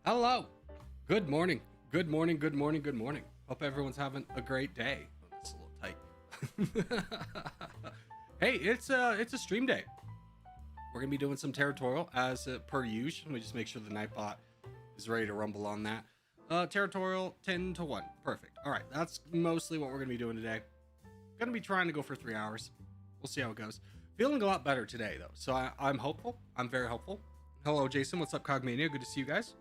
Hello. Good morning. Good morning. Good morning. Good morning. Hope everyone's having a great day. Oh, that's a little tight. Hey, it's a stream day. We're gonna be doing some territorial as per usual. Let me just make sure the Nightbot is ready to rumble on that. Territorial 10 to 1. Perfect. All right, that's mostly what we're gonna be doing today. Gonna be trying to go for 3 hours. We'll see how it goes. Feeling a lot better today though, so I'm hopeful. I'm very hopeful. Hello, Jason. What's up, Cogmania? Good to see you guys.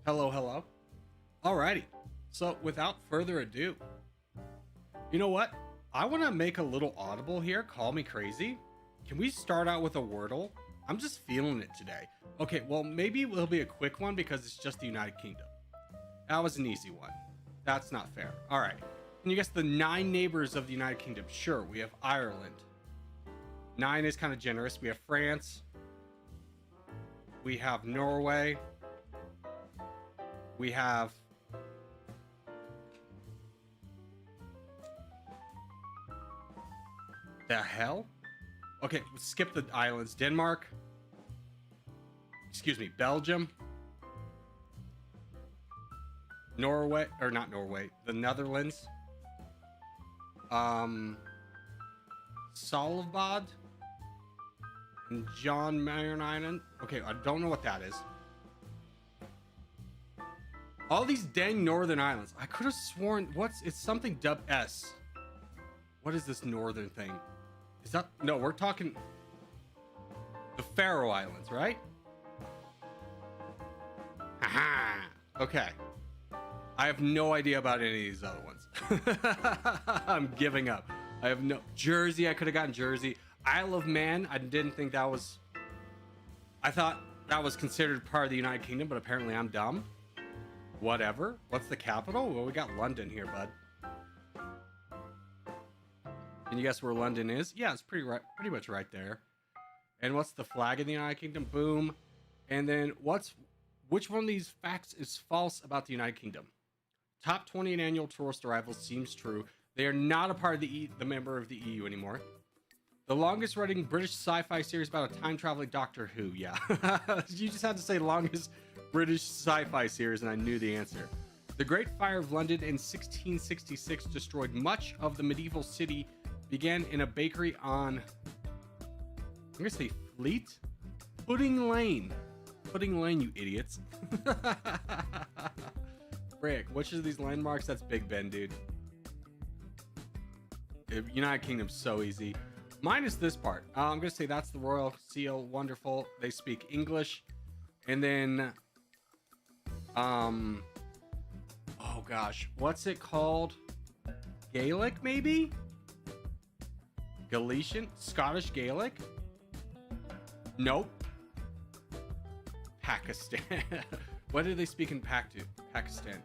Hello, hello. Alrighty. So without further ado, you know what? I want to make a little audible here. Call me crazy. Can we start out with a Wordle? I'm just feeling it today. Okay, well, maybe it'll be a quick one because it's just the United Kingdom. That was an easy one. That's not fair. All right. Can you guess the 9 neighbors of the United Kingdom? Sure, we have Ireland. 9 is kind of generous. We have France. We have Norway. We have the hell? Okay, skip the islands. Denmark. Excuse me, Belgium. Norway, or not Norway, the Netherlands. Svalbard and John Mayer Island. Okay, I don't know what that is. All these dang northern islands. I could have sworn it's something dub S. What is this northern thing? Is that no, we're talking the Faroe Islands, right? Aha. Okay. I have no idea about any of these other ones. I'm giving up. I have no Jersey. I could have gotten Jersey. Isle of Man. I didn't think that was. I thought that was considered part of the United Kingdom, but apparently I'm dumb. Whatever. What's the capital? Well, we got London here, bud. Can you guess where London is? Yeah, it's pretty much right there. And what's the flag of the United Kingdom? Boom. And then which one of these facts is false about the United Kingdom? Top 20 in annual tourist arrivals seems true. They are not a part of the member of the EU anymore. The longest running British sci-fi series about a time-traveling Doctor Who. Yeah. You just had to say longest British sci-fi series and I knew the answer. The Great Fire of London in 1666 destroyed much of the medieval city. Began in a bakery on, I'm gonna say Fleet? Pudding Lane. Pudding Lane, you idiots. Frick, which of these landmarks? That's Big Ben, dude. United Kingdom's so easy. Minus this part. I'm gonna say that's the Royal Seal. Wonderful. They speak English. And then, oh gosh, what's it called? Gaelic, maybe? Galician? Scottish Gaelic? Nope. Pakistan. What do they speak in Pakistan?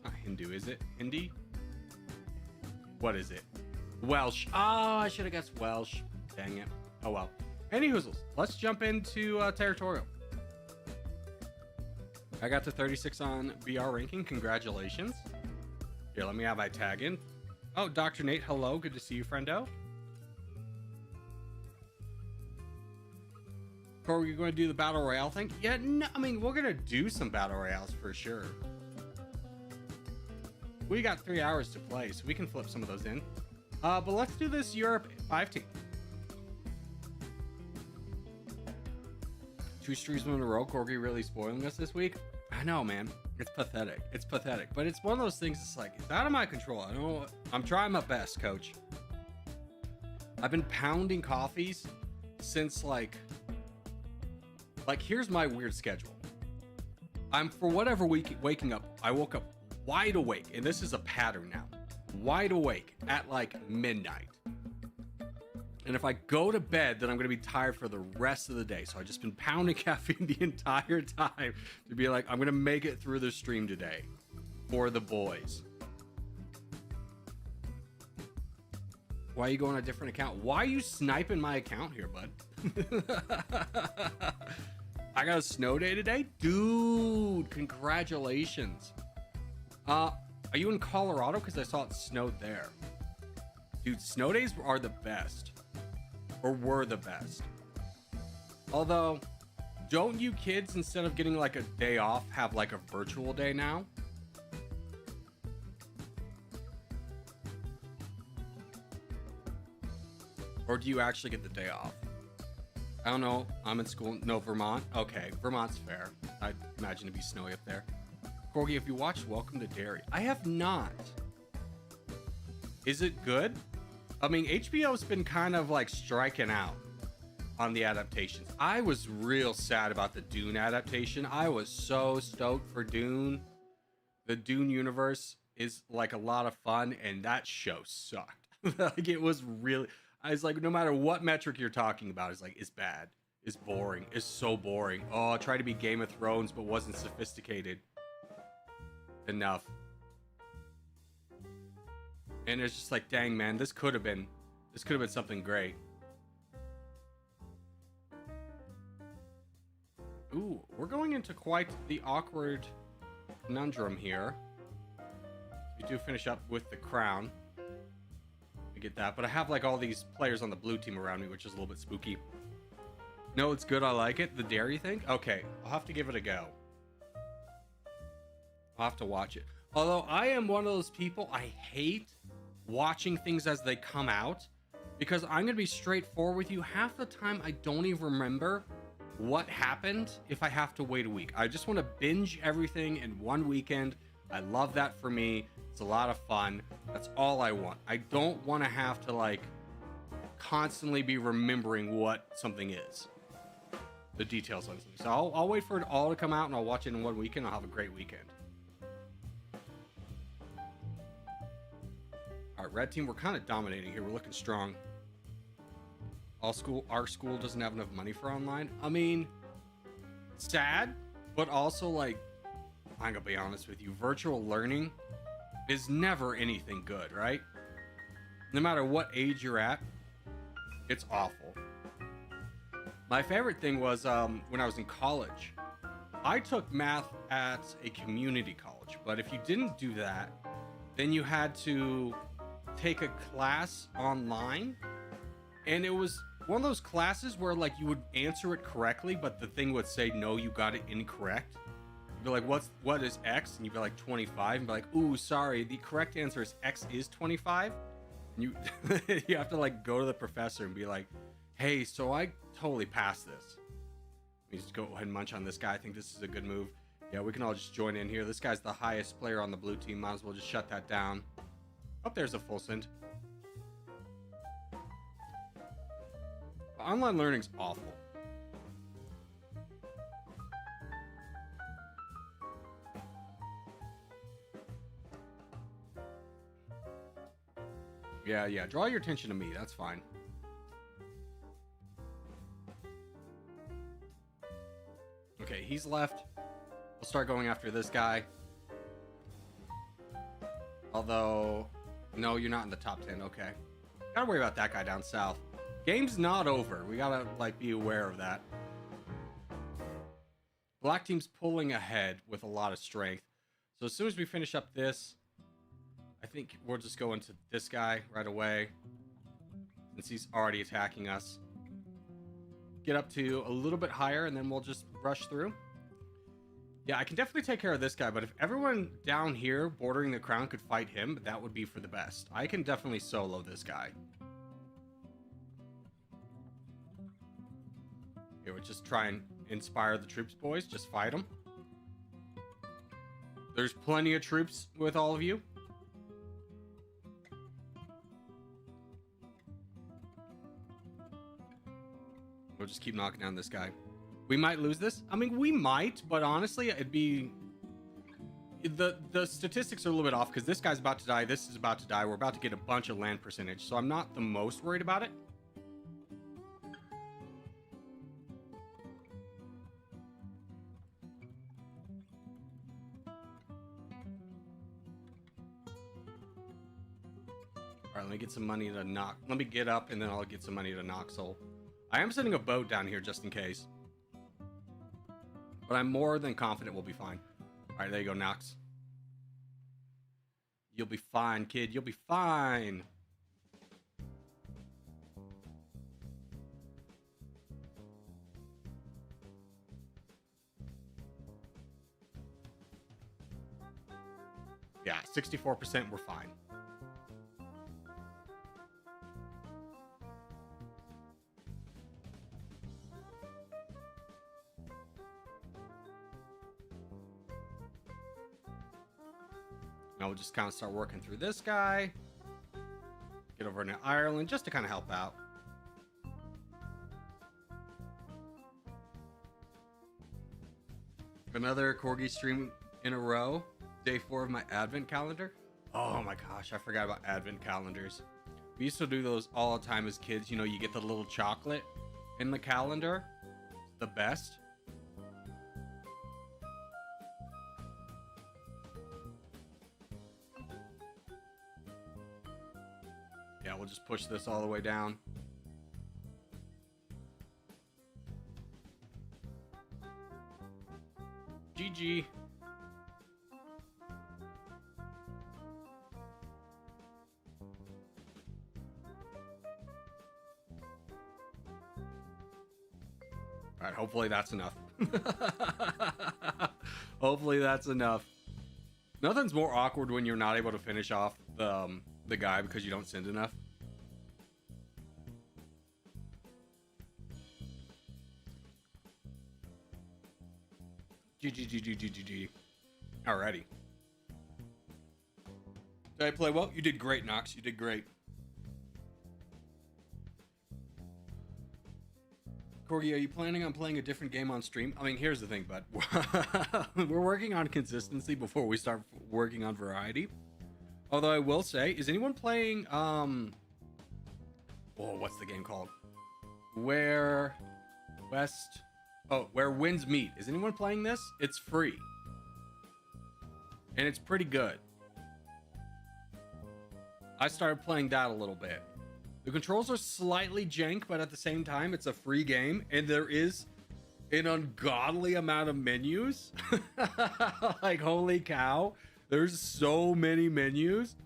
Not Hindu, is it? Hindi? What is it? Welsh. Oh, I should have guessed Welsh. Dang it. Oh well. Any hoozles. Let's jump into territorial. I got to 36 on BR ranking. Congratulations. Here, let me have I tag in. Oh, Dr. Nate, hello. Good to see you, friendo. Are we going to do the Battle Royale thing? Yeah, no, I mean, we're going to do some Battle Royales for sure. We got 3 hours to play, so we can flip some of those in. But let's do this Europe 5 team. 2 streams in a row. Corgi really spoiling us this week. I know, man. It's pathetic. It's pathetic. But it's one of those things. It's like, it's out of my control. I don't know. I'm trying my best, coach. I've been pounding coffees since like here's my weird schedule. I'm for whatever week waking up. I woke up wide awake. And this is a pattern now. Wide awake at like midnight. And if I go to bed, then I'm going to be tired for the rest of the day. So I've just been pounding caffeine the entire time to be like, I'm going to make it through the stream today for the boys. Why are you going on a different account? Why are you sniping my account here, bud? I got a snow day today? Dude, congratulations. Are you in Colorado? Because I saw it snowed there. Dude, snow days are the best. or were the best. Although, don't you kids, instead of getting like a day off, have like a virtual day now? Or do you actually get the day off? I don't know. I'm in school. No, Vermont. Okay, Vermont's fair. I'd imagine it'd be snowy up there. Corgi, if you watched Welcome to Derry, I have not. Is it good? I mean, HBO's been kind of like striking out on the adaptations. I was real sad about the Dune adaptation. I was so stoked for Dune. The Dune universe is like a lot of fun, and that show sucked. Like, it was really... I was like, no matter what metric you're talking about, it's like, it's bad. It's boring. It's so boring. Oh, I tried to be Game of Thrones, but wasn't sophisticated enough. And it's just like, dang, man, this could have been something great. Ooh, we're going into quite the awkward conundrum here. We do finish up with the crown. I get that, but I have like all these players on the blue team around me, which is a little bit spooky. No, it's good. I like it. The dairy thing. Okay, I'll have to give it a go. I'll have to watch it. Although I am one of those people, I hate watching things as they come out, because I'm gonna be straightforward with you. Half the time, I don't even remember what happened if I have to wait a week. I just want to binge everything in one weekend. I love that for me. It's a lot of fun. That's all I want. I don't want to have to like constantly be remembering what something is, the details on something. So I'll wait for it all to come out and I'll watch it in one weekend. I'll have a great weekend. All right, red team, we're kind of dominating here. We're looking strong. Our school doesn't have enough money for online. I mean, sad, but also like, I'm gonna be honest with you, virtual learning is never anything good, right? No matter what age you're at, it's awful. My favorite thing was when I was in college. I took math at a community college, but if you didn't do that, then you had to take a class online, and it was one of those classes where like you would answer it correctly, but the thing would say, no, you got it incorrect. You'd be like, what is X? And you'd be like 25, and be like, ooh, sorry, the correct answer is X is 25. And you you have to like go to the professor and be like, hey, so I totally passed this. Let me just go ahead and munch on this guy. I think this is a good move. Yeah, we can all just join in here. This guy's the highest player on the blue team. Might as well just shut that down. Oh, there's a full send. Online learning's awful. Yeah, draw your attention to me. That's fine. Okay, he's left. We'll start going after this guy. Although, no, you're not in the top 10. Okay. Gotta worry about that guy down south. Game's not over. We gotta, like, be aware of that. Black team's pulling ahead with a lot of strength. So as soon as we finish up this, I think we'll just go into this guy right away, since he's already attacking us. Get up to a little bit higher, and then we'll just rush through. Yeah, I can definitely take care of this guy, but if everyone down here bordering the crown could fight him, that would be for the best. I can definitely solo this guy. Here, we'll just try and inspire the troops, boys. Just fight them. There's plenty of troops with all of you. We'll just keep knocking down this guy. We might lose this. I mean, we might, but honestly, it'd be... The statistics are a little bit off, because this guy's about to die, this is about to die, we're about to get a bunch of land percentage, so I'm not the most worried about it. Alright, let me get some money to knock... Let me get up, and then I'll get some money to Noxel. I am sending a boat down here just in case. But I'm more than confident we'll be fine. Alright, there you go, Nox. You'll be fine, kid. You'll be fine. Yeah, 64%, we're fine. Now we'll just kind of start working through this guy. Get over into Ireland just to kind of help out. Another Corgi stream in a row. Day 4 of my advent calendar. Oh my gosh, I forgot about advent calendars. We used to do those all the time as kids. You know, you get the little chocolate in the calendar. It's the best. Yeah, we'll just push this all the way down. GG. All right, hopefully that's enough. Hopefully that's enough. Nothing's more awkward when you're not able to finish off the guy because you don't send enough. GG. Alrighty. Did I play well? You did great, Nox. You did great. Corgi, are you planning on playing a different game on stream? I mean, here's the thing, bud. We're working on consistency before we start working on variety. Although I will say, is anyone playing, what's the game called? Where Winds Meet. Is anyone playing this? It's free. And it's pretty good. I started playing that a little bit. The controls are slightly jank, but at the same time, it's a free game, and there is an ungodly amount of menus. Like, holy cow. There's so many menus.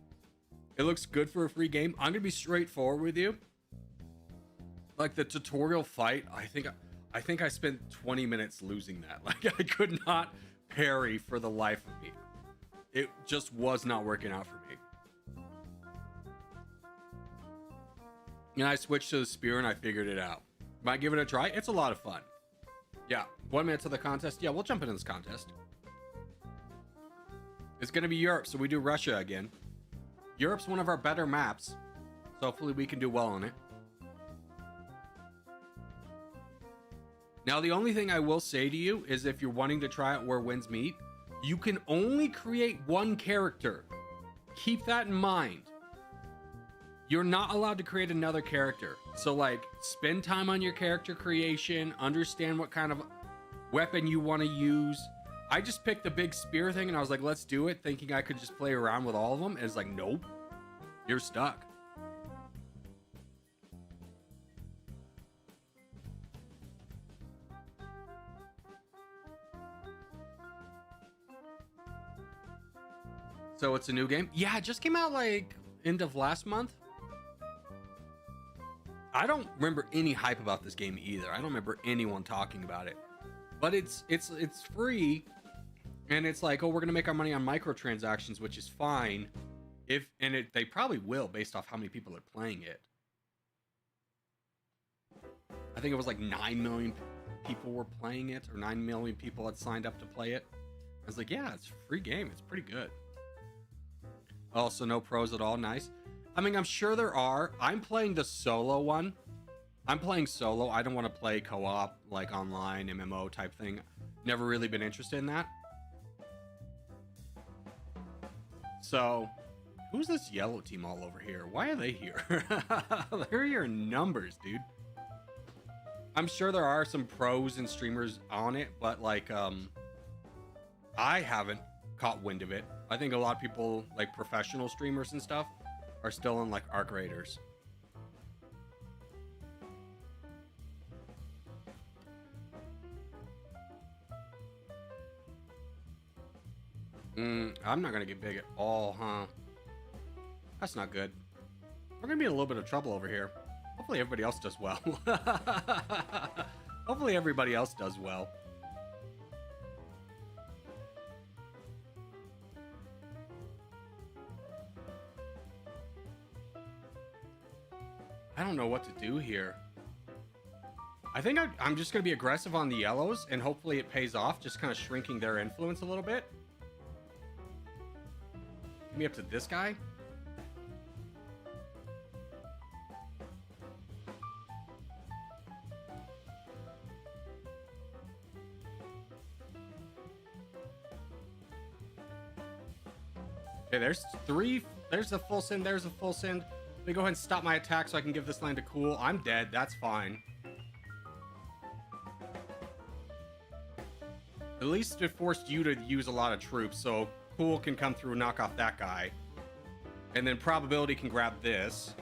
It looks good for a free game. I'm gonna be straightforward with you. Like, the tutorial fight, I think I spent 20 minutes losing that. Like, I could not parry for the life of me. It just was not working out for me. And I switched to the spear and I figured it out. Might give it a try. It's a lot of fun. Yeah, 1 minute to the contest. Yeah, we'll jump into this contest. It's going to be Europe, so we do Russia again. Europe's one of our better maps, so hopefully we can do well on it. Now, the only thing I will say to you is if you're wanting to try out Where Winds Meet, you can only create one character. Keep that in mind. You're not allowed to create another character. So, like, spend time on your character creation, understand what kind of weapon you want to use. I just picked the big spear thing and I was like, let's do it, thinking I could just play around with all of them. And it's like, nope, you're stuck. So it's a new game? Yeah, it just came out like end of last month. I don't remember any hype about this game either. I don't remember anyone talking about it. But it's free, and it's like, oh, we're gonna make our money on microtransactions, which is fine. They probably will based off how many people are playing it. I think it was like 9 million people were playing it, or 9 million people had signed up to play it. I was like, yeah, it's a free game. It's pretty good. Also, no pros at all. Nice. I mean, I'm sure there are. I'm playing the solo one. I'm playing solo. I don't want to play co-op, like online, MMO type thing. Never really been interested in that. So, who's this yellow team all over here? Why are they here? They're your numbers, dude. I'm sure there are some pros and streamers on it, but like, I haven't caught wind of it. I think a lot of people, like professional streamers and stuff, are still in like Arc Raiders. I'm not gonna get big at all, huh? That's not good. We're gonna be in a little bit of trouble over here. Hopefully everybody else does well. Hopefully everybody else does well. I don't know what to do here. I think I'm just going to be aggressive on the yellows, and hopefully it pays off, just kind of shrinking their influence a little bit. Get me up to this guy. Okay, there's three. There's a full send. There's a full send. Let me go ahead and stop my attack so I can give this land to cool. I'm dead. That's fine. At least it forced you to use a lot of troops, so cool can come through and knock off that guy. And then probability can grab this.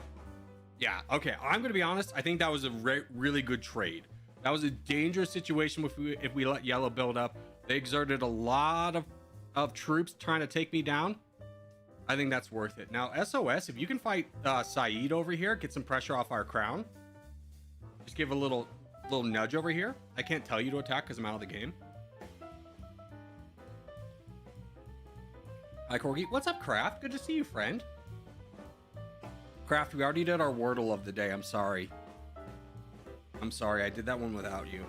Yeah, okay. I'm going to be honest. I think that was a really good trade. That was a dangerous situation if we let yellow build up. They exerted a lot of troops trying to take me down. I think that's worth it. Now, SOS, if you can fight Saeed over here, get some pressure off our crown. Just give a little nudge over here. I can't tell you to attack because I'm out of the game. Hi, Corgi. What's up, Craft? Good to see you, friend. Craft, we already did our Wordle of the day. I'm sorry. I'm sorry. I did that one without you.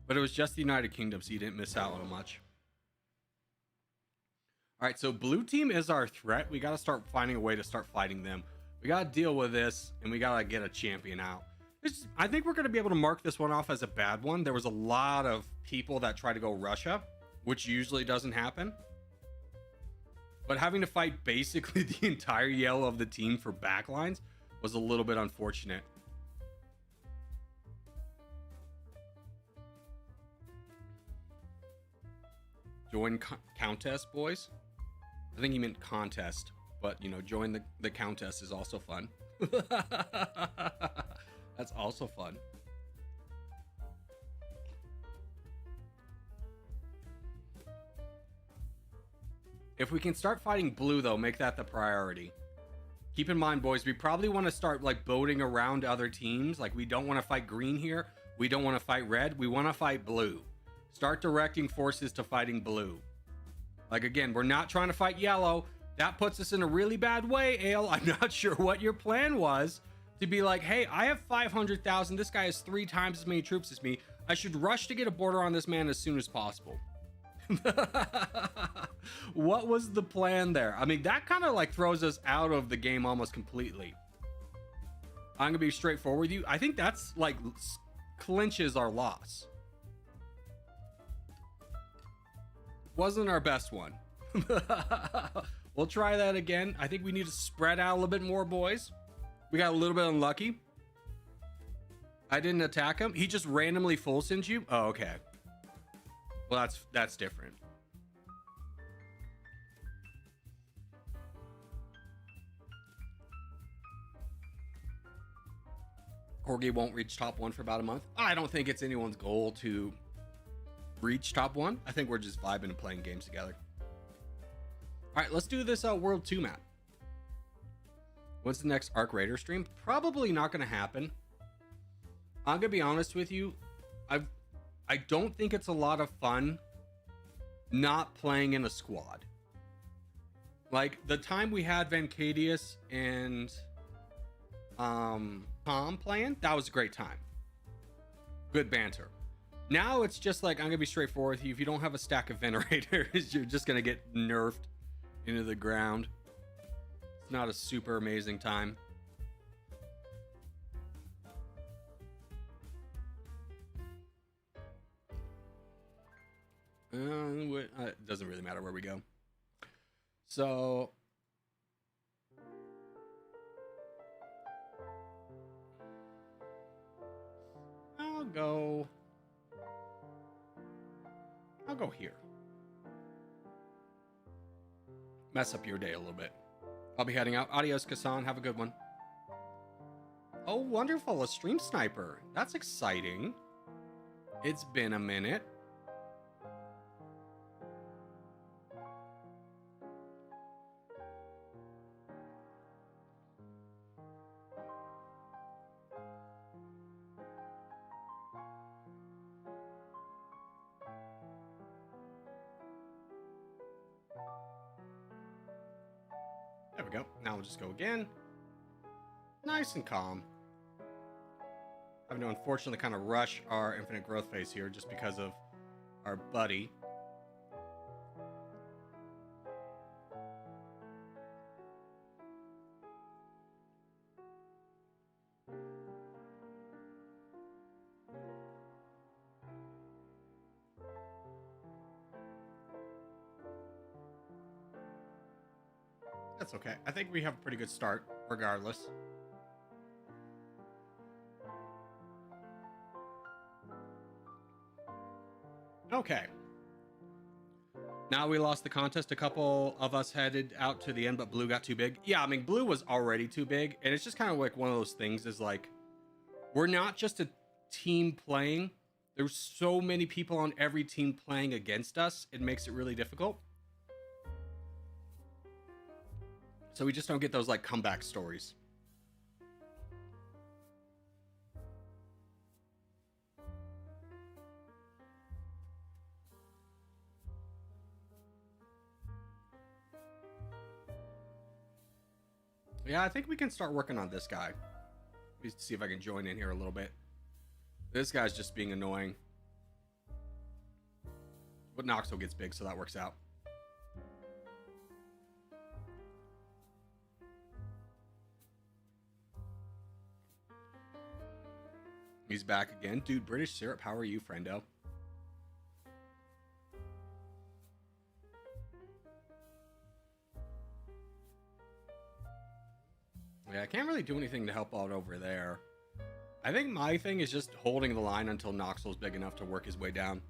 But it was just the United Kingdom, so you didn't miss out on much. All right, so blue team is our threat. We got to start finding a way to start fighting them. We got to deal with this, and we got to get a champion out. I think we're going to be able to mark this one off as a bad one. There was a lot of people that try to go Russia, which usually doesn't happen. But having to fight basically the entire yellow of the team for backlines was a little bit unfortunate. Join Countess, boys. I think he meant contest, but you know, join the Countess is also fun. That's also fun. If we can start fighting blue, though, make that the priority. Keep in mind, boys, we probably want to start like boating around other teams. Like, we don't want to fight green here. We don't want to fight red. We want to fight blue. Start directing forces to fighting blue. Like, again, we're not trying to fight yellow. That puts us in a really bad way, Ale. I'm not sure what your plan was to be like, hey, I have 500,000. This guy has 3 times as many troops as me. I should rush to get a border on this man as soon as possible. What was the plan there? I mean, that kind of like throws us out of the game almost completely. I'm gonna be straightforward with you. I think that's like clinches our loss. Wasn't our best one. We'll try that again. I think we need to spread out a little bit more, boys. We got a little bit unlucky. I didn't attack him. He just randomly full sends you. Oh, okay. Well, that's different. Corgi won't reach top 1 for about a month. I don't think it's anyone's goal to reach top 1. I think we're just vibing and playing games together. All right, let's do this World 2 map. When's the next Arc Raider stream? Probably not going to happen. I'm going to be honest with you. I don't think it's a lot of fun not playing in a squad. Like, the time we had Vancadius and Tom playing, that was a great time. Good banter. Now it's just like, I'm going to be straightforward with you. If you don't have a stack of Venerators, you're just going to get nerfed into the ground. It's not a super amazing time. It doesn't really matter where we go. So I'll go here. Mess up your day a little bit. I'll be heading out. Adios, Kasan. Have a good one. Oh, wonderful. A stream sniper. That's exciting. It's been a minute. There we go. Now we'll just go again. Nice and calm. having to unfortunately kind of rush our infinite growth phase here just because of our buddy. That's okay. I think we have a pretty good start regardless. Okay. Now we lost the contest. A couple of us headed out to the end, but blue got too big. Yeah, I mean, blue was already too big. And it's just kind of like one of those things is like, we're not just a team playing. There's so many people on every team playing against us. It makes it really difficult. So we just don't get those like comeback stories. Yeah, I think we can start working on this guy. Let me see if I can join in here a little bit. This guy's just being annoying. But Knoxville gets big, so that works out. He's back again. Dude, British Syrup, how are you, friendo? Yeah, I can't really do anything to help out over there. I think my thing is just holding the line until Knoxville's big enough to work his way down.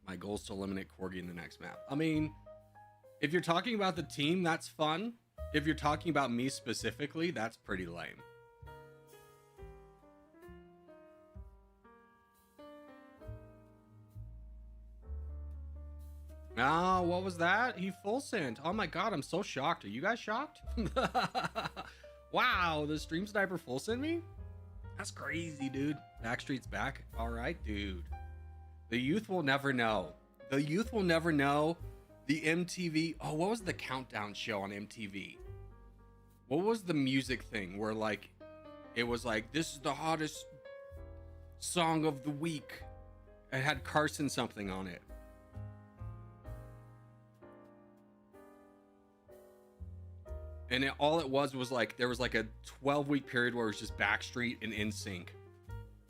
My goal is to eliminate Corgi in the next map. I mean, if you're talking about the team, that's fun. If you're talking about me specifically, that's pretty lame. Ah, what was that? He full sent. Oh my god, I'm so shocked. Are you guys shocked? Wow, the stream sniper full sent me? That's crazy, dude. Backstreet's back. All right, dude. The youth will never know. The youth will never know. The MTV. Oh, what was the countdown show on MTV? What was the music thing where like it was like this is the hottest song of the week? It had Carson something on it. And all it was like there was like a 12-week period where it was just Backstreet and NSYNC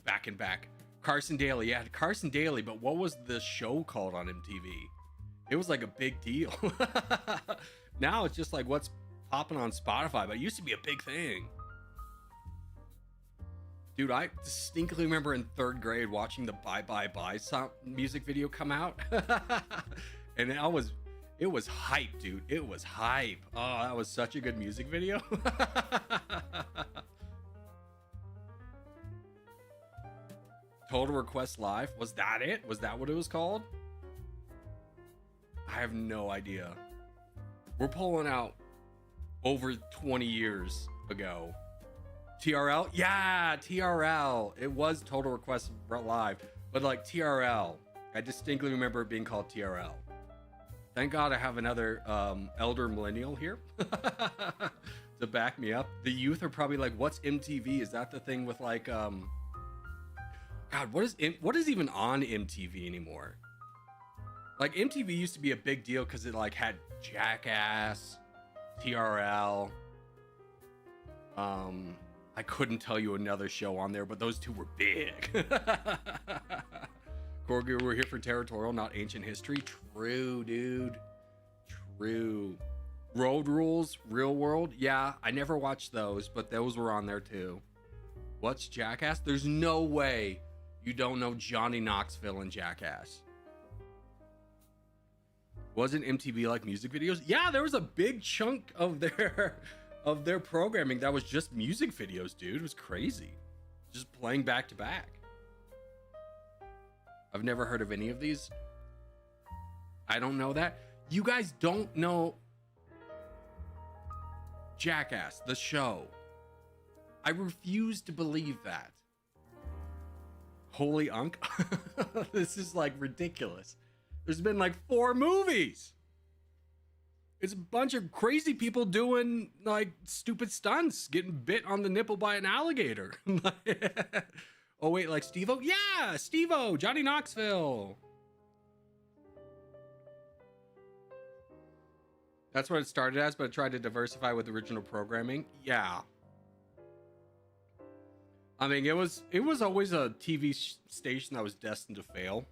back and back. Carson Daly, yeah, Carson Daly, but what was the show called on MTV? It was like a big deal. Now it's just like what's popping on Spotify, but it used to be a big thing. Dude, I distinctly remember in 3rd grade watching the Bye Bye Bye music video come out. And it was hype, dude. It was hype. Oh, that was such a good music video. Total Request Live. Was that it? Was that what it was called? I have no idea. We're pulling out over 20 years ago. TRL? Yeah, TRL. It was Total Request Live, but like TRL. I distinctly remember it being called TRL. Thank God I have another elder millennial here to back me up. The youth are probably like, what's MTV? Is that the thing with like, God, what is even on MTV anymore? Like MTV used to be a big deal because it like had Jackass, TRL. I couldn't tell you another show on there, but those two were big. Corgi, we're here for territorial, not ancient history. True, dude. True. Road Rules, Real World. Yeah, I never watched those, but those were on there too. What's Jackass? There's no way you don't know Johnny Knoxville and Jackass. Wasn't MTV like music videos? Yeah, there was a big chunk of their programming that was just music videos, dude. It was crazy. Just playing back to back. I've never heard of any of these. I don't know that. You guys don't know Jackass, the show. I refuse to believe that. Holy Unk. This is like ridiculous. There's been like 4 movies. It's a bunch of crazy people doing like stupid stunts, getting bit on the nipple by an alligator. Oh wait, like Steve-O? Yeah, Steve-O, Johnny Knoxville. That's what it started as, but it tried to diversify with original programming. Yeah. I mean, it was always a TV station that was destined to fail.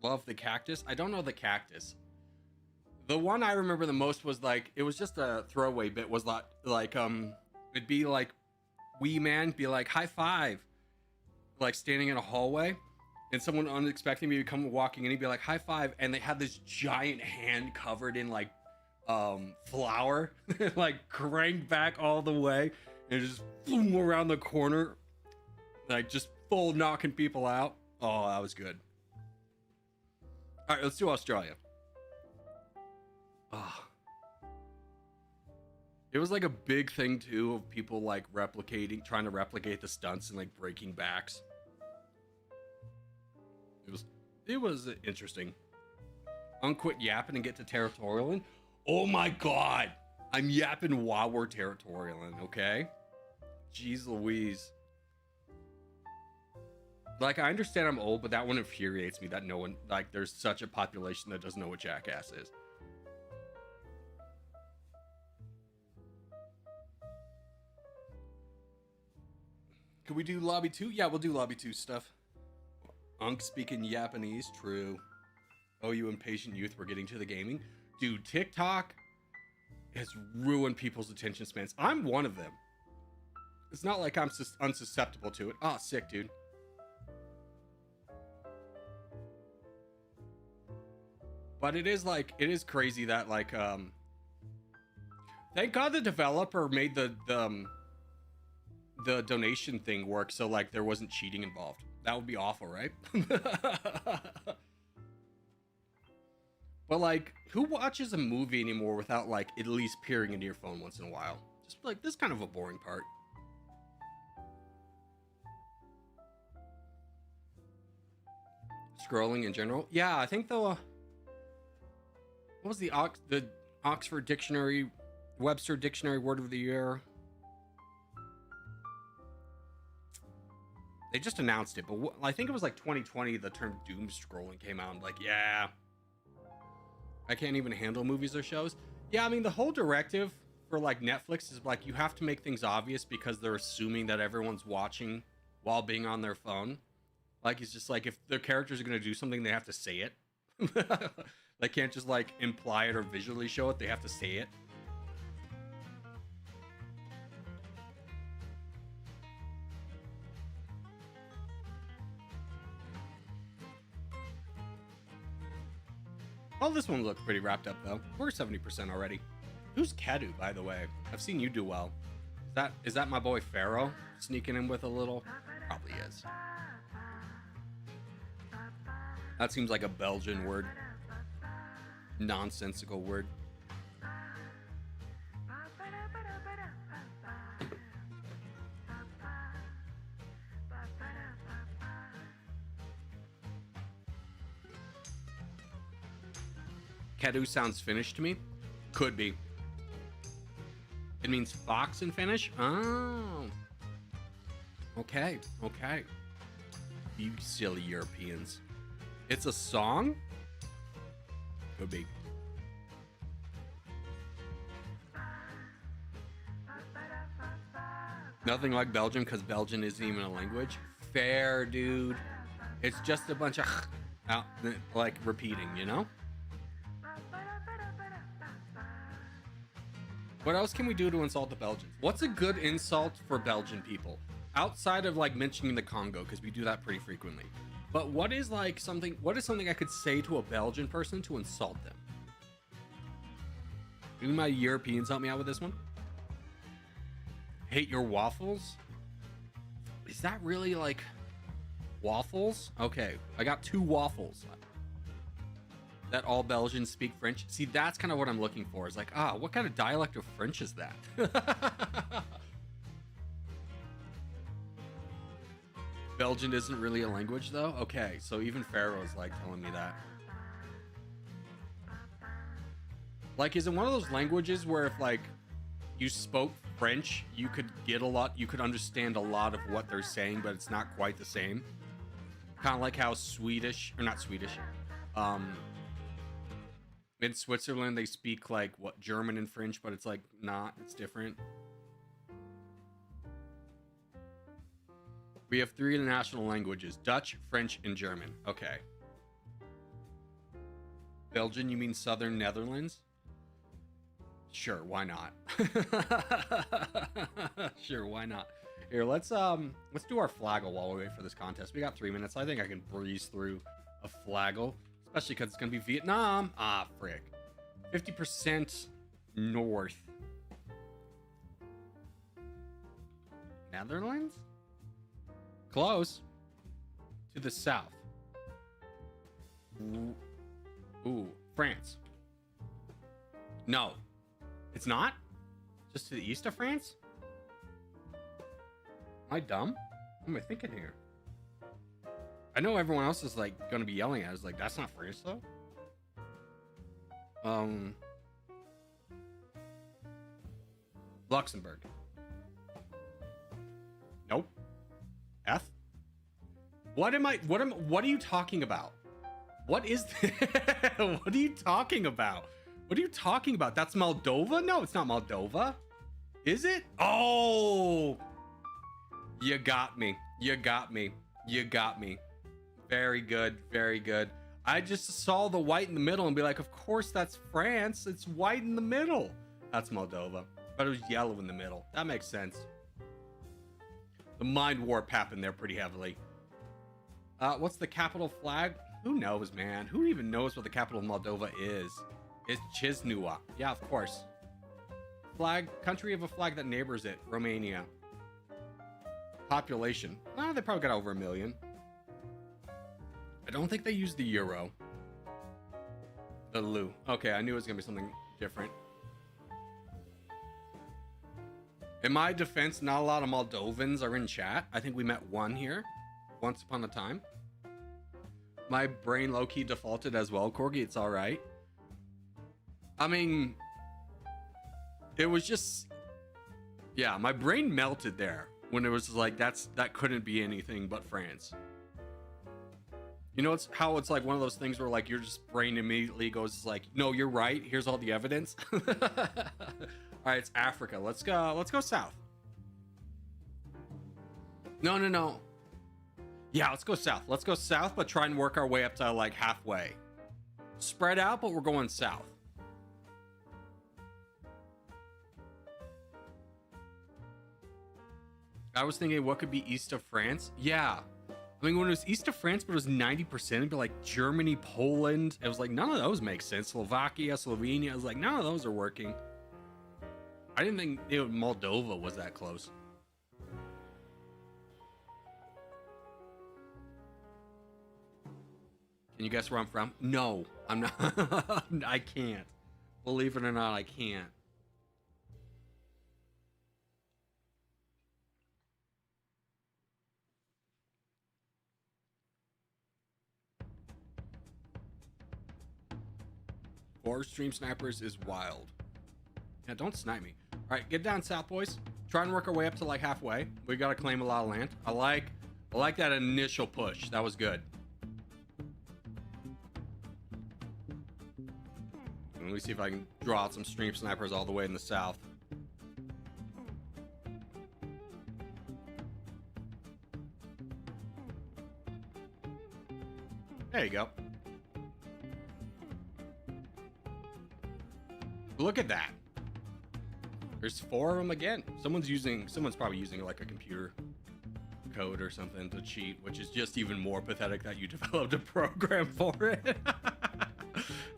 Love the Cactus. I don't know the Cactus. The one I remember the most was like it was just a throwaway bit. Was like it'd be like Wee Man be like high five, like standing in a hallway, and someone unexpectedly would come walking in. He'd be like high five, and they had this giant hand covered in like flour, like cranked back all the way, and just boom around the corner, like just full knocking people out. Oh, that was good. All right, let's do Australia. Oh. It was like a big thing too of people like trying to replicate the stunts and like breaking backs. It was interesting. Unquit yapping and get to territorialing. Oh my god, I'm yapping while we're territorialing. Okay, jeez Louise. Like, I understand I'm old, but that one infuriates me that no one, like, there's such a population that doesn't know what Jackass is. Could we do Lobby 2? Yeah, we'll do Lobby 2 stuff. Unk speaking Japanese, true. Oh, you impatient youth, we're getting to the gaming. Dude, TikTok has ruined people's attention spans. I'm one of them. It's not like I'm unsusceptible to it. Ah, sick, dude. But it is crazy that like thank God the developer made the donation thing work so like there wasn't cheating involved. That would be awful, right? But like who watches a movie anymore without like at least peering into your phone once in a while? Just like this kind of a boring part. Scrolling in general. Yeah, I think the what was the Oxford Dictionary, Webster Dictionary Word of the Year? They just announced it, but I think it was like 2020. The term doom scrolling came out. I'm like, yeah, I can't even handle movies or shows. Yeah, I mean the whole directive for like Netflix is like you have to make things obvious because they're assuming that everyone's watching while being on their phone. Like it's just like if the characters are gonna do something, they have to say it. They can't just like imply it or visually show it. They have to say it. Oh, this one looks pretty wrapped up though. We're 70% already. Who's Kedu, by the way? I've seen you do well. Is that my boy Pharaoh sneaking in with a little? Probably is. That seems like a Belgian word. Nonsensical word. Kedu sounds Finnish to me. Could be. It means fox in Finnish? Oh. Okay, okay. You silly Europeans. It's a song? Could be. Nothing like Belgian because Belgian isn't even a language. Fair, dude. It's just a bunch of out, like repeating, you know? What else can we do to insult the Belgians? What's a good insult for Belgian people? Outside of like mentioning the Congo, because we do that pretty frequently. But what is something I could say to a Belgian person to insult them? Maybe my Europeans help me out with this one. Hate your waffles? Is that really like waffles? Okay, I got 2 waffles. That all Belgians speak French. See, that's kind of what I'm looking for. Is like, what kind of dialect of French is that? Belgian isn't really a language though? Okay, so even Pharaoh's like telling me that. Like, is it one of those languages where if like you spoke French, you could get a lot, you could understand a lot of what they're saying, but it's not quite the same? Kind of like how Swedish, or not Swedish, in Switzerland they speak like what, German and French, but it's like not, it's different. We have 3 national languages: Dutch, French, and German. Okay. Belgian, you mean Southern Netherlands? Sure, why not? Sure, why not? Here, let's do our flaggle while we wait for this contest. We got 3 minutes. I think I can breeze through a flaggle, especially because it's gonna be Vietnam. Ah, frick. 50% north. Netherlands? Close. To the south. Ooh, France. No, it's not. Just to the east of France. Am I dumb? What am I thinking here? I know everyone else is like gonna be yelling at us like, that's not France though. Luxembourg. Nope. F. What are you talking about? What is what are you talking about? What are you talking about? That's Moldova? No, it's not Moldova. Is it? Oh, you got me. You got me. You got me. Very good. Very good. I just saw the white in the middle and be like, of course that's France. It's white in the middle. That's Moldova. But it was yellow in the middle. That makes sense. The mind warp happened there pretty heavily. What's the capital flag? Who knows, man? Who even knows what the capital of Moldova is? It's Chisinau. Yeah, of course. Flag, country of a flag that neighbors it, Romania. Population. They probably got over 1 million. I don't think they use the euro. The leu. Okay, I knew it was gonna be something different. In my defense, not a lot of Moldovans are in chat. I think we met one here once upon a time. My brain low-key defaulted as well, Corgi. It's all right. I mean, it was just, yeah, my brain melted there when it was like, that couldn't be anything but France. You know, it's how it's like one of those things where like your just brain immediately goes like, no, you're right. Here's all the evidence. All right, it's Africa. Let's go south. No. Yeah, let's go south. Let's go south, but try and work our way up to like halfway. Spread out, but we're going south. I was thinking what could be east of France. Yeah. I mean, when it was east of France, but it was 90%, it'd be like Germany, Poland. It was like, none of those make sense. Slovakia, Slovenia. I was like, none of those are working. I didn't think Moldova was that close. Can you guess where I'm from? No, I'm not. I can't. Believe it or not, I can't. Four stream snipers is wild. Yeah, don't snipe me. All right, get down south, boys. Try and work our way up to like halfway. We gotta claim a lot of land. I like that initial push. That was good. Let me see if I can draw out some stream snipers all the way in the south. There you go. Look at that. There's 4 of them again. Someone's probably using like a computer code or something to cheat, which is just even more pathetic that you developed a program for it.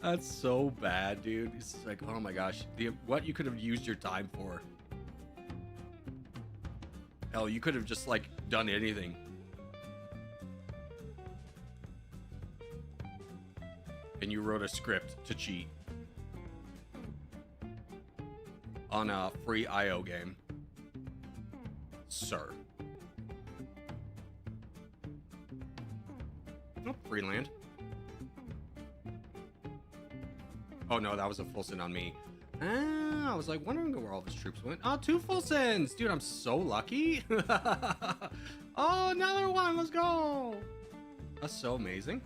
That's so bad, dude. It's like, oh my gosh, what you could have used your time for. Hell, you could have just like done anything. And you wrote a script to cheat on a free IO game, sir. Oh, free land. Oh no, that was a full send on me. I was like wondering where all his troops went. Oh, 2 full sends. Dude, I'm so lucky. Oh, another one. Let's go. That's so amazing.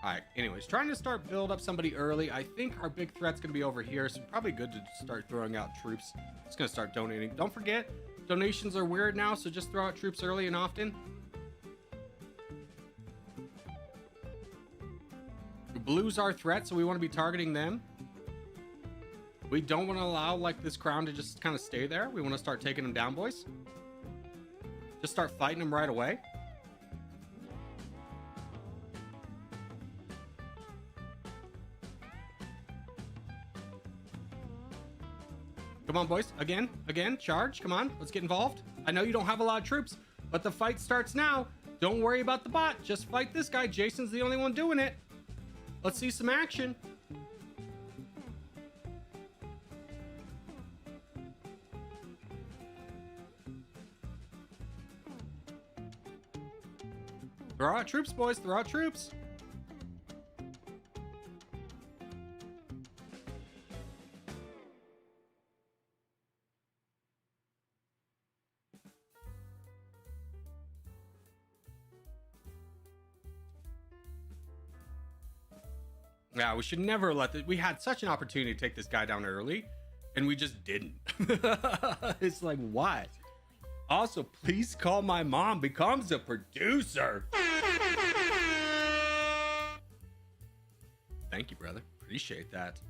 All right, anyways, trying to start build up somebody early. I think our big threat's gonna be over here, so probably good to start throwing out troops. Just gonna start donating. Don't forget, donations are weird now, so just throw out troops early and often. Blue's our threat, so we want to be targeting them. We don't want to allow like this crown to just kind of stay there. We want to start taking them down, boys. Just start fighting them right away. Come on, boys. Again, charge. Come on, let's get involved. I know you don't have a lot of troops, but the fight starts now. Don't worry about the bot. Just fight this guy. Jason's the only one doing it. Let's see some action. Throw out troops, boys. Throw out troops. Yeah, we should never let the... We had such an opportunity to take this guy down early, and we just didn't. It's like, what? Also, please call my mom becomes a producer. Thank you, brother. Appreciate that.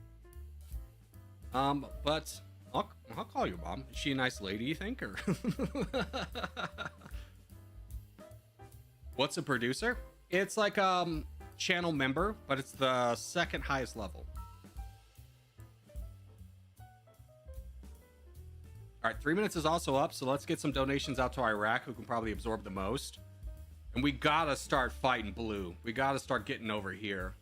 But I'll call your mom. Is she a nice lady, you think? Or what's a producer? It's like channel member, but it's the second highest level. All right, 3 minutes is also up, so let's get some donations out to Iraq, who can probably absorb the most. And we gotta start fighting blue. We gotta start getting over here.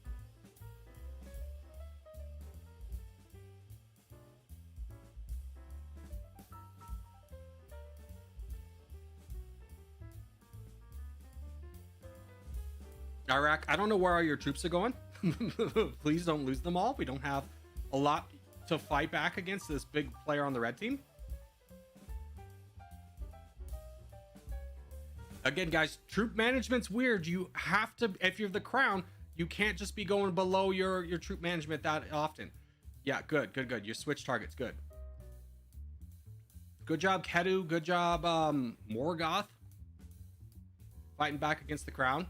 Iraq, I don't know where all your troops are going. Please don't lose them all. We don't have a lot to fight back against this big player on the red team. Again, guys, troop management's weird. You have to, if you're the crown, you can't just be going below your troop management that often. Yeah, good. You switch targets, good. Good job, Kedu. Good job, Morgoth. Fighting back against the crown.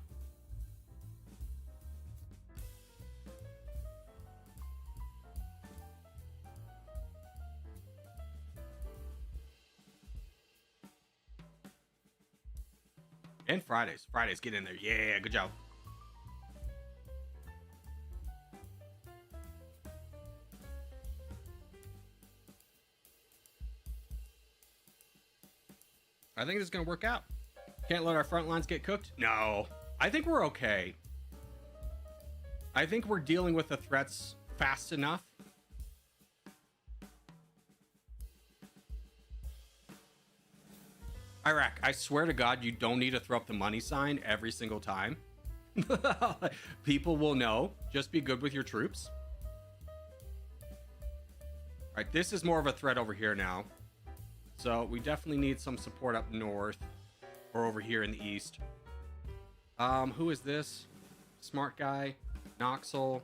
And Fridays. Fridays, get in there. Yeah, good job. I think this is going to work out. Can't let our front lines get cooked? No. I think we're okay. I think we're dealing with the threats fast enough. Iraq, I swear to God, you don't need to throw up the money sign every single time. People will know. Just be good with your troops. All right, this is more of a threat over here now. So we definitely need some support up north or over here in the east. Who is this? Smart guy. Noxel.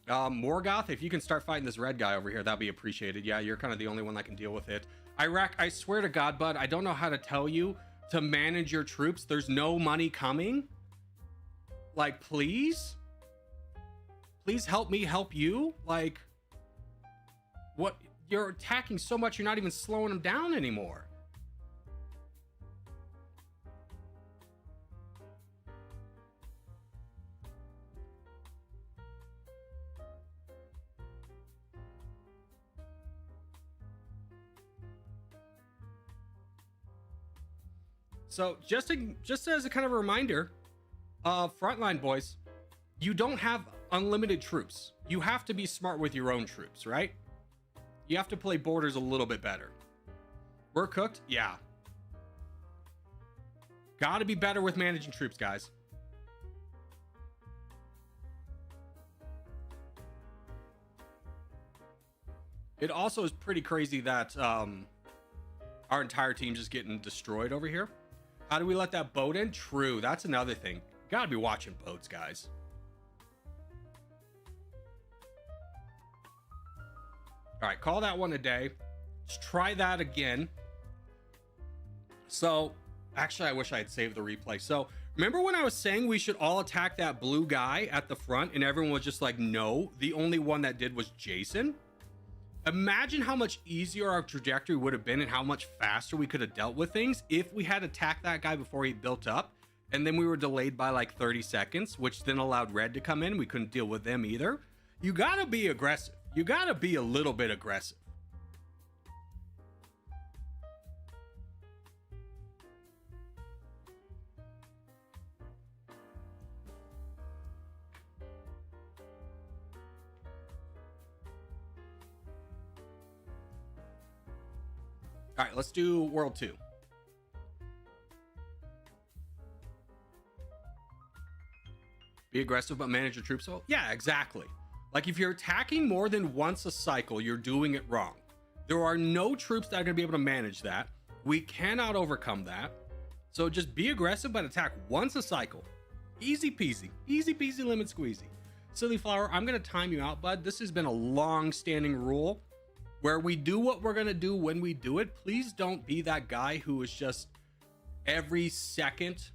Morgoth, if you can start fighting this red guy over here, that'd be appreciated. Yeah, you're kind of the only one that can deal with it. Iraq, I swear to God, bud, I don't know how to tell you to manage your troops. There's no money coming. Like, please? Please help me help you? Like, what? You're attacking so much, you're not even slowing them down anymore. So just as a kind of a reminder, frontline boys, you don't have unlimited troops. You have to be smart with your own troops, right? You have to play borders a little bit better. We're cooked? Yeah. Gotta be better with managing troops, guys. It also is pretty crazy that our entire team's just getting destroyed over here. How do we let that boat in? True, that's another thing. Gotta be watching boats, guys. All right, call that one a day. Let's try that again. So, actually, I wish I had saved the replay. So, remember when I was saying we should all attack that blue guy at the front and everyone was just like, no, the only one that did was Jason? Imagine how much easier our trajectory would have been and how much faster we could have dealt with things if we had attacked that guy before he built up and then we were delayed by like 30 seconds, which then allowed red to come in. We couldn't deal with them either. You gotta be aggressive. You gotta be a little bit aggressive. All right, let's do World 2. Be aggressive but manage your troops well? Yeah, exactly. Like if you're attacking more than once a cycle, you're doing it wrong. There are no troops that are going to be able to manage that. We cannot overcome that. So just be aggressive but attack once a cycle. Easy peasy. Easy peasy lemon squeezy. Silly Flower, I'm going to time you out, bud. This has been a long-standing rule where we do what we're going to do when we do it. Please don't be that guy who is just every second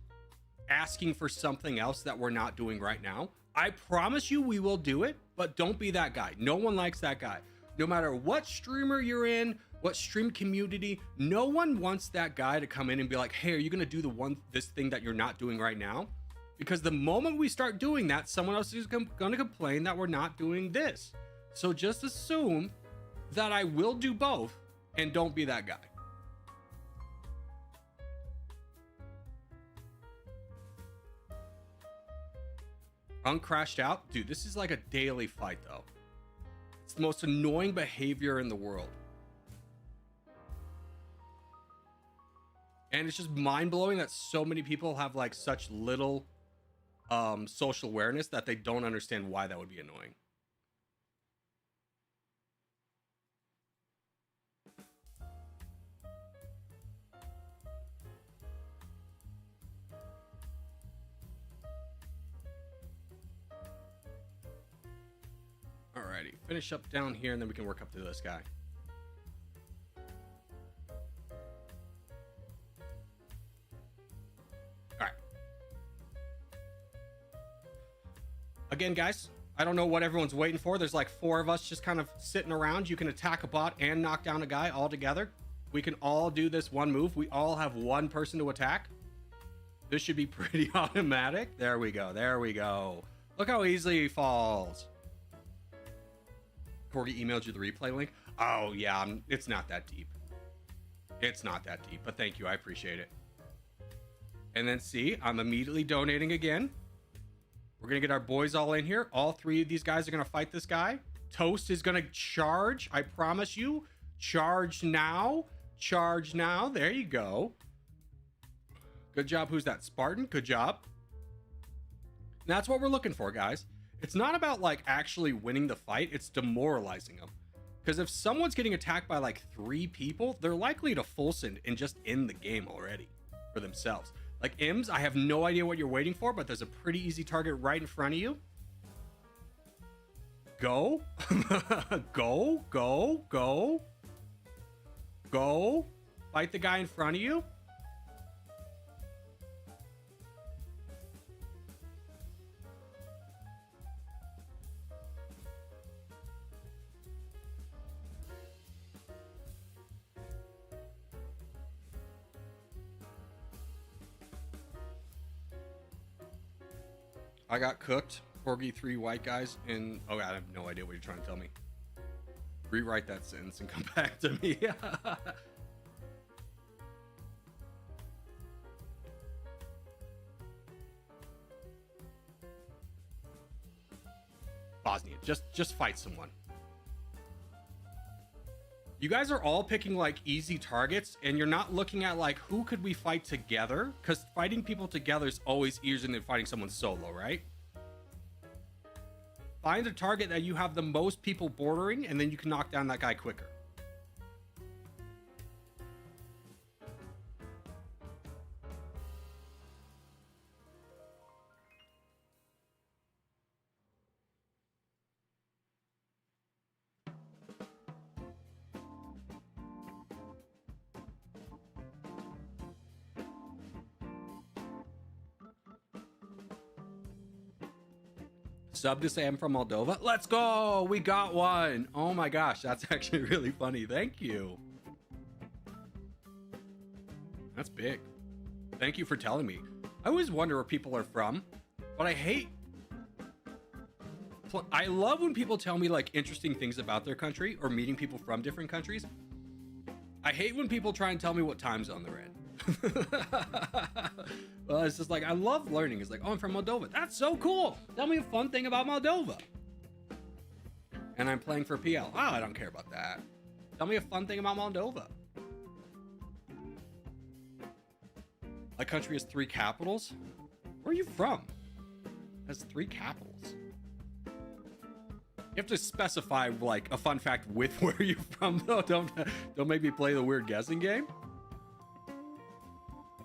asking for something else that we're not doing right now. I promise you we will do it, but don't be that guy. No one likes that guy. No matter what streamer you're in, what stream community, no one wants that guy to come in and be like, hey, are you going to do this thing that you're not doing right now? Because the moment we start doing that, someone else is going to complain that we're not doing this. So just assume that I will do both and don't be that guy. Uncrashed out? Dude, this is like a daily fight though. It's the most annoying behavior in the world. And it's just mind-blowing that so many people have like such little social awareness that they don't understand why that would be annoying. Alrighty, finish up down here and then we can work up to this guy. Alright. Again, guys, I don't know what everyone's waiting for. There's like 4 of us just kind of sitting around. You can attack a bot and knock down a guy all together. We can all do this one move. We all have one person to attack. This should be pretty automatic. There we go. There we go. Look how easily he falls. Corgi emailed you the replay link. Oh yeah, it's not that deep. It's not that deep, but thank you. I appreciate it. And then see, I'm immediately donating again. We're going to get our boys all in here. All 3 of these guys are going to fight this guy. Toast is going to charge. I promise you. Charge now. Charge now. There you go. Good job. Who's that? Spartan? Good job. And that's what we're looking for, guys. It's not about like actually winning the fight. It's demoralizing them. Because if someone's getting attacked by like 3 people, they're likely to full send and just end the game already for themselves. Like Ims, I have no idea what you're waiting for, but there's a pretty easy target right in front of you. Go. Go, go, go. Go. Fight the guy in front of you. I got cooked. Corgi 3 white guys and oh god, I have no idea what you're trying to tell me. Rewrite that sentence and come back to me. Bosnia, just fight someone. You guys are all picking like easy targets, and you're not looking at like who could we fight together, because fighting people together is always easier than fighting someone solo, right? Find a target that you have the most people bordering, and then you can knock down that guy quicker. Sub to say I'm from Moldova. Let's go. We got one. Oh my gosh, that's actually really funny. Thank you. That's big. Thank you for telling me. I always wonder where people are from, but I love when people tell me like interesting things about their country or meeting people from different countries. I hate when people try and tell me what time zone they're in. Well, it's just like, I love learning. It's like, oh, I'm from Moldova. That's so cool. Tell me a fun thing about Moldova. And I'm playing for PL. Oh, I don't care about that. Tell me a fun thing about Moldova. My country has 3 capitals. Where are you from? It has 3 capitals. You have to specify like a fun fact with where you're from, though. Don't make me play the weird guessing game.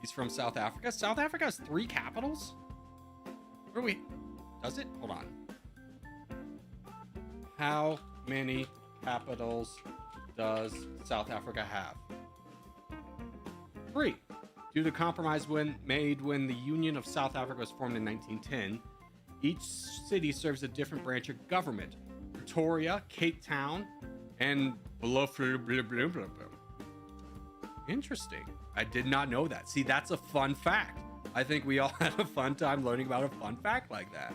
He's from South Africa. South Africa has 3 capitals? Where are we? Does it? Hold on. How many capitals does South Africa have? 3. Due to compromise made when the Union of South Africa was formed in 1910, each city serves a different branch of government. Pretoria, Cape Town, and blah, blah, blah, blah, blah, blah. Interesting. I did not know that. See, that's a fun fact. I think we all had a fun time learning about a fun fact like that.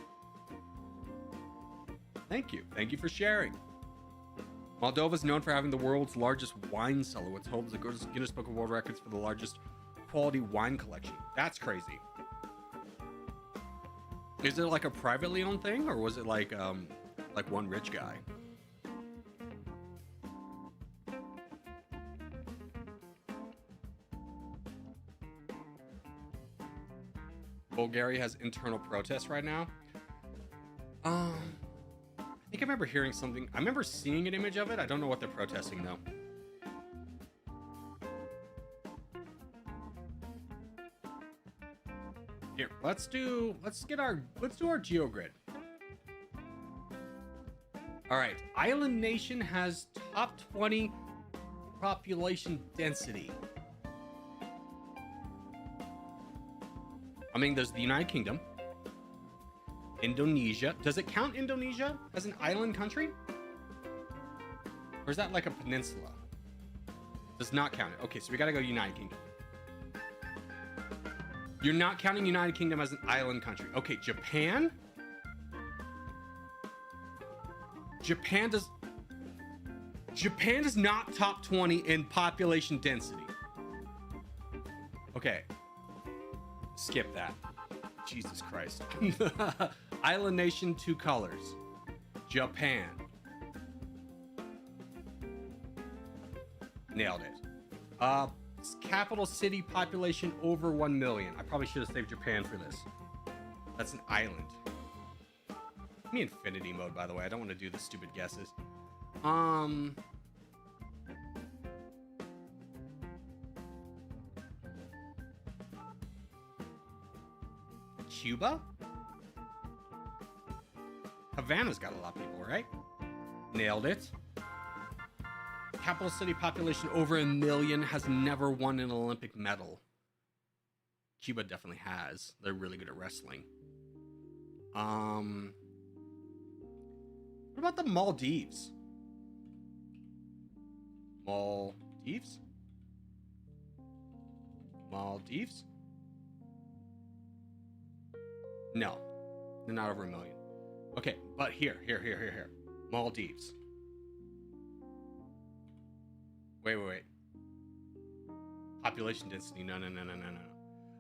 Thank you. Thank you for sharing. Moldova is known for having the world's largest wine cellar, which holds the Guinness Book of World Records for the largest quality wine collection. That's crazy. Is it like a privately owned thing, or was it like one rich guy? Bulgaria has internal protests right now. I think I remember hearing something. I remember seeing an image of it. I don't know what they're protesting though. Here, let's do our GeoGrid. All right, island nation has top 20 population density. I mean, there's the United Kingdom, Indonesia. Does it count Indonesia as an island country? Or is that like a peninsula? Does not count it. Okay, so we gotta go United Kingdom. You're not counting United Kingdom as an island country. Okay, Japan. Japan does not top 20 in population density. Okay. Skip that. Jesus Christ. Island nation, 2 colors. Japan. Nailed it. Capital city population over 1 million. I probably should have saved Japan for this. That's an island. Give me infinity mode, by the way. I don't want to do the stupid guesses. Cuba? Havana's got a lot of people, right? Nailed it. Capital city population over 1 million, has never won an Olympic medal. Cuba definitely has. They're really good at wrestling. What about the Maldives? Maldives? Maldives? No, they're not over 1 million. Okay, but here. Maldives. Wait. Population density. No. I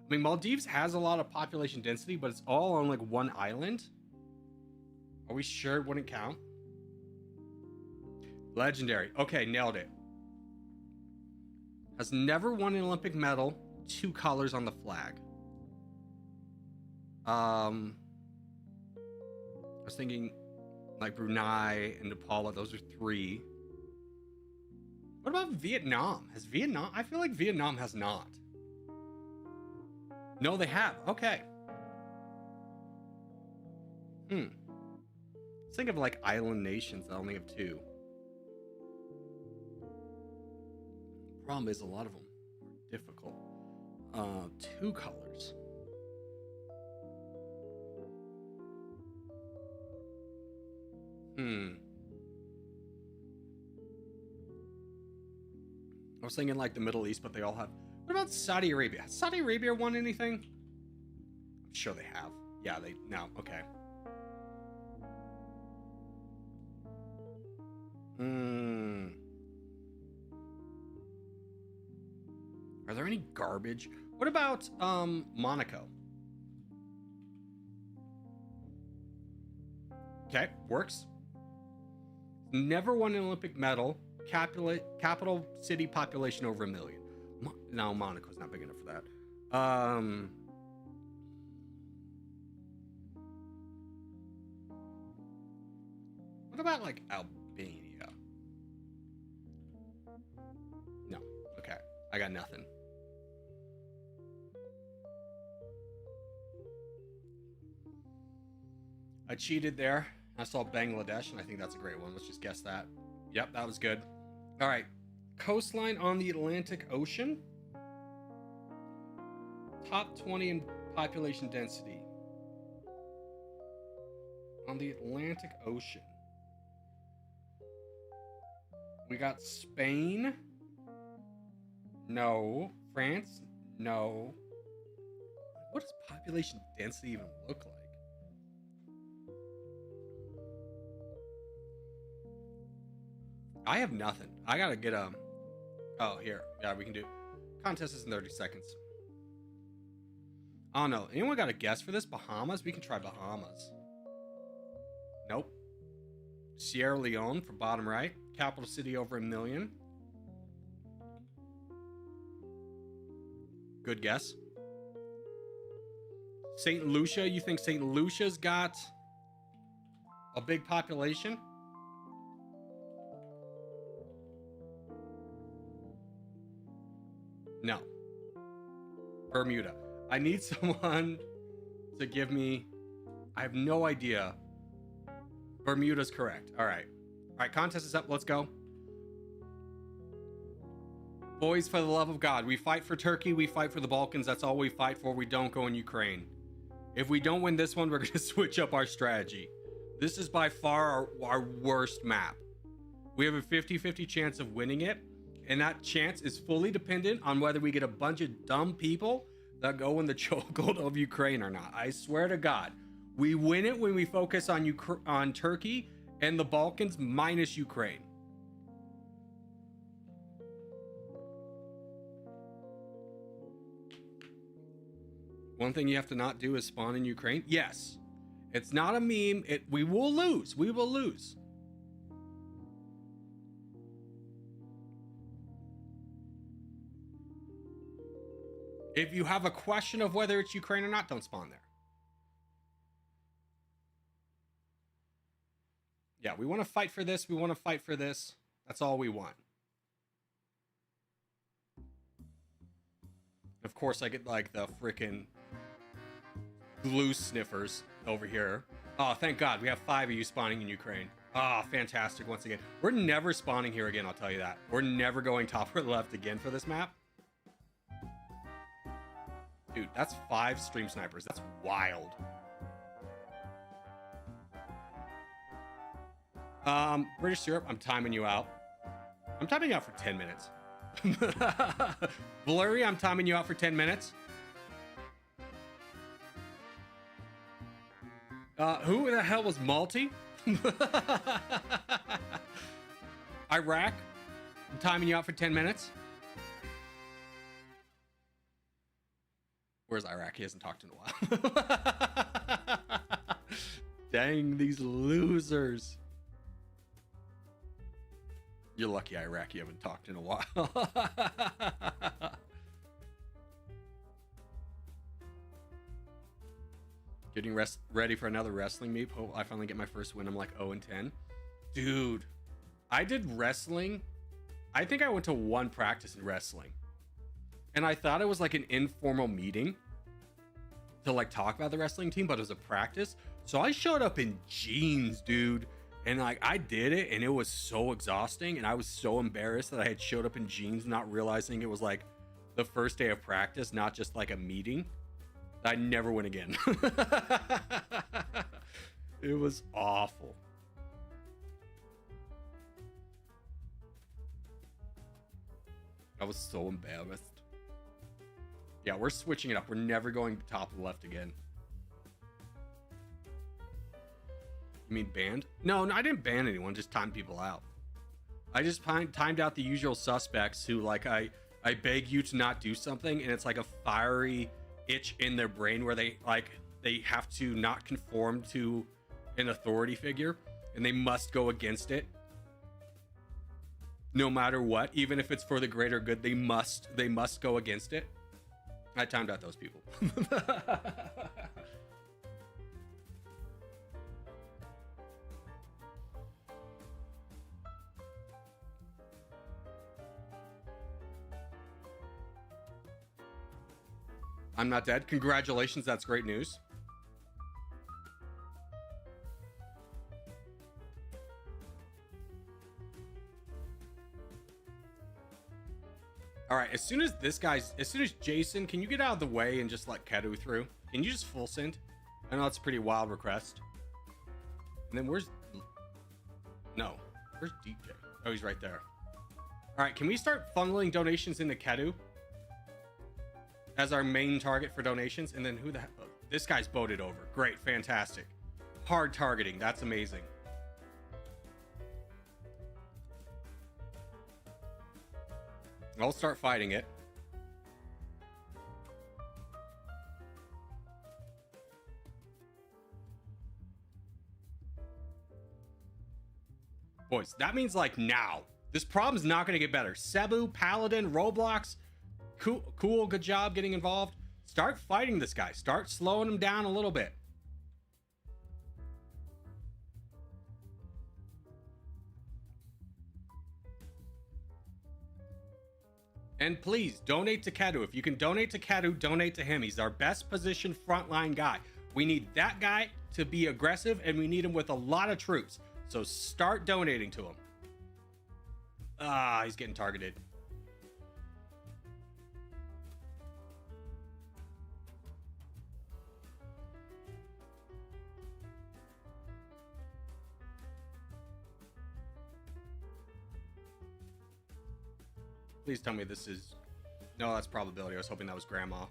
mean, Maldives has a lot of population density, but it's all on like one island. Are we sure it wouldn't count? Legendary. Okay, nailed it. has never won an Olympic medal, 2 colors on the flag. I was thinking like Brunei and Nepal, those are 3. What about Vietnam? Has Vietnam? I feel like Vietnam has not. No, they have. Okay. Let's think of like island nations that only have 2. Problem is, a lot of them are difficult. 2 colors. I was thinking like the Middle East, but they all have. What about Saudi Arabia? Has Saudi Arabia won anything? I'm sure they have. Yeah, they. No, okay. Are there any garbage? What about Monaco? Okay, works. Never won an Olympic medal. Capital city population over 1 million. No, Monaco's not big enough for that. What about like Albania? No. Okay, I got nothing. I cheated there. I saw Bangladesh, and I think that's a great one. Let's just guess that. Yep, that was good. All right. Coastline on the Atlantic Ocean. Top 20 in population density. On the Atlantic Ocean. We got Spain. No. France. No. What does population density even look like? I have nothing. I gotta get Oh, here. Yeah, we can do. Contest is in 30 seconds. I don't know. Anyone got a guess for this? Bahamas? We can try Bahamas. Nope. Sierra Leone for bottom right. Capital city over 1 million. Good guess. St. Lucia. You think St. Lucia's got a big population? No. Bermuda. I need someone to give me. I have no idea. Bermuda's correct. All right. All right. Contest is up. Let's go. Boys, for the love of God, we fight for Turkey. We fight for the Balkans. That's all we fight for. We don't go in Ukraine. If we don't win this one, we're going to switch up our strategy. This is by far our worst map. We have a 50-50 chance of winning it. And that chance is fully dependent on whether we get a bunch of dumb people that go in the chokehold of Ukraine or not. I swear to God, we win it when we focus on Turkey and the Balkans minus Ukraine. One thing you have to not do is spawn in Ukraine. Yes, it's not a meme. We will lose. We will lose. If you have a question of whether it's Ukraine or not, don't spawn there. Yeah, we want to fight for this. We want to fight for this. That's all we want. Of course, I get like the freaking glue sniffers over here. Oh, thank God. We have 5 of you spawning in Ukraine. Ah, fantastic once again. We're never spawning here again, I'll tell you that. We're never going top or left again for this map. Dude, that's 5 stream snipers. That's wild. British syrup, I'm timing you out. I'm timing you out for 10 minutes. Blurry, I'm timing you out for 10 minutes. Who the hell was Malty? Iraq, I'm timing you out for 10 minutes. Where's Iraq? He hasn't talked in a while. Dang, these losers. You're lucky, Iraq. You haven't talked in a while. Getting ready for another wrestling meet. Hope I finally get my first win. I'm like 0-10. Dude, I did wrestling. I think I went to one practice in wrestling. And I thought it was like an informal meeting to like talk about the wrestling team, but it was a practice. So I showed up in jeans, dude. And like I did it and it was so exhausting. And I was so embarrassed that I had showed up in jeans, not realizing it was like the first day of practice, not just like a meeting. I never went again. It was awful. I was so embarrassed. Yeah, we're switching it up. We're never going top of the left again. You mean banned? No, I didn't ban anyone. Just timed people out. I just timed out the usual suspects who like I beg you to not do something, and it's like a fiery itch in their brain where they have to not conform to an authority figure, and they must go against it no matter what, even if it's for the greater good. They must go against it. I timed out those people. I'm not dead. Congratulations, that's great news. All right, as soon as Jason, can you get out of the way and just let Kedu through? Can you just full send? I know it's a pretty wild request. And then where's DJ? Oh, he's right there. All right, can we start funneling donations into Kedu as our main target for donations? And then who the hell? Oh, this guy's boated over. Great, fantastic. Hard targeting. That's amazing. I'll start fighting it. Boys, that means like now. This problem's not going to get better. Cebu, Paladin, Roblox. Cool, good job getting involved. Start fighting this guy. Start slowing him down a little bit. And please donate to Kedu. If you can donate to Kedu, donate to him. He's our best positioned frontline guy. We need that guy to be aggressive, and we need him with a lot of troops. So start donating to him. Ah, he's getting targeted. Please tell me this is... No, that's probability. I was hoping that was grandma.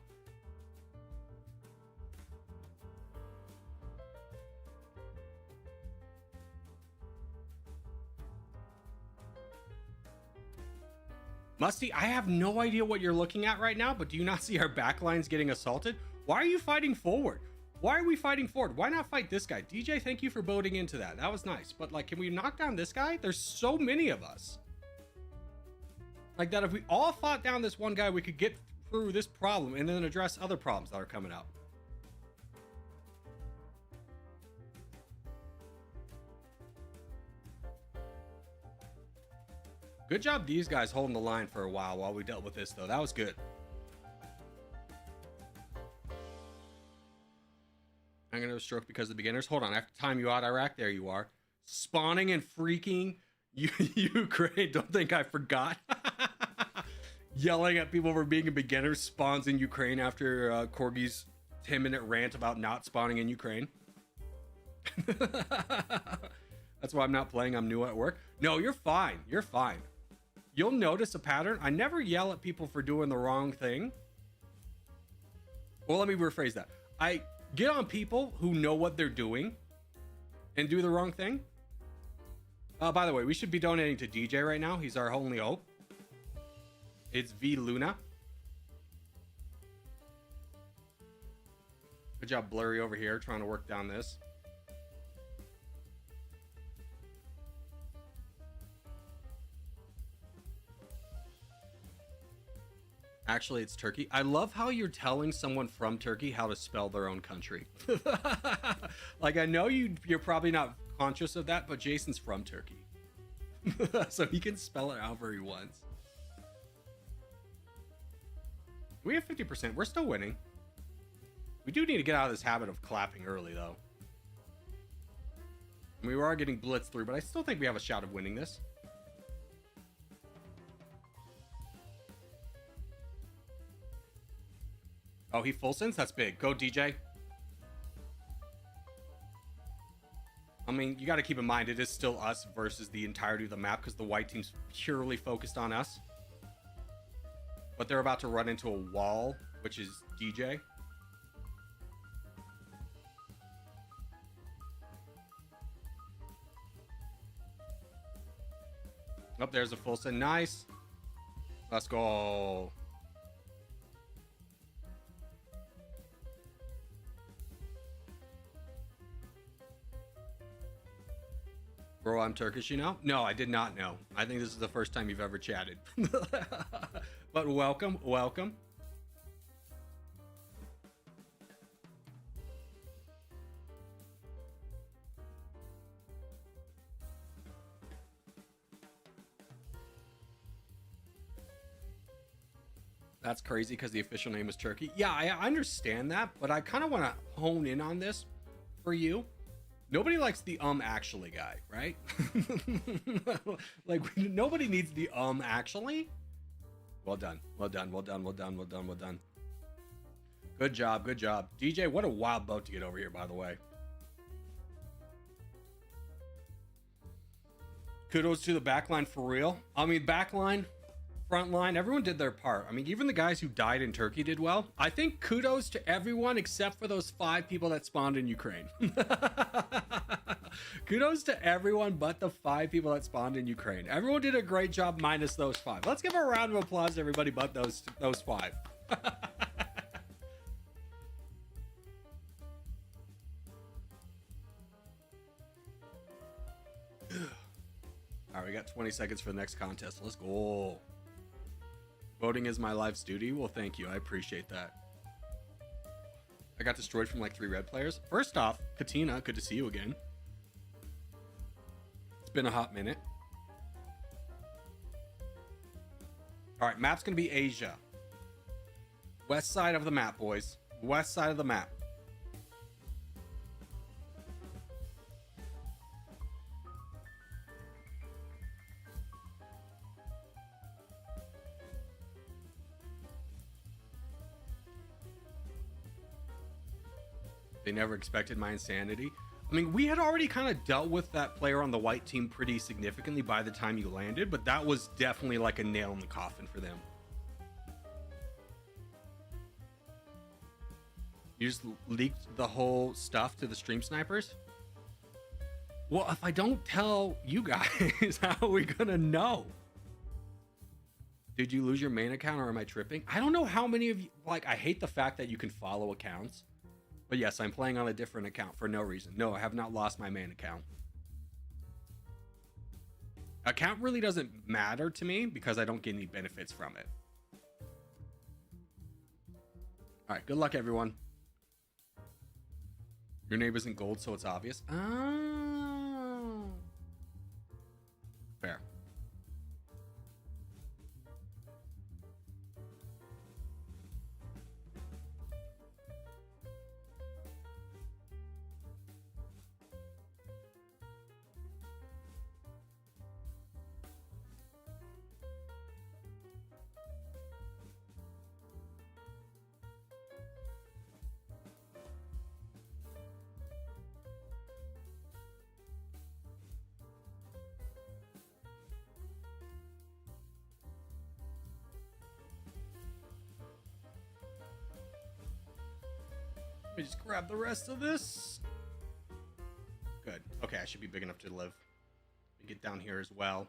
Musty, I have no idea what you're looking at right now, but do you not see our backlines getting assaulted? Why are you fighting forward? Why are we fighting forward? Why not fight this guy? DJ, thank you for voting into that. That was nice. But like, can we knock down this guy? There's so many of us. Like that, if we all fought down this one guy, we could get through this problem and then address other problems that are coming up. Good job these guys holding the line for a while we dealt with this, though. That was good. I'm going to stroke because of beginners. Hold on. I have to time you out, Iraq. There you are. Spawning and freaking Ukraine. Don't think I forgot. Yelling at people for being a beginner spawns in Ukraine after Corgi's 10-minute rant about not spawning in Ukraine. That's why I'm not playing. I'm new at work. No, you're fine. You're fine. You'll notice a pattern. I never yell at people for doing the wrong thing. Well, let me rephrase that. I get on people who know what they're doing and do the wrong thing. By the way, we should be donating to DJ right now. He's our only hope. It's V Luna. Good job, Blurry, over here trying to work down this. Actually, it's Turkey. I love how you're telling someone from Turkey how to spell their own country. Like, I know you're probably not conscious of that, but Jason's from Turkey. So he can spell it however he wants. We have 50%. We're still winning. We do need to get out of this habit of clapping early, though. We are getting blitzed through, but I still think we have a shot of winning this. Oh, he full sends? That's big. Go, DJ. I mean, you got to keep in mind, it is still us versus the entirety of the map because the white team's purely focused on us. But they're about to run into a wall, which is DJ. Oh, there's a full send. Nice. Let's go. Bro, I'm Turkish, you know? No, I did not know. I think this is the first time you've ever chatted. But welcome, welcome. That's crazy because the official name is Turkey. Yeah, I understand that, but I kind of want to hone in on this for you. Nobody likes the actually guy, right? Like, nobody needs the actually. Well done. Well done. Well done. Well done. Well done. Well done. Good job. Good job. DJ, what a wild boat to get over here, by the way. Kudos to the backline for real. I mean, backline, front line, everyone did their part. I mean, even the guys who died in Turkey did well. I think kudos to everyone except for those 5 people that spawned in Ukraine. Kudos to everyone but the 5 people that spawned in Ukraine. Everyone did a great job minus those 5. Let's give a round of applause to everybody but those 5. All right, we got 20 seconds for the next contest. Let's go. Voting is my life's duty. Well, thank you. I appreciate that. I got destroyed from like 3 red players. First off, Katina, good to see you again. It's been a hot minute. All right, map's going to be Asia. West side of the map, boys. West side of the map. They never expected my insanity. I mean, we had already kind of dealt with that player on the white team pretty significantly by the time you landed, but that was definitely like a nail in the coffin for them. You just leaked the whole stuff to the stream snipers? Well, if I don't tell you guys, how are we gonna know? Did you lose your main account or am I tripping? I don't know how many of you, like, I hate the fact that you can follow accounts. But yes, I'm playing on a different account for no reason. No, I have not lost my main account. Account really doesn't matter to me because I don't get any benefits from it. All right, good luck, everyone. Your name isn't gold, so it's obvious. Oh. Fair. Let me just grab the rest of this. Good. Okay, I should be big enough to live. Let me get down here as well.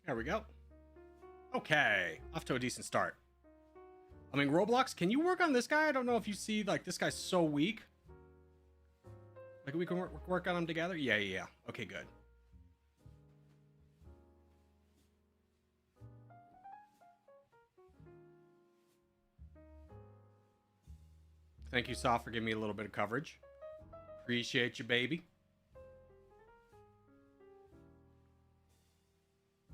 There we go. Okay, off to a decent start. I mean, Roblox, can you work on this guy? I don't know if you see, like, this guy's so weak. Like, we can work on him together? Yeah. Okay, good. Thank you, Soft, for giving me a little bit of coverage. Appreciate you, baby.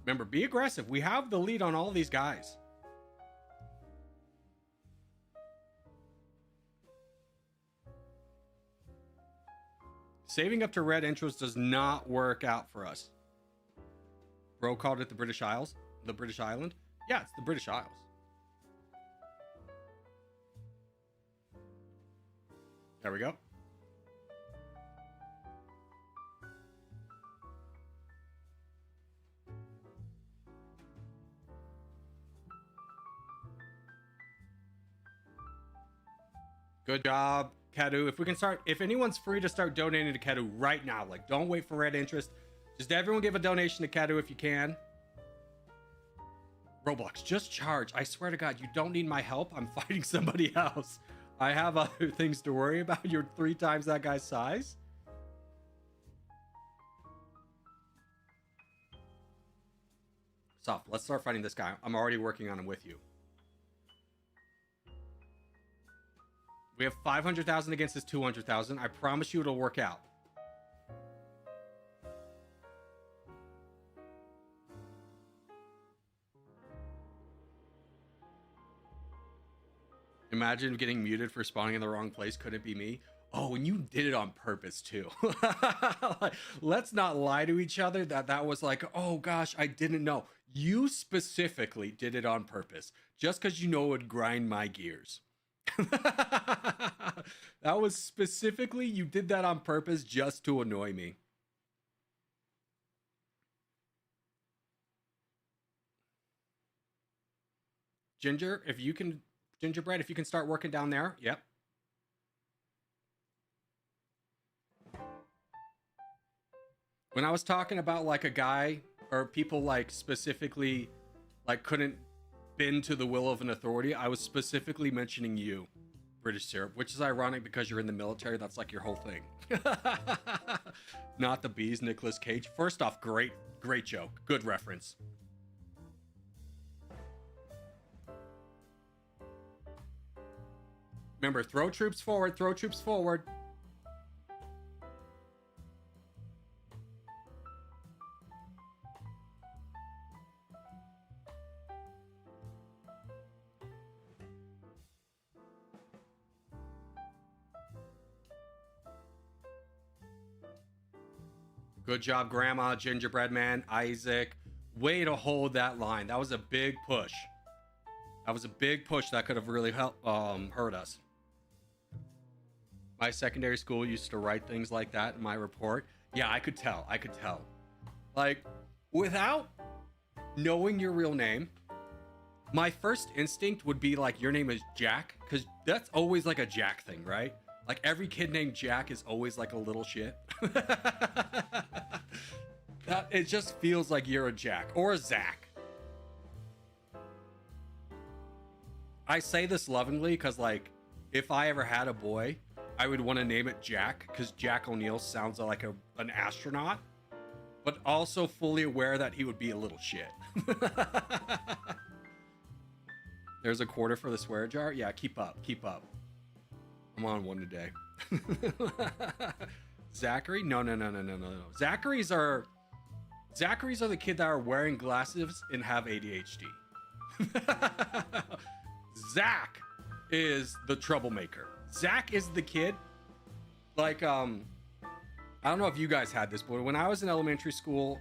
Remember, be aggressive. We have the lead on all these guys. Saving up to red intros does not work out for us. Bro called it the British Isles. The British Island? Yeah, it's the British Isles. There we go. Good job, Kadu. If we can start, if anyone's free to start donating to Kadu right now, like, don't wait for red interest. Just everyone give a donation to Kadu if you can. Roblox, just charge. I swear to God, you don't need my help. I'm fighting somebody else. I have other things to worry about. You're 3 times that guy's size. Soft, let's start fighting this guy. I'm already working on him with you. We have 500,000 against his 200,000. I promise you it'll work out. Imagine getting muted for spawning in the wrong place. Could it be me? Oh, and you did it on purpose too. Let's not lie to each other that was like, oh gosh, I didn't know. You specifically did it on purpose, just because you know it would grind my gears. That was specifically, you did that on purpose just to annoy me. Ginger, if you can, Gingerbread, if you can start working down there. Yep. When I was talking about like a guy or people like specifically like couldn't bend to the will of an authority, I was specifically mentioning you, British Syrup, which is ironic because you're in the military. That's like your whole thing. Not the bees, Nicolas Cage. First off, great joke. Good reference. Remember, throw troops forward, throw troops forward. Good job, Grandma, Gingerbread Man, Isaac. Way to hold that line. That was a big push. That was a big push that could have really helped hurt us. My secondary school used to write things like that in my report. Yeah, I could tell. Like, without knowing your real name, my first instinct would be like, your name is Jack, because that's always like a Jack thing, right? Like, every kid named Jack is always like a little shit. It just feels like you're a Jack or a Zach. I say this lovingly because, like, if I ever had a boy, I would want to name it Jack, because Jack O'Neill sounds like an astronaut, but also fully aware that he would be a little shit. There's a quarter for the swear jar. Yeah, keep up. I'm on one today. Zachary? No. Zacharys are the kid that are wearing glasses and have ADHD. Zach is the troublemaker. Zach is the kid. Like, I don't know if you guys had this, but when I was in elementary school,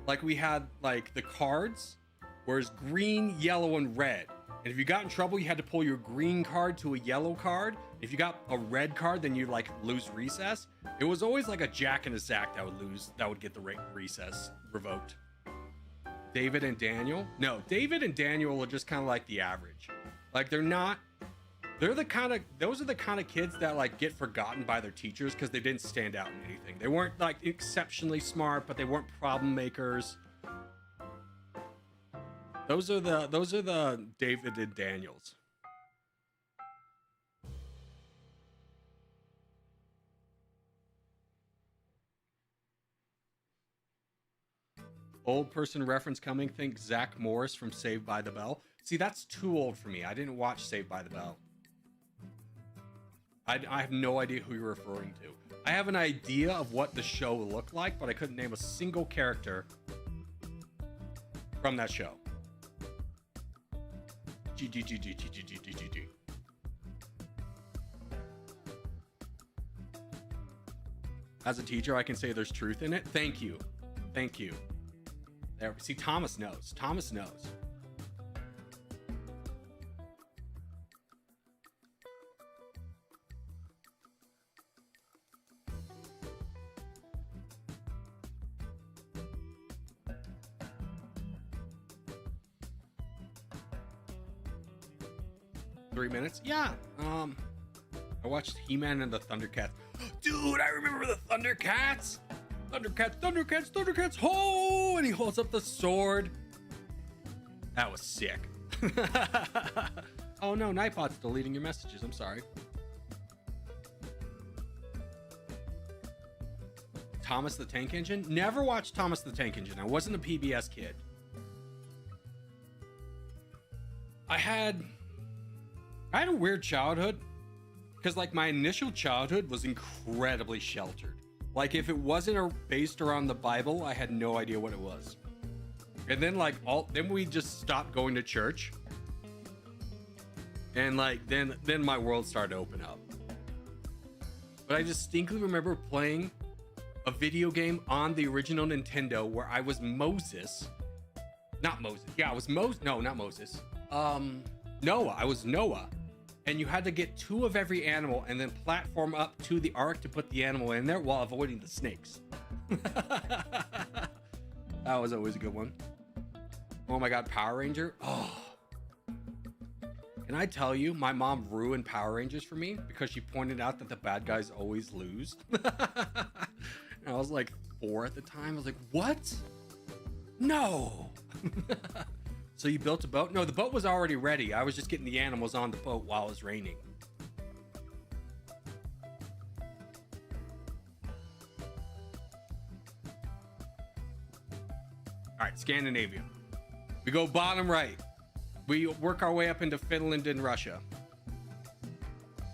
like, we had like the cards, whereas green, yellow, and red. And if you got in trouble, you had to pull your green card to a yellow card. If you got a red card, then you'd like lose recess. It was always like a Jack and a Zach that would get the recess revoked. David and Daniel? No, David and Daniel are just kind of like the average. Like, those are the kind of kids that like get forgotten by their teachers because they didn't stand out in anything. They weren't like exceptionally smart, but they weren't problem makers. Those are the David and Daniels. Old person reference coming. Think Zach Morris from Saved by the Bell. See, that's too old for me. I didn't watch Saved by the Bell. I have no idea who you're referring to. I have an idea of what the show looked like, but I couldn't name a single character from that show. G. As a teacher, I can say there's truth in it. Thank you. Thank you. There. See, Thomas knows. Thomas knows. Minutes. Yeah. I watched He-Man and the Thundercats. Dude, I remember the Thundercats. Thundercats. Ho! And he holds up the sword. That was sick. Oh no, Nightbot's deleting your messages. I'm sorry. Thomas the Tank Engine? Never watched Thomas the Tank Engine. I wasn't a PBS kid. I had a weird childhood because like my initial childhood was incredibly sheltered. Like if it wasn't based around the Bible, I had no idea what it was. And then like then we just stopped going to church. And like then my world started to open up. But I distinctly remember playing a video game on the original Nintendo where I was Moses. Not Moses. Yeah, I was no, not Moses. Noah. I was Noah. And you had to get 2 of every animal and then platform up to the ark to put the animal in there while avoiding the snakes. That was always a good one. Oh my god, Power Ranger. Oh. Can I tell you, my mom ruined Power Rangers for me because she pointed out that the bad guys always lose. And I was like 4 at the time. I was like, what? No. So you built a boat? No, the boat was already ready. I was just getting the animals on the boat while it was raining. All right, Scandinavia. We go bottom right. We work our way up into Finland and Russia.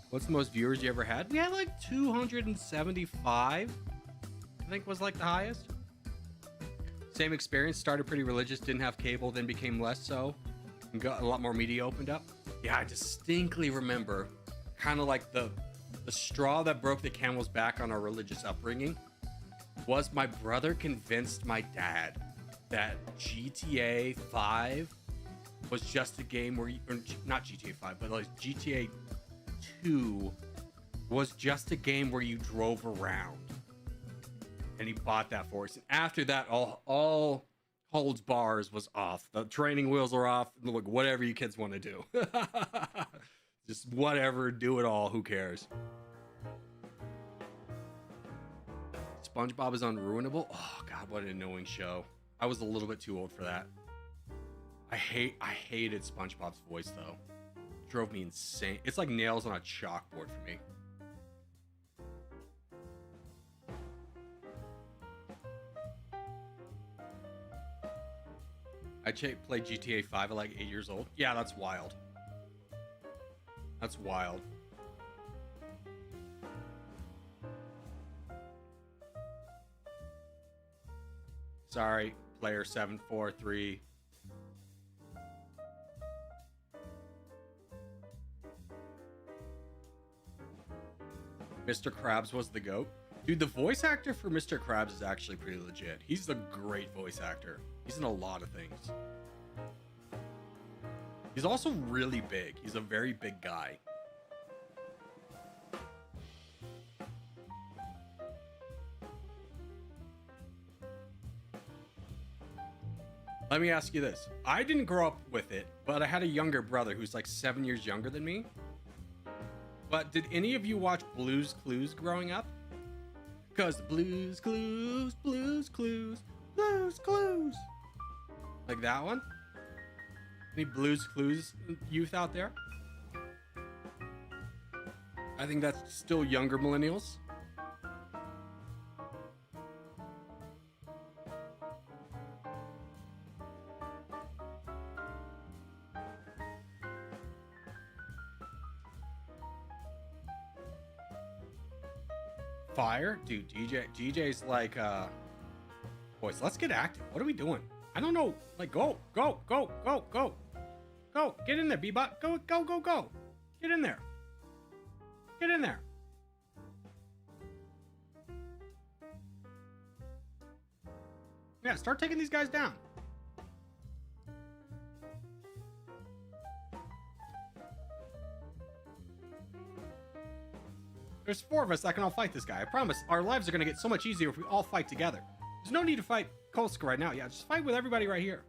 What's the most viewers you ever had? We had like 275, I think was like the highest. Same experience, started pretty religious, didn't have cable, then became less so, and got a lot more media opened up. Yeah, I distinctly remember kind of like the straw that broke the camel's back on our religious upbringing was my brother convinced my dad that GTA 5 was just a game where you, or not GTA 5, but like GTA 2 was just a game where you drove around. And he bought that for us. And after that, all holds bars was off. The training wheels are off. Look, whatever you kids want to do. Just whatever, do it all. Who cares? SpongeBob is unruinable. Oh god, what an annoying show. I was a little bit too old for that. I hated SpongeBob's voice though. It drove me insane. It's like nails on a chalkboard for me. I played GTA 5 at like 8 years old. Yeah, that's wild. That's wild. Sorry, player 743. Mr. Krabs was the GOAT. Dude, the voice actor for Mr. Krabs is actually pretty legit. He's a great voice actor. He's in a lot of things. He's also really big. He's a very big guy. Let me ask you this. I didn't grow up with it, but I had a younger brother who's like 7 years younger than me. But did any of you watch Blue's Clues growing up? Because Blue's Clues, Blue's Clues, Blue's Clues. Like that one? Any Blues Clues youth out there? I think that's still younger millennials. Fire? Dude, DJ's like, boys, let's get active. What are we doing? I don't know. Like, go. Go. Get in there, Bebop. Go. Get in there. Get in there. Yeah, start taking these guys down. There's 4 of us that can all fight this guy. I promise our lives are going to get so much easier if we all fight together. There's no need to fight Kolska right now. Yeah, just fight with everybody right here.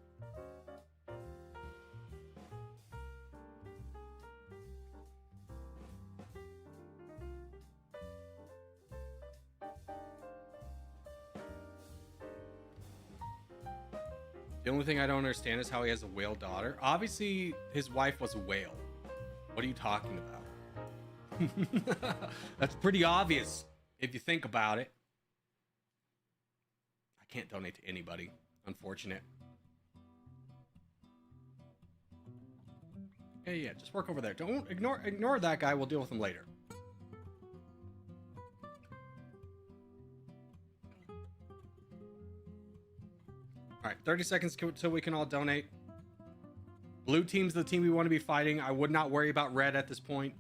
The only thing I don't understand is how he has a whale daughter. Obviously, his wife was a whale. What are you talking about? That's pretty obvious if you think about it. I can't donate to anybody. Unfortunate. Yeah, just work over there. Don't ignore that guy. We'll deal with him later. All right, 30 seconds till we can all donate. Blue team's the team we want to be fighting. I would not worry about red at this point.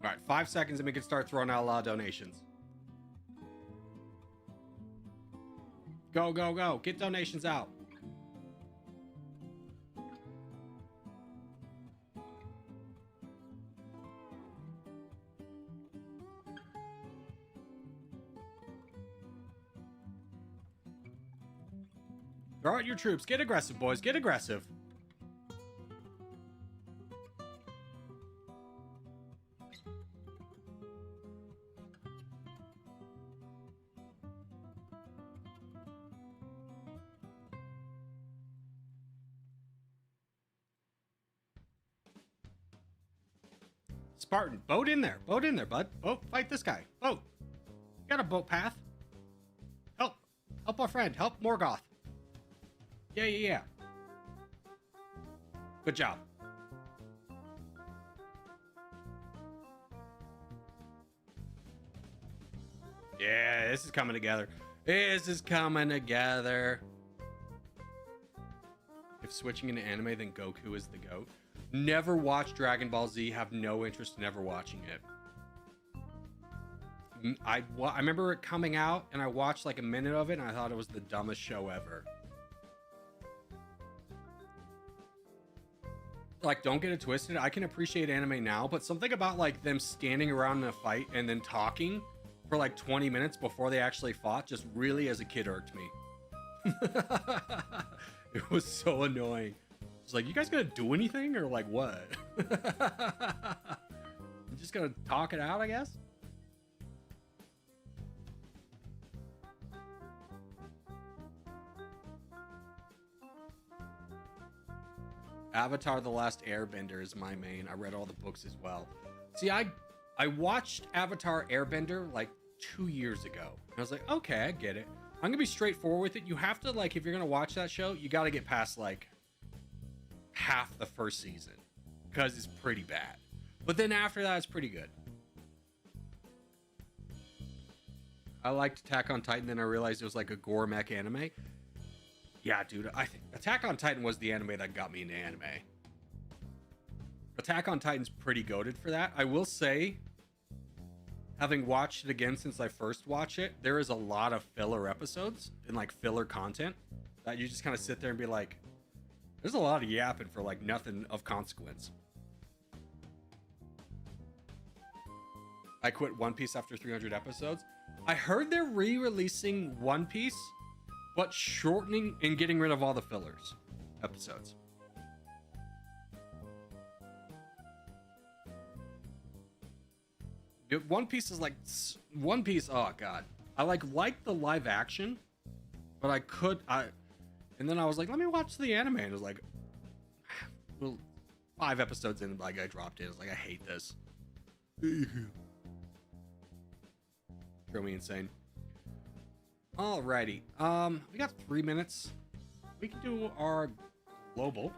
All right, 5 seconds and we can start throwing out a lot of donations. Go. Get donations out. Throw out your troops. Get aggressive, boys. Get aggressive. Spartan, boat in there, bud. Boat, fight this guy. Boat. You got a boat path. Help our friend. Help Morgoth. Yeah. Good job. Yeah, this is coming together. If switching into anime, then Goku is the GOAT. Never watched Dragon Ball Z, have no interest in ever watching it. I remember it coming out and I watched like a minute of it and I thought it was the dumbest show ever. Like, don't get it twisted. I can appreciate anime now, but something about like them standing around in a fight and then talking for like 20 minutes before they actually fought just really as a kid irked me. It was so annoying. It's like, you guys gonna do anything or like what? I'm just gonna talk it out, I guess. Avatar: The Last Airbender is my main. I read all the books as well. See, I watched Avatar Airbender like 2 years ago. And I was like, okay, I get it. I'm gonna be straightforward with it. You have to, like, if you're gonna watch that show, you gotta get past like half the first season because it's pretty bad. But then after that, it's pretty good. I liked Attack on Titan, then I realized it was like a gore mech anime. Yeah, dude, I think Attack on Titan was the anime that got me into anime. Attack on Titan's pretty goated for that. I will say, having watched it again since I first watched it, there is a lot of filler episodes and like filler content that you just kind of sit there and be like, there's a lot of yapping for like nothing of consequence. I quit One Piece after 300 episodes. I heard they're re-releasing One Piece, but shortening and getting rid of all the fillers episodes. One Piece is like One Piece. Oh god, I like the live action, but and then I was like, let me watch the anime. And it was like, well, 5 episodes in, like I dropped it. I was like, I hate this. Drove me insane. Alrighty, we got 3 minutes. We can do our global.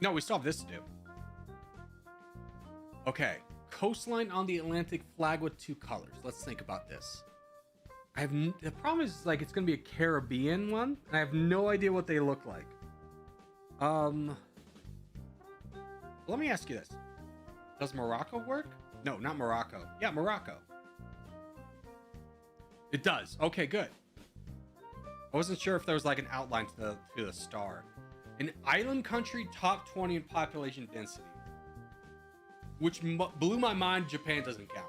No, we still have this to do. Okay, coastline on the Atlantic, flag with 2 colors. Let's think about this. The problem is like it's gonna be a Caribbean one. I have no idea what they look like. Let me ask you this: does Morocco work? No, not Morocco. Yeah, Morocco. It does. Okay, good. I wasn't sure if there was like an outline to the star. An island country, top 20 in population density, which blew my mind. Japan doesn't count.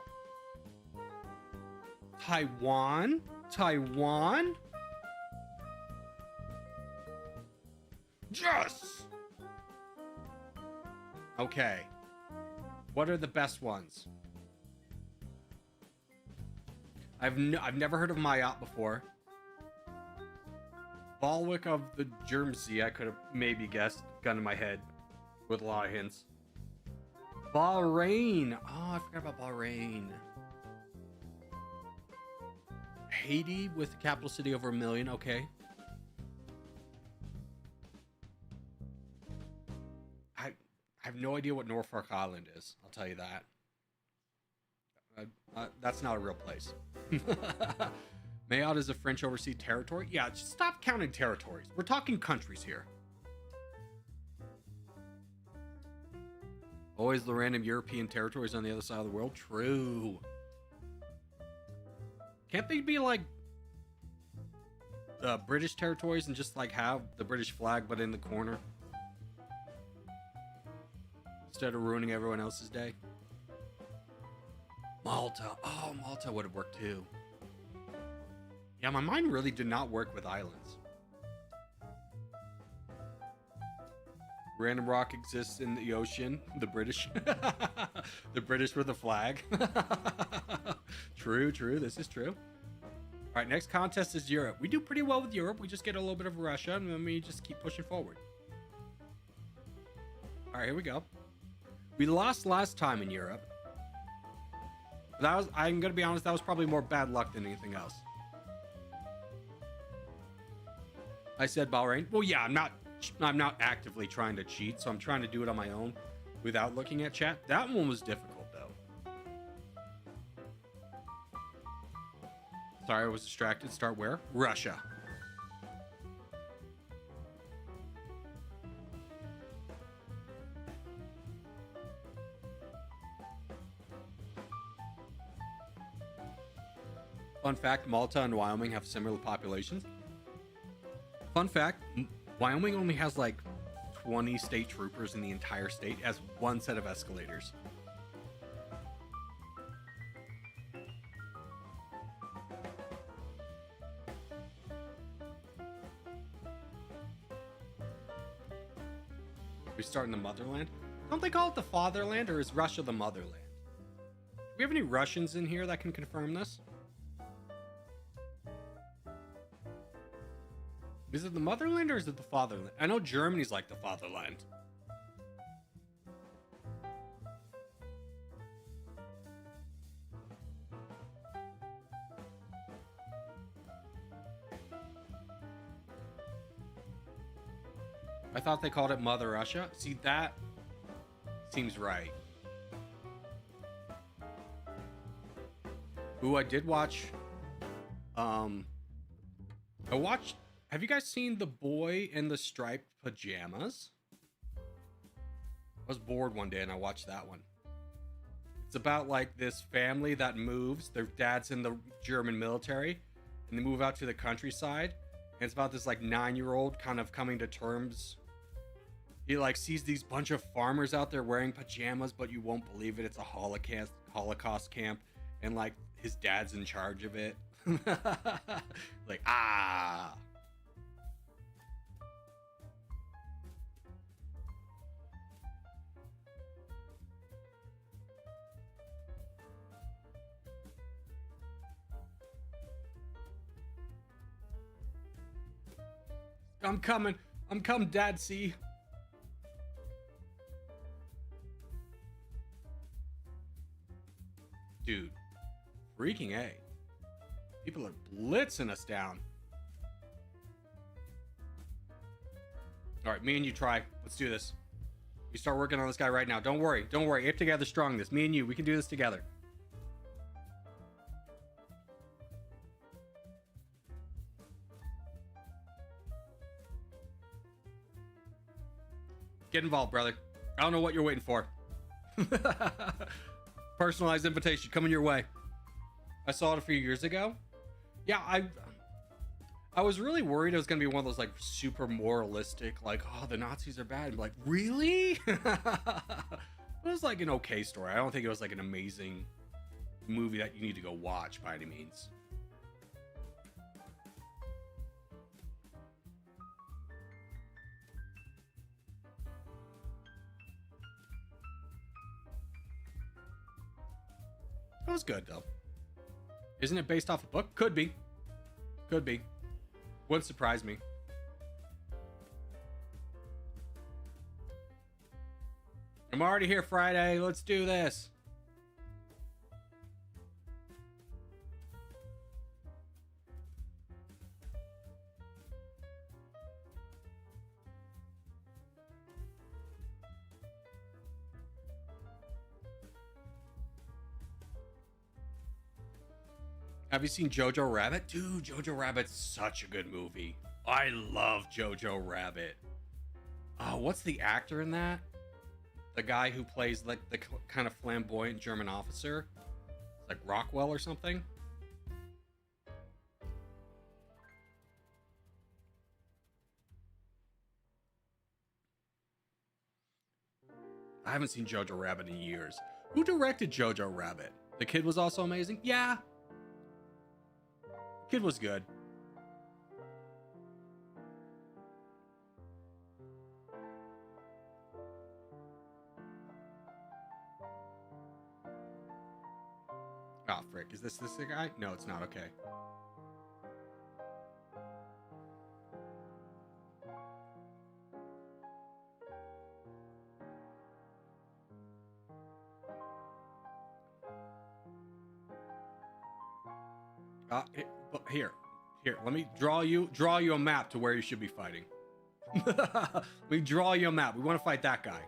Taiwan? Yes! Okay. What are the best ones? I've never heard of Mayotte before. Balwick of the Germ Sea, I could have maybe guessed. Gun in my head with a lot of hints. Bahrain. Oh, I forgot about Bahrain. Haiti with the capital city over 1 million. Okay. I have no idea what Norfolk Island is. I'll tell you that. That's not a real place. Mayotte is a French overseas territory. Yeah, just stop counting territories. We're talking countries here. Always the random European territories on the other side of the world. True. Can't they be like British territories and just like have the British flag but in the corner? Instead of ruining everyone else's day. Malta. Oh, Malta would have worked too. Yeah, my mind really did not work with islands. Random rock exists in the ocean. The British. The British with a flag. True. This is true. All right, next contest is Europe. We do pretty well with Europe. We just get a little bit of Russia, and then we just keep pushing forward. All right, here we go. We lost last time in Europe. I'm going to be honest, that was probably more bad luck than anything else. I said Bahrain. Well, yeah, I'm not actively trying to cheat, so I'm trying to do it on my own without looking at chat. That one was difficult, though. Sorry, I was distracted. Start where? Russia. Fun fact, Malta and Wyoming have similar populations. Fun fact, Wyoming only has like 20 state troopers in the entire state. It has 1 set of escalators. We start in the motherland? Don't they call it the fatherland, or is Russia the motherland? Do we have any Russians in here that can confirm this? Is it the motherland or is it the fatherland? I know Germany's like the fatherland. I thought they called it Mother Russia. See, that seems right. Ooh, I did watch. Have you guys seen The Boy in the Striped Pajamas? I was bored one day and I watched that one. It's about like this family that moves. Their dad's in the German military and they move out to the countryside. And it's about this like 9-year-old kind of coming to terms. He like sees these bunch of farmers out there wearing pajamas, but you won't believe it. It's a Holocaust camp. And like his dad's in charge of it. Like, ah. I'm coming. I'm coming, Dad. See. Dude, freaking A. People are blitzing us down. All right, me and you try. Let's do this. You start working on this guy right now. Don't worry. Don't worry. If together strong this. Me and you, we can do this together. Get involved, brother. I don't know what you're waiting for. Personalized invitation coming your way. I saw it a few years ago. Yeah, I was really worried it was gonna be one of those like super moralistic, like, oh, the Nazis are bad. And like, really? It was like an okay story. I don't think it was like an amazing movie that you need to go watch by any means. It was good though. Isn't it based off a book? Could be. Could be. Wouldn't surprise me. I'm already here Friday. Let's do this. Have you seen Jojo Rabbit? Dude, Jojo Rabbit's such a good movie. I love Jojo Rabbit. Oh, what's the actor in that? The guy who plays like the kind of flamboyant German officer? It's like Rockwell or something? I haven't seen Jojo Rabbit in years. Who directed Jojo Rabbit? The kid was also amazing? Yeah. Kid was good. Oh, frick. Is this the guy? No, it's not. Okay. Here, let me draw you a map to where you should be fighting. We draw you a map. We want to fight that guy.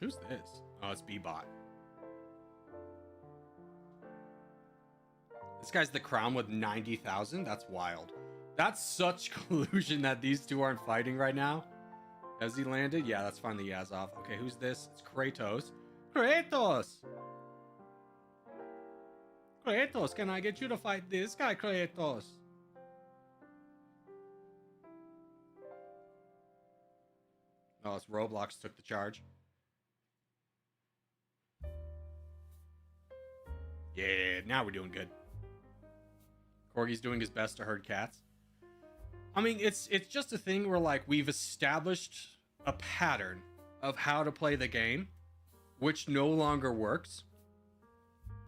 Who's this? Oh, it's Bebot. This guy's the crown with 90,000? That's wild. That's such collusion that these two aren't fighting right now. Has he landed? Yeah, that's finally Yazov. Okay, who's this? It's Kratos. Kratos! Kratos, can I get you to fight this guy, Kratos? Oh, it's Roblox took the charge. Yeah, now we're doing good. Corgi's doing his best to herd cats. I mean, it's just a thing where, like, we've established a pattern of how to play the game, which no longer works.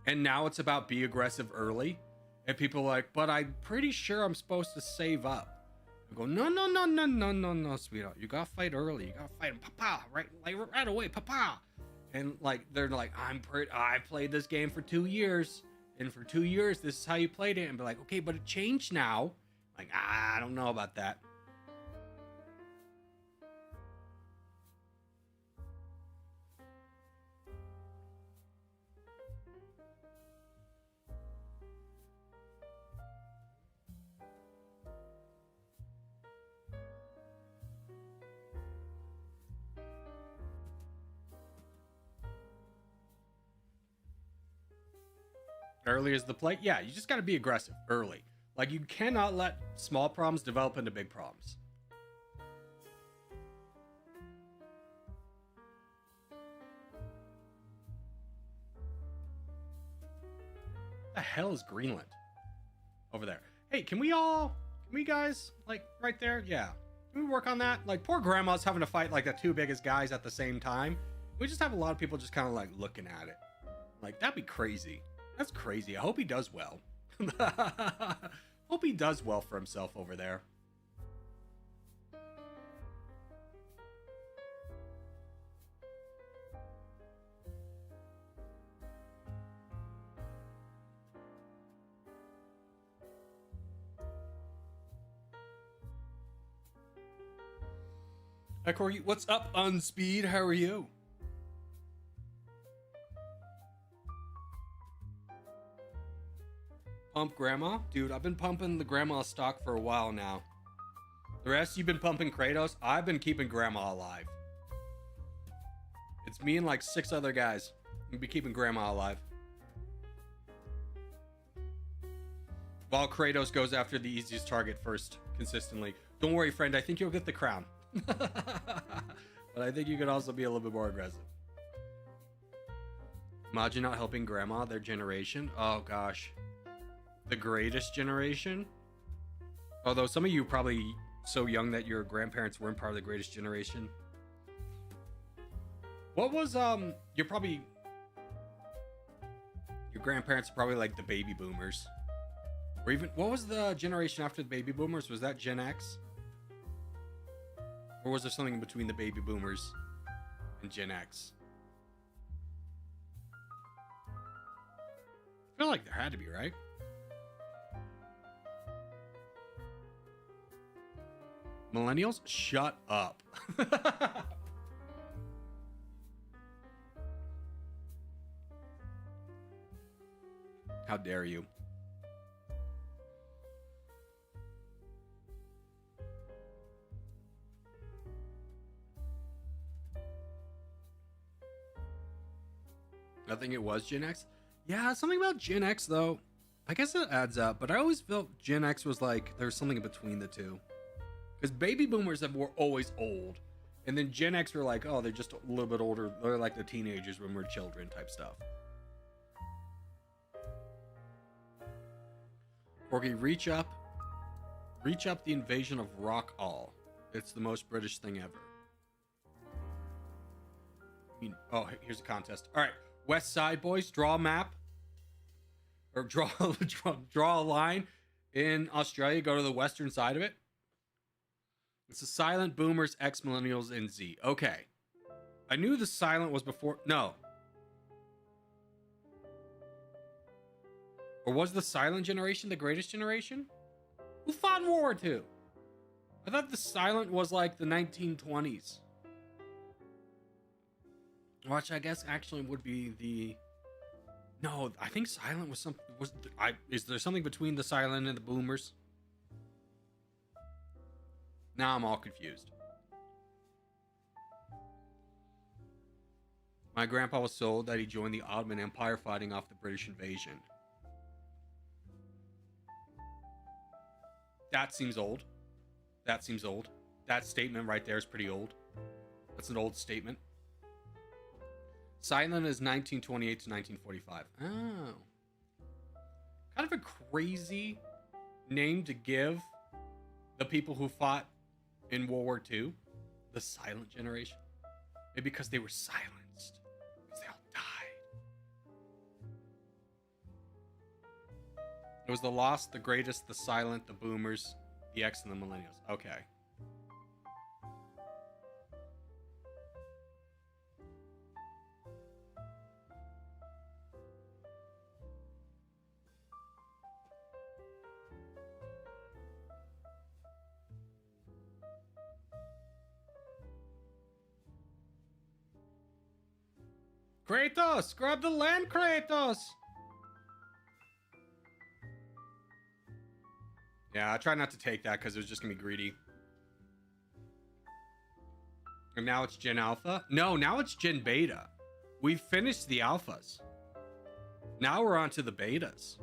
And now it's about be aggressive early. And people are like, but I'm pretty sure I'm supposed to save up. I go, no, sweetheart. You gotta fight early. You gotta fight him, papa, right away, papa. And like they're like, I played this game for 2 years, and for 2 years this is how you played it, and be like, okay, but it changed now. Like, I don't know about that. Early is the play. Yeah, you just got to be aggressive early. Like, you cannot let small problems develop into big problems. The hell is Greenland? Over there. Hey, can we guys, like, right there? Yeah. Can we work on that? Like, poor grandma's having to fight, like, the two biggest guys at the same time. We just have a lot of people just kind of, like, looking at it. Like, that'd be crazy. That's crazy. I hope he does well. Hope he does well for himself over there. Hi, Corey. What's up, Unspeed? How are you? Pump grandma? Dude, I've been pumping the grandma stock for a while now. The rest, you've been pumping Kratos. I've been keeping grandma alive. It's me and like 6 other guys. We'll be keeping grandma alive. While Kratos goes after the easiest target first, consistently. Don't worry, friend. I think you'll get the crown. But I think you could also be a little bit more aggressive. Imagine not helping grandma, their generation. Oh gosh. The greatest generation. Although some of you probably so young that your grandparents weren't part of the greatest generation. What was your grandparents are probably like the baby boomers. Or even what was the generation after the baby boomers? Was that Gen X? Or was there something in between the baby boomers and Gen X? I feel like there had to be, right? Millennials? Shut up. How dare you? I think it was Gen X. Yeah, something about Gen X though. I guess it adds up, but I always felt Gen X was like there's something in between the two. Because baby boomers were always old, and then Gen X were like, oh, they're just a little bit older. They're like the teenagers when we're children type stuff. Corgi, reach up the invasion of Rock All. It's the most British thing ever. Oh, here's a contest. All right, West Side boys, draw a map, or draw a line in Australia. Go to the western side of it. It's the silent boomers, X millennials, and Z. Okay. I knew the silent was before. No. Or was the silent generation the greatest generation? Who fought in World War II? I thought the silent was like the 1920s. Which I guess actually would be the. No, I think silent was something. Is there something between the silent and the boomers? Now I'm all confused. My grandpa was so old that he joined the Ottoman Empire fighting off the British invasion. That seems old. That seems old. That statement right there is pretty old. That's an old statement. Silent is 1928 to 1945. Oh. Kind of a crazy name to give the people who fought in World War II, the silent generation. Maybe because they were silenced. Because they all died. It was the lost, the greatest, the silent, the boomers, the X, and the millennials. Okay. Kratos! Grab the land, Kratos! Yeah, I try not to take that because it was just gonna be greedy. And now it's Gen Alpha? No, now it's Gen Beta. We've finished the Alphas. Now we're on to the Betas.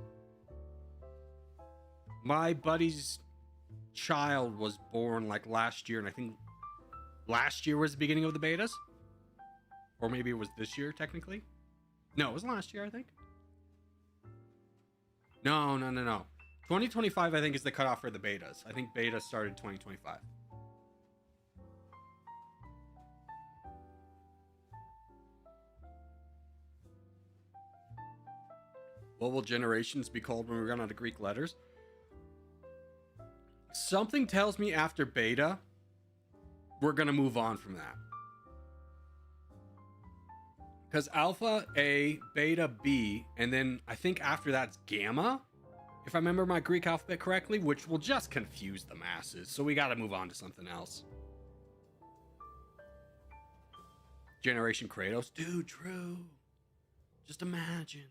My buddy's child was born like last year, and I think last year was the beginning of the Betas. Or maybe it was this year, technically. No, it was last year, I think. No, no, no, no. 2025, I think, is the cutoff for the betas. I think beta started 2025. What will generations be called when we run out of Greek letters? Something tells me after beta, we're going to move on from that. Because alpha A, beta B, and then I think after that's gamma, if I remember my Greek alphabet correctly, which will just confuse the masses. So we got to move on to something else. Generation Kratos. Dude, true. Just imagine.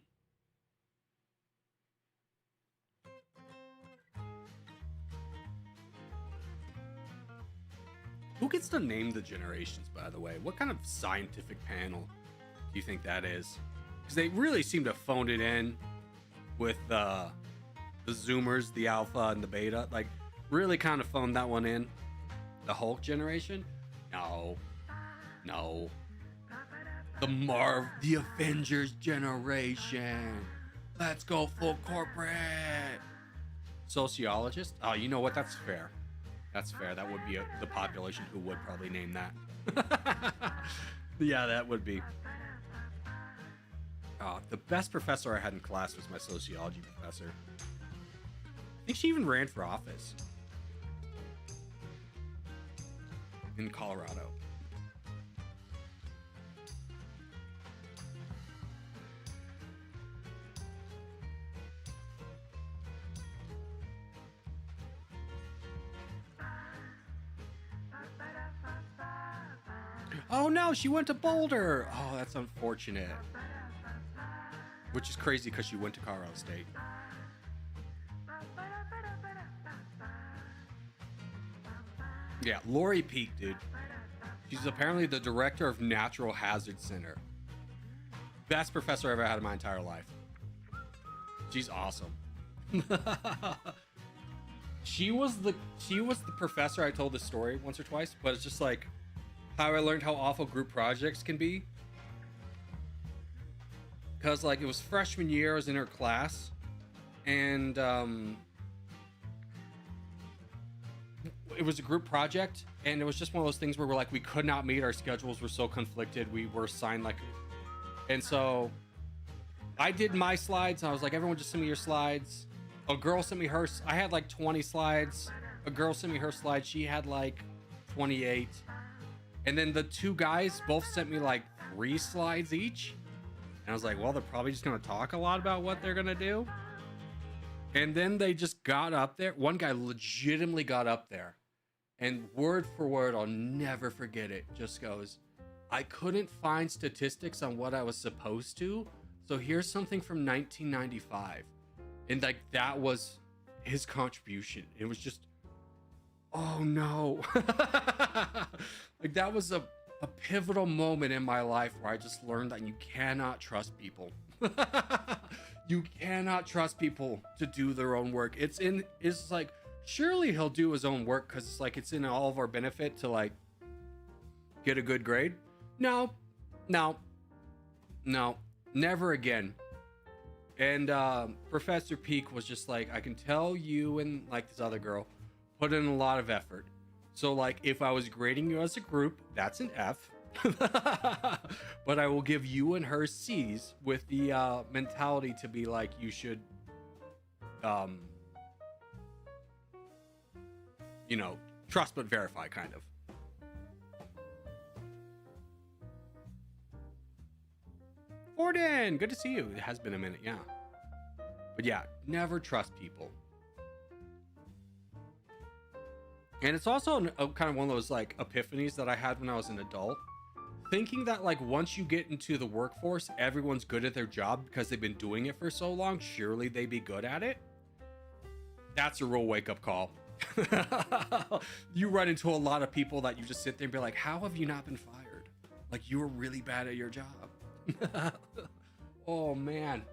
Who gets to name the generations, by the way? What kind of scientific panel do you think that is? Because they really seem to have phoned it in with the Zoomers, the Alpha, and the Beta. Like, really kind of phoned that one in. The Hulk generation? No. No. The Avengers generation. Let's go full corporate. Sociologist? Oh, you know what? That's fair. That's fair. That would be the population who would probably name that. Yeah, that would be. The best professor I had in class was my sociology professor. I think she even ran for office in Colorado. Oh no, she went to Boulder. Oh, that's unfortunate. Which is crazy because she went to Colorado State. Yeah, Lori Peak, dude. She's apparently the director of Natural Hazard Center. Best professor I've ever had in my entire life. She's awesome. She was the professor I told this story once or twice, but it's just like how I learned how awful group projects can be. Because like it was freshman year, I was in her class, and it was a group project, and it was just one of those things where we're like, we could not meet, our schedules were so conflicted, we were assigned like, and so I did my slides, and I was like, everyone just send me your slides. A girl sent me hers. I had like 20 slides. A girl sent me her slides. She had like 28. And then the two guys both sent me like 3 slides each. And I was like, well, they're probably just going to talk a lot about what they're going to do. And then they just got up there. One guy legitimately got up there. And word for word, I'll never forget it, just goes, I couldn't find statistics on what I was supposed to. So here's something from 1995. And like that was his contribution. It was just, oh no. Like that was a pivotal moment in my life where I just learned that you cannot trust people. You cannot trust people to do their own work. It's like, surely he'll do his own work because it's like it's in all of our benefit to like get a good grade. No, never again. And Professor Peak was just like, I can tell you and like this other girl put in a lot of effort. So like if I was grading you as a group, that's an F. But I will give you and her C's with the mentality to be like, you should you know, trust but verify kind of. Gordon, good to see you. It has been a minute, yeah. But yeah, never trust people. And it's also kind of one of those like epiphanies that I had when I was an adult. Thinking that like once you get into the workforce, everyone's good at their job because they've been doing it for so long. Surely they'd be good at it. That's a real wake-up call. You run into a lot of people that you just sit there and be like, how have you not been fired? Like you were really bad at your job. Oh man.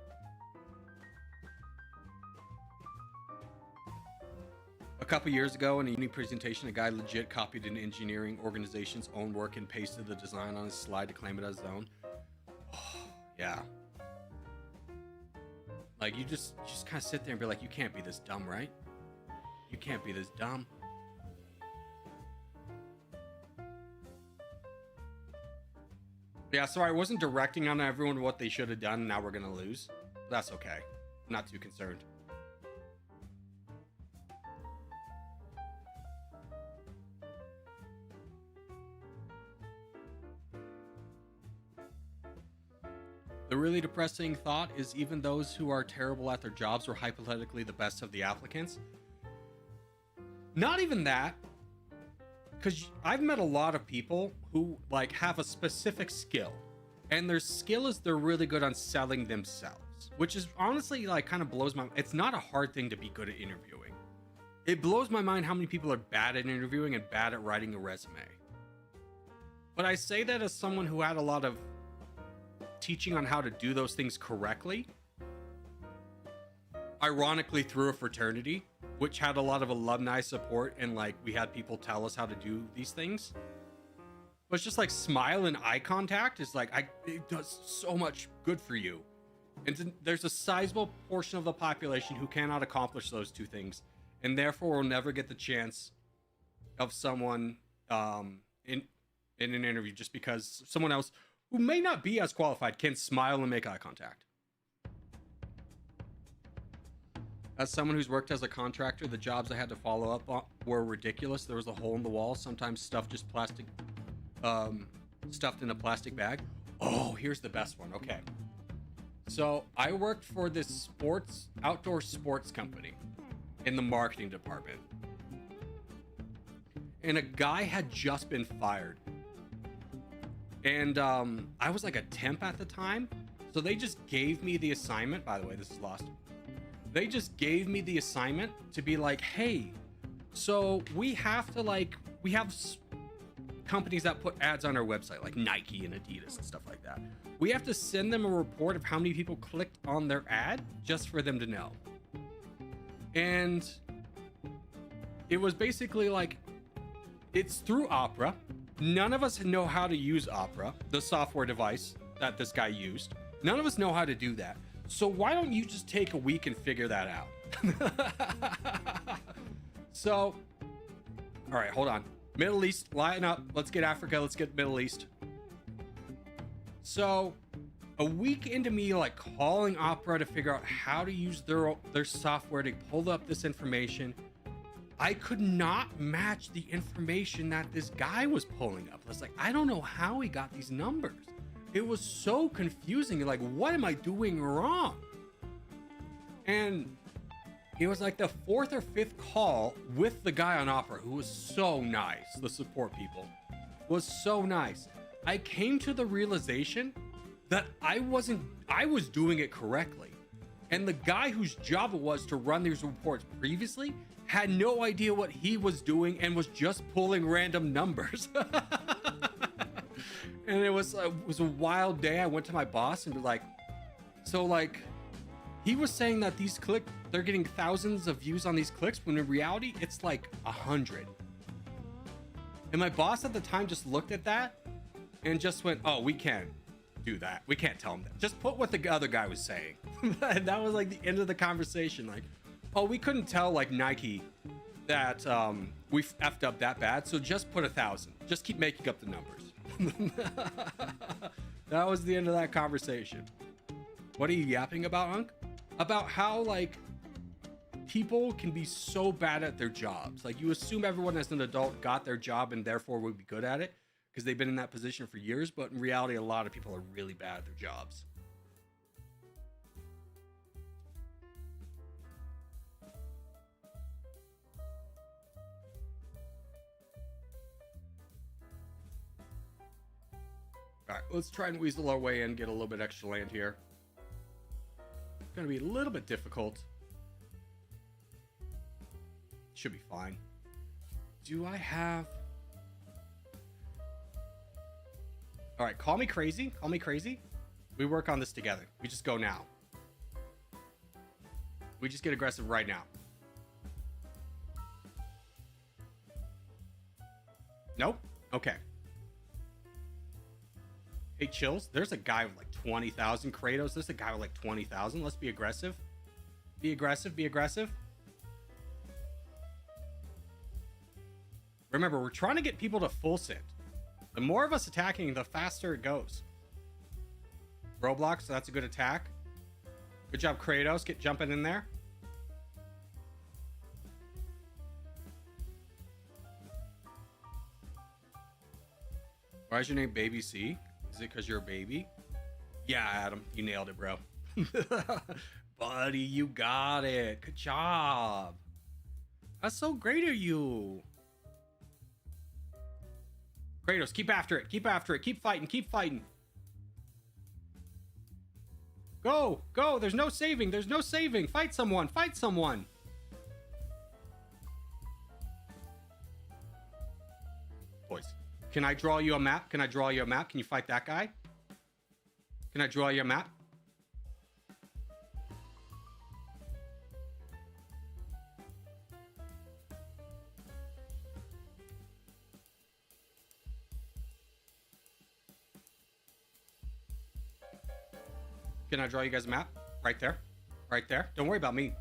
A couple years ago in a uni presentation, a guy legit copied an engineering organization's own work and pasted the design on his slide to claim it as his own. Oh, yeah. Like you just kind of sit there and be like, you can't be this dumb, right? You can't be this dumb. Yeah, sorry, I wasn't directing on everyone what they should have done. Now we're gonna lose. That's okay. I'm not too concerned. The really depressing thought is even those who are terrible at their jobs were hypothetically the best of the applicants. Not even that, because I've met a lot of people who like have a specific skill, and their skill is they're really good on selling themselves, which is honestly like kind of blows my. It's not a hard thing to be good at interviewing. It blows my mind how many people are bad at interviewing and bad at writing a resume. But I say that as someone who had a lot of teaching on how to do those things correctly, ironically through a fraternity which had a lot of alumni support, and like we had people tell us how to do these things. But it's just like smile and eye contact is like it does so much good for you, and there's a sizable portion of the population who cannot accomplish those two things, and therefore will never get the chance of someone in an interview just because someone else who may not be as qualified can smile and make eye contact. As someone who's worked as a contractor, the jobs I had to follow up on were ridiculous. There was a hole in the wall, sometimes stuff just plastic, stuffed in a plastic bag. Oh, here's the best one. Okay. So I worked for this outdoor sports company in the marketing department. And a guy had just been fired. And I was like a temp at the time, so they just gave me the assignment. By the way, this is lost. They just gave me the assignment to be like, hey, so we have companies that put ads on our website, like Nike and Adidas and stuff like that. We have to send them a report of how many people clicked on their ad just for them to know. And it was basically like, it's through Opera. None of us know how to use Opera, the software device that this guy used. None of us know how to do that. So why don't you just take a week and figure that out? So, all right, hold on. Middle East, line up. Let's get Africa. Let's get Middle East. So a week into me like calling Opera to figure out how to use their software to pull up this information, I could not match the information that this guy was pulling up. I was like, I don't know how he got these numbers. It was so confusing. Like, what am I doing wrong? And it was like the fourth or fifth call with the guy on Opera, who was so nice. The support people was so nice. I came to the realization that I was doing it correctly. And the guy whose job it was to run these reports previously had no idea what he was doing and was just pulling random numbers. And it was a wild day. I went to my boss and be like, so like, he was saying that they're getting thousands of views on these clicks, when in reality, it's like 100. And my boss at the time just looked at that and just went, oh, we can't do that. We can't tell him that. Just put what the other guy was saying. And that was like the end of the conversation. Like, oh, we couldn't tell like Nike that we effed up that bad, so just put 1,000. Just keep making up the numbers. That was the end of that conversation. What are you yapping about, Unc? About how like people can be so bad at their jobs. Like, you assume everyone as an adult got their job and therefore would be good at it because they've been in that position for years, but in reality, a lot of people are really bad at their jobs. All right, let's try and weasel our way in, get a little bit extra land here. It's gonna be a little bit difficult. Should be fine. Do I have... All right, call me crazy. Call me crazy. We work on this together. We just go now. We just get aggressive right now. Nope. Okay. Hey, Chills. There's a guy with like 20,000 Kratos. There's a guy with like 20,000. Let's be aggressive. Be aggressive. Be aggressive. Remember, we're trying to get people to full send. The more of us attacking, the faster it goes. Roblox, so that's a good attack. Good job, Kratos. Get jumping in there. Why is your name Baby C? Is it because you're a baby? Yeah, Adam, you nailed it, bro. Buddy, you got it. Good job. That's so great of you. Kratos, keep after it. Keep after it. Keep fighting. Keep fighting. Go. Go. There's no saving. There's no saving. Fight someone. Fight someone. Boys, can I draw you a map? Can I draw you a map? Can you fight that guy? Can I draw you a map? Can I draw you guys a map? Right there. Right there. Don't worry about me.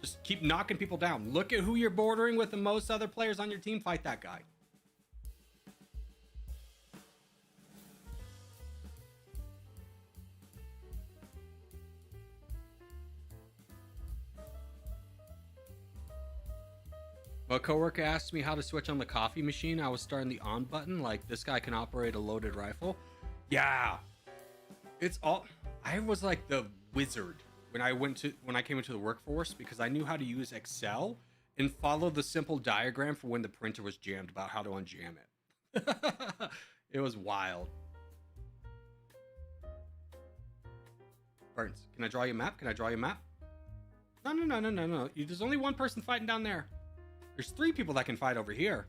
Just keep knocking people down. Look at who you're bordering with the most other players on your team. Fight that guy. A coworker asked me how to switch on the coffee machine. I was starting the on button. Like, this guy can operate a loaded rifle. Yeah. It's all... I was like the wizard when I came into the workforce, because I knew how to use Excel and follow the simple diagram for when the printer was jammed about how to unjam it. It was wild. Burns, can I draw you a map? Can I draw you a map? No. There's only one person fighting down there. There's 3 people that can fight over here.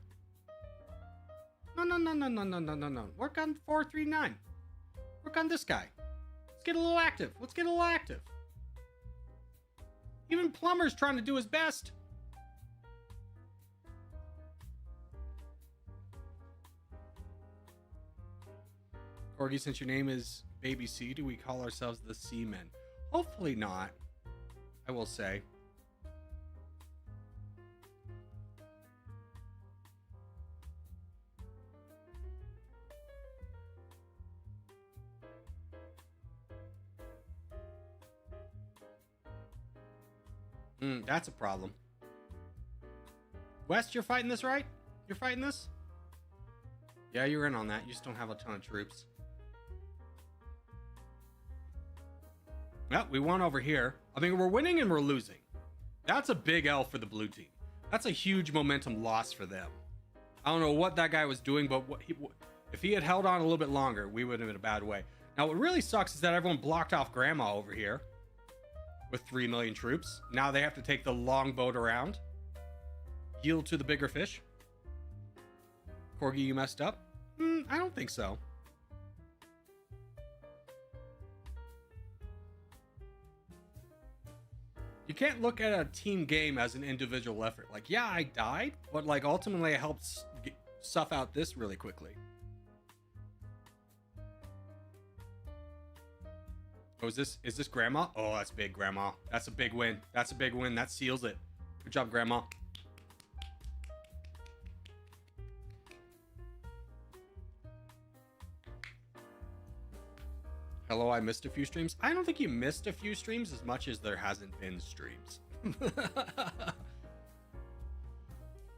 No. Work on 439. Work on this guy. Let's get a little active. Let's get a little active. Even Plumber's trying to do his best. Corgi, since your name is Baby C, do we call ourselves the Seamen? Hopefully not, I will say. That's a problem. West, you're fighting this, right? You're fighting this? Yeah, you're in on that. You just don't have a ton of troops. Well, we won over here. I mean, we're winning and we're losing. That's a big L for the blue team. That's a huge momentum loss for them. I don't know what that guy was doing, but if he had held on a little bit longer, we would have been in a bad way. Now, what really sucks is that everyone blocked off Grandma over here with 3 million troops. Now they have to take the long boat around. Yield to the bigger fish. Corgi, you messed up? I don't think so. You can't look at a team game as an individual effort. Like, yeah, I died, but like ultimately it helps stuff out this really quickly. Oh, is this Grandma? Oh, that's big, Grandma. That's a big win. That's a big win. That seals it. Good job, Grandma. Hello, I missed a few streams. I don't think you missed a few streams as much as there hasn't been streams.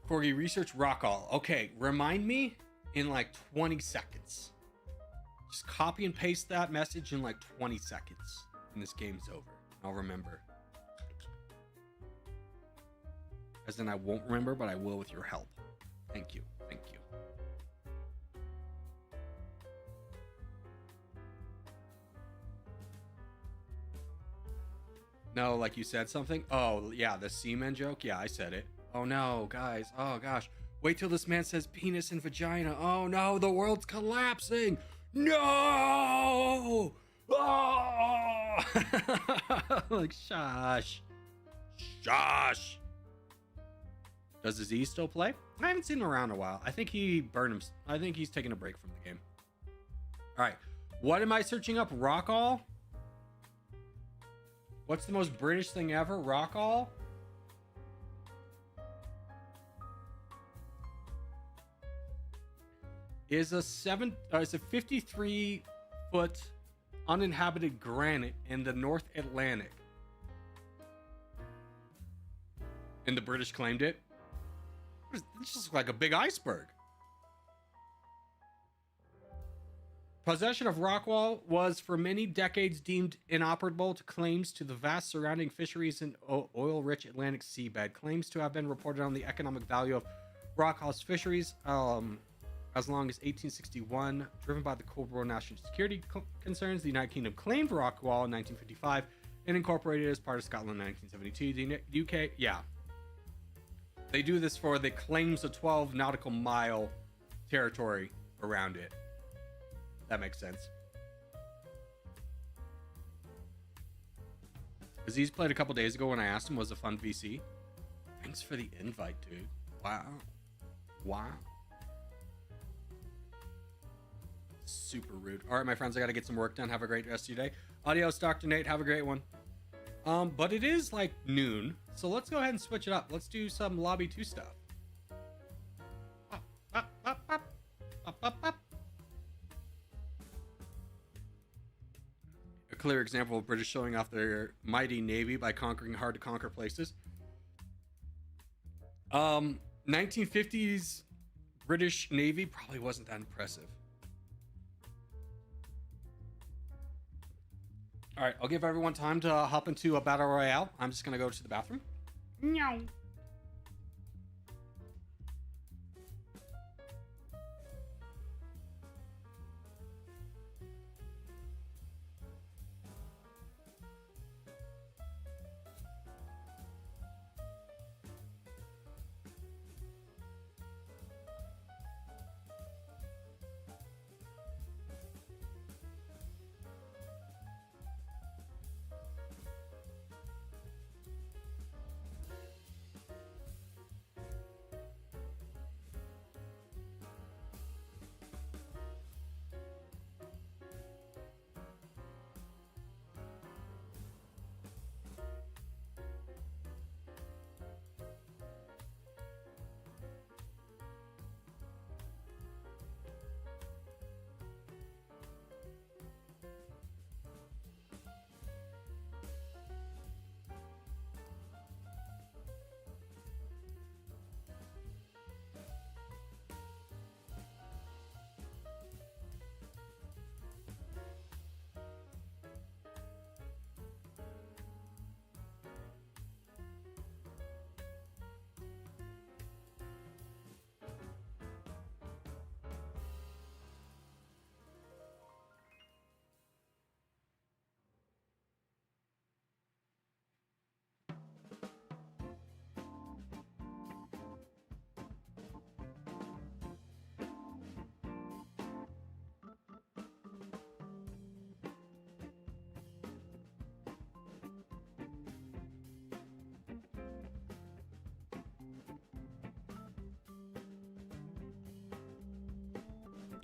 Corgi, research Rockall. Okay, remind me in like 20 seconds. Just copy and paste that message in like 20 seconds and this game's over. I'll remember. As in I won't remember, but I will with your help. Thank you. Thank you. No, like you said something? Oh, yeah, the semen joke? Yeah, I said it. Oh no, guys. Oh gosh. Wait till this man says penis and vagina. Oh no, the world's collapsing. No! Oh! Like, shush. Shush. Does Aziz still play? I haven't seen him around in a while. I think he burned him. I think he's taking a break from the game. All right. What am I searching up? Rockall? What's the most British thing ever? Rockall? Is a 53-foot uninhabited granite in the North Atlantic. And the British claimed it. It just looks like a big iceberg. Possession of Rockwall was for many decades deemed inoperable to claims to the vast surrounding fisheries and oil-rich Atlantic seabed. Claims to have been reported on the economic value of Rockwall's fisheries as long as 1861. Driven by the Cold War national security concerns, the United Kingdom claimed Rockwall in 1955 and incorporated it as part of Scotland in 1972. The UK, yeah. They do this for the claims of 12 nautical mile territory around it. That makes sense. Aziz played a couple days ago when I asked him was a fun VC. Thanks for the invite, dude. Wow. Wow. Super rude. All right, my friends, I got to get some work done. Have a great rest of your day. Adios, Dr. Nate. Have a great one. But it is like noon, so let's go ahead and switch it up. Let's do some Lobby 2 stuff. A clear example of British showing off their mighty navy by conquering hard to conquer places. 1950s British Navy probably wasn't that impressive. All right, I'll give everyone time to hop into a battle royale. I'm just gonna go to the bathroom. Meow.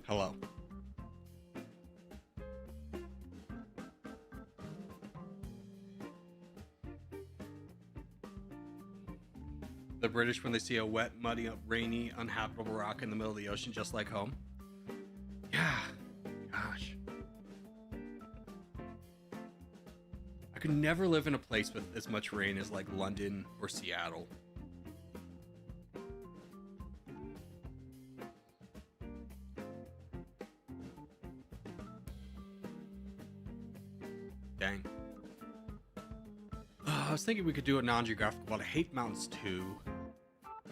Hello. The British, when they see a wet, muddy, rainy, uninhabitable rock in the middle of the ocean, just like home. Yeah. Gosh. I could never live in a place with as much rain as like London or Seattle. Dang. I was thinking we could do a non-geographical, but I hate mountains too.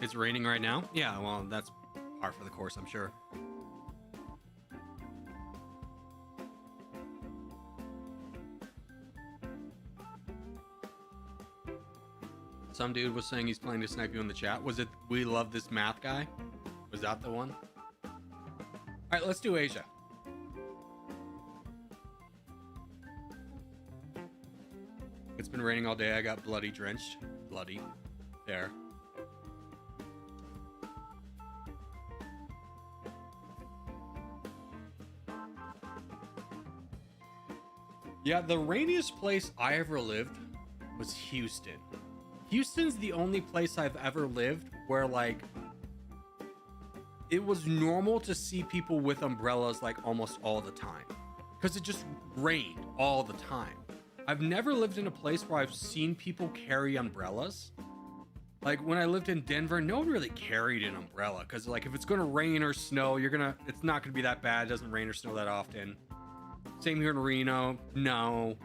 It's raining right now? Yeah, well, that's par for the course, I'm sure. Some dude was saying he's planning to snipe you in the chat. Was it We Love This Math guy? Was that the one? Alright, let's do Asia. It's been raining all day. I got bloody drenched. Bloody. There. Yeah, the rainiest place I ever lived was Houston. Houston's the only place I've ever lived where like it was normal to see people with umbrellas like almost all the time because it just rained all the time. I've never lived in a place where I've seen people carry umbrellas. Like when I lived in Denver, no one really carried an umbrella because like if it's gonna rain or snow, it's not gonna be that bad. It doesn't rain or snow that often. Same here in Reno. No,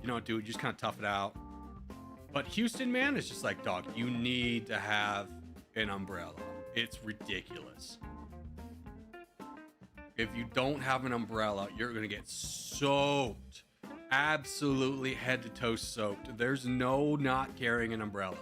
you don't do it. You just kind of tough it out. But Houston, man, it's just like, dog, you need to have an umbrella. It's ridiculous. If you don't have an umbrella, you're gonna get soaked. Absolutely head to toe soaked. There's no not carrying an umbrella.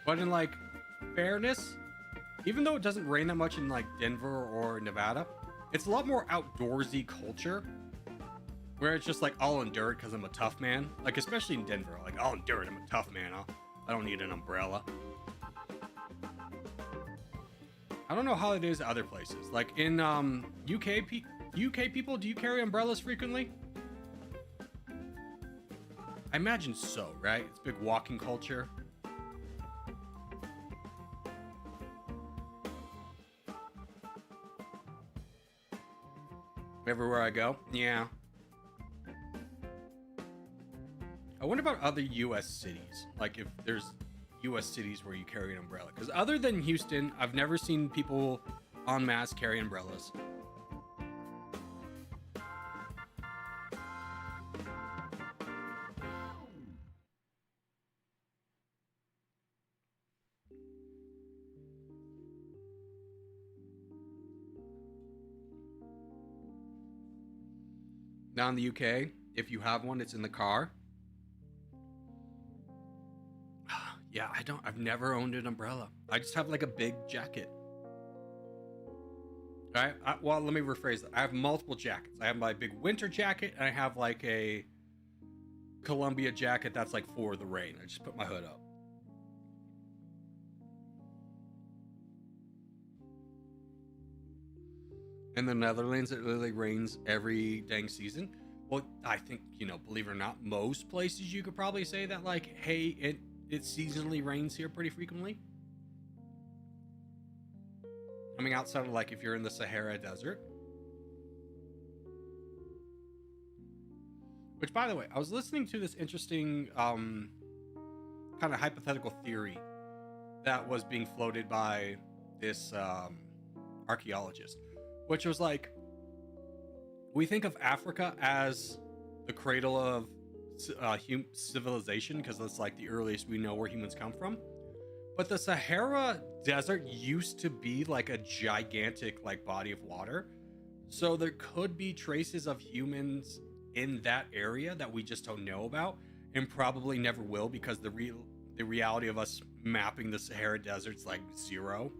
But in like fairness, even though it doesn't rain that much in like Denver or Nevada, it's a lot more outdoorsy culture where it's just like I'll endure it because I'm a tough man. Like especially in Denver, like I'll endure it. I'm a tough man. I don't need an umbrella. I don't know how it is other places. Like in UK people, do you carry umbrellas frequently? I imagine so, right? It's big walking culture. Everywhere I go, yeah. I wonder about other US cities, like if there's US cities where you carry an umbrella, because other than Houston, I've never seen people en masse carry umbrellas. Now in the UK, if you have one, it's in the car. Yeah, I've never owned an umbrella. I just have like a big jacket. Well, let me rephrase that. I have multiple jackets. I have my big winter jacket, and I have like a Columbia jacket that's like for the rain. I just put my hood up. In the Netherlands, it literally rains every dang season. Well, I think, believe it or not, most places you could probably say that, like, hey, it seasonally rains here pretty frequently. I mean, outside of, like, if you're in the Sahara Desert. Which, by the way, I was listening to this interesting kind of hypothetical theory that was being floated by this archaeologist. Which was like, we think of Africa as the cradle of civilization because that's like the earliest we know where humans come from. But the Sahara Desert used to be like a gigantic like body of water. So there could be traces of humans in that area that we just don't know about and probably never will because the reality of us mapping the Sahara Desert's like zero.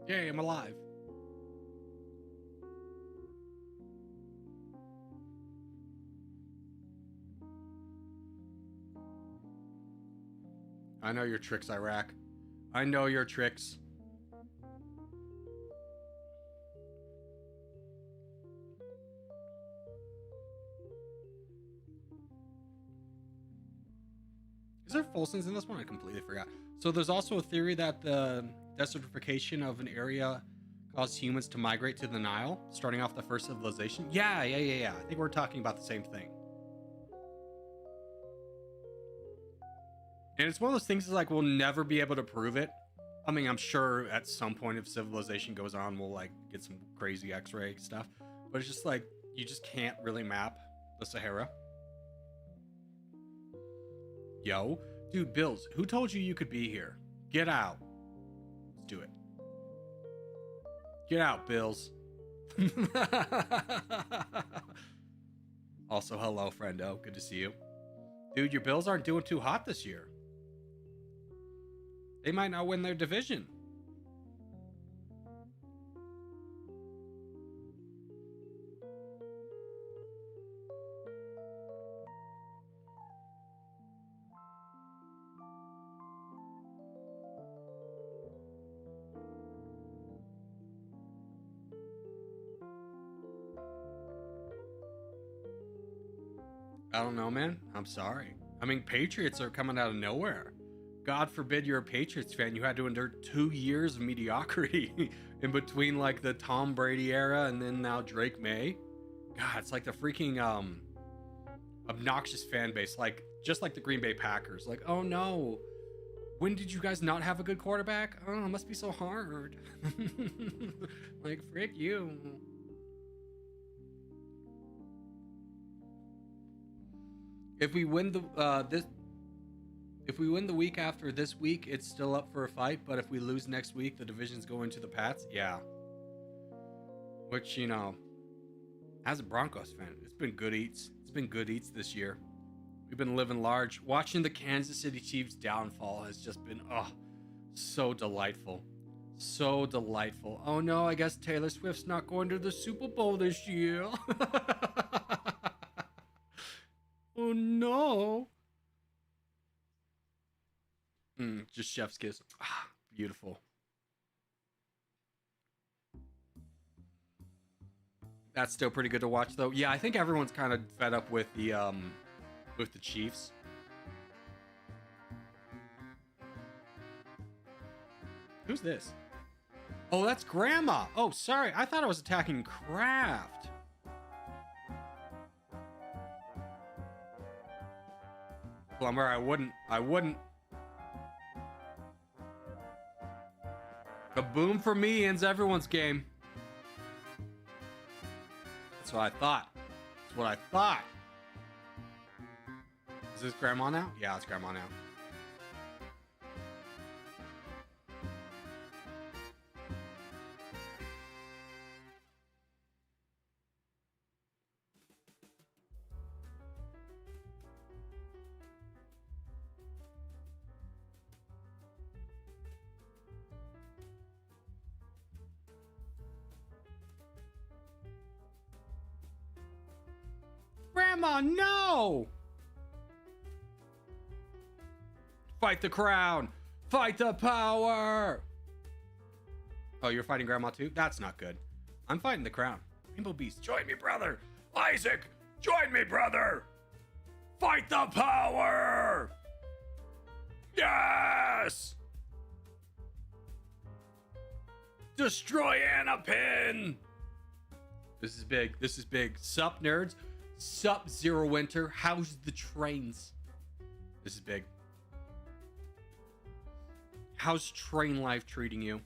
Yay, I'm alive. I know your tricks, Iraq. I know your tricks. Is there Folsons in this one? I completely forgot. So there's also a theory that the desertification of an area caused humans to migrate to the Nile, starting off the first civilization. Yeah. I think we're talking about the same thing. And it's one of those things that's like we'll never be able to prove it. I mean, I'm sure at some point if civilization goes on, we'll like get some crazy X-ray stuff. But it's just like you just can't really map the Sahara. Yo, Dude, Bills, who told you you could be here? Get out. Let's do it. Get out, Bills. Also, hello, friendo. Good to see you. Dude, your Bills aren't doing too hot this year. They might not win their division. I don't know, man. I'm sorry. I mean, Patriots are coming out of nowhere. God forbid you're a Patriots fan. You had to endure 2 years of mediocrity in between like the Tom Brady era and then now Drake May. God, it's like the freaking obnoxious fan base, like just like the Green Bay Packers. Like, oh no, when did you guys not have a good quarterback? Oh, it must be so hard. Like, frick you. If we win the if we win the week after this week, it's still up for a fight. But if we lose next week, the division's going to the Pats. Yeah. Which, you know, as a Broncos fan, it's been good eats. It's been good eats this year. We've been living large. Watching the Kansas City Chiefs downfall has just been, so delightful. So delightful. Oh no, I guess Taylor Swift's not going to the Super Bowl this year. Oh no. Just chef's kiss. Beautiful. That's still pretty good to watch though. Yeah, I think everyone's kind of fed up with the Chiefs. Who's this? Oh, that's Grandma. Oh, sorry. I thought I was attacking Kraft. Plumber, I wouldn't. A boom for me ends everyone's game. That's what I thought. That's what I thought. Is this Grandma now? Yeah, it's Grandma now. Grandma, no! Fight the crown! Fight the power! Oh, you're fighting Grandma too? That's not good. I'm fighting the crown. Rainbow Beast, join me, brother! Isaac, join me, brother! Fight the power! Yes! Destroy Anapin! This is big. This is big. Sup, nerds? Sup, Zero Winter? How's the trains? This is big. How's train life treating you?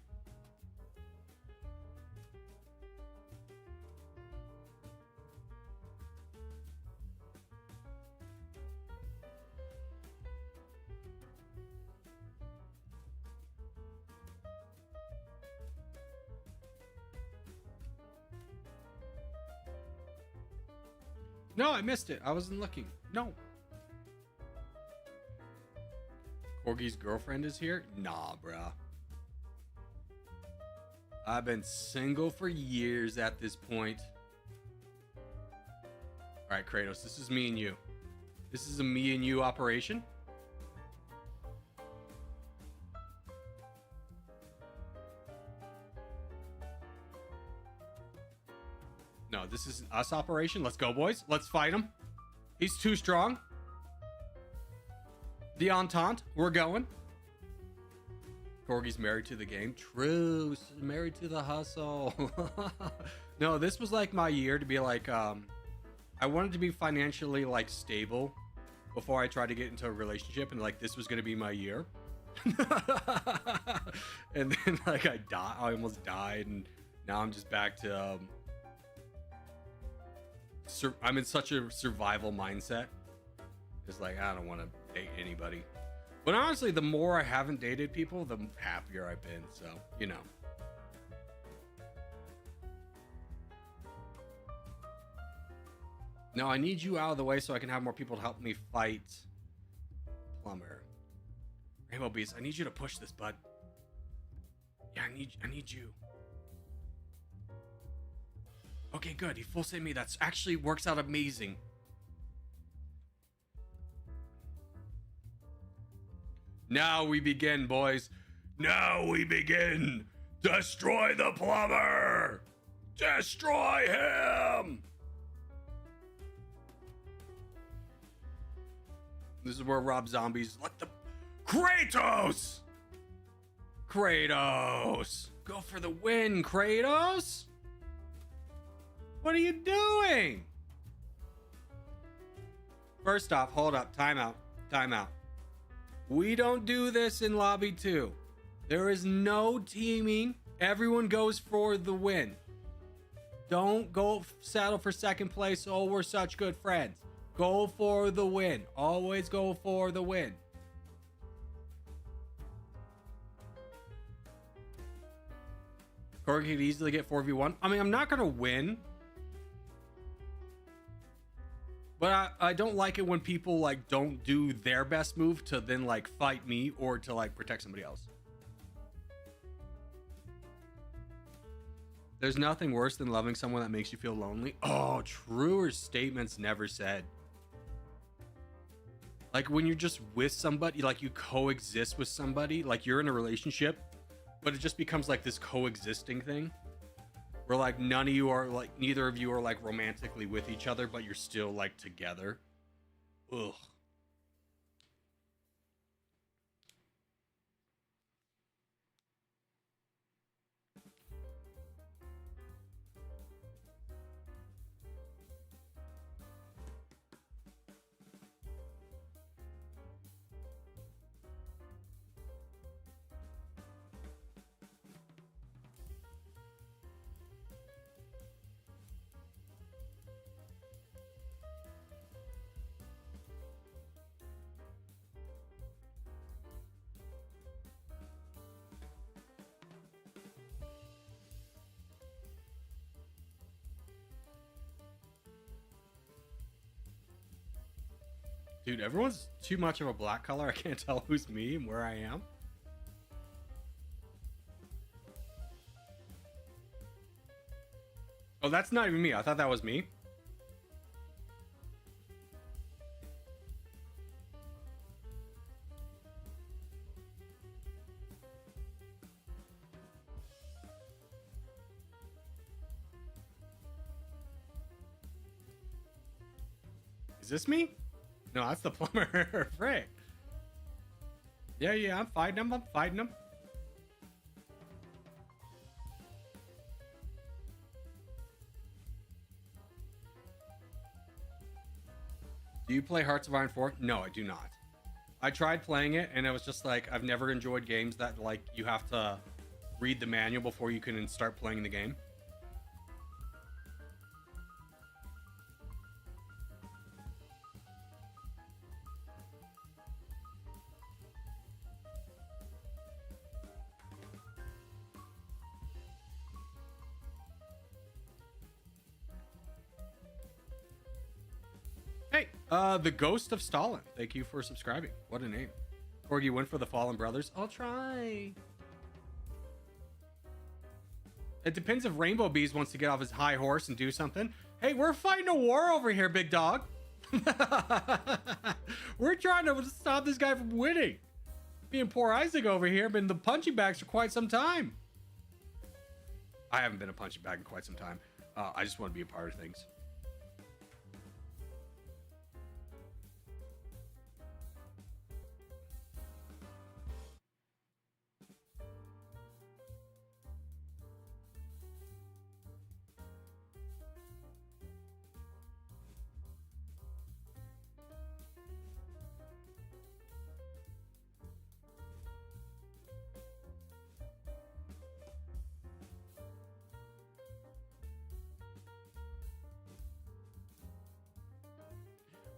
No, I missed it. I wasn't looking. No. Corgi's girlfriend is here? Nah, bruh. I've been single for years at this point. Alright, Kratos, this is me and you. This is a me and you operation. No, this is an us operation. Let's go, boys. Let's fight him. He's too strong. The Entente. We're going. Corgi's married to the game. True. Married to the hustle. No, this was like my year to be like, I wanted to be financially like stable before I tried to get into a relationship, and like this was going to be my year. And then like I almost died, and now I'm just back to I'm in such a survival mindset. It's like I don't want to date anybody. But honestly, the more I haven't dated people, the happier I've been. So, you know. No, I need you out of the way so I can have more people to help me fight Plumber. Rainbow Beast, I need you to push this, bud. Yeah, I need you. Okay, good. He full saved me. That's actually works out amazing. Now we begin, boys. Now we begin. Destroy the plumber. Destroy him. This is where Rob Zombies let the Kratos. Kratos, go for the win, Kratos. What are you doing? First off, hold up. Time out. Time out. We don't do this in Lobby 2. There is no teaming. Everyone goes for the win. Don't go settle for second place. Oh, we're such good friends. Go for the win. Always go for the win. Corey could easily get 4v1. I mean, I'm not going to win. But I don't like it when people like don't do their best move to then like fight me or to like protect somebody else. There's nothing worse than loving someone that makes you feel lonely. Oh, truer statements never said. Like when you're just with somebody, like you coexist with somebody, like you're in a relationship, but it just becomes like this coexisting thing. Where like none of you are like, neither of you are like romantically with each other, but you're still like together. Ugh. Dude, everyone's too much of a black color. I can't tell who's me and where I am. Oh, that's not even me. I thought that was me. Is this me? No, that's the plumber. Frick. Yeah, I'm fighting him. I'm fighting him. Do you play Hearts of Iron 4? No, I do not. I tried playing it, and it was just like, I've never enjoyed games that, like, you have to read the manual before you can start playing the game. Hey, the Ghost of Stalin. Thank you for subscribing. What a name. Corgi went for the Fallen Brothers. I'll try. It depends if Rainbow Bees wants to get off his high horse and do something. Hey, we're fighting a war over here, big dog. We're trying to stop this guy from winning. Me and poor Isaac over here been the punching bags for quite some time. I haven't been a punching bag in quite some time. I just want to be a part of things.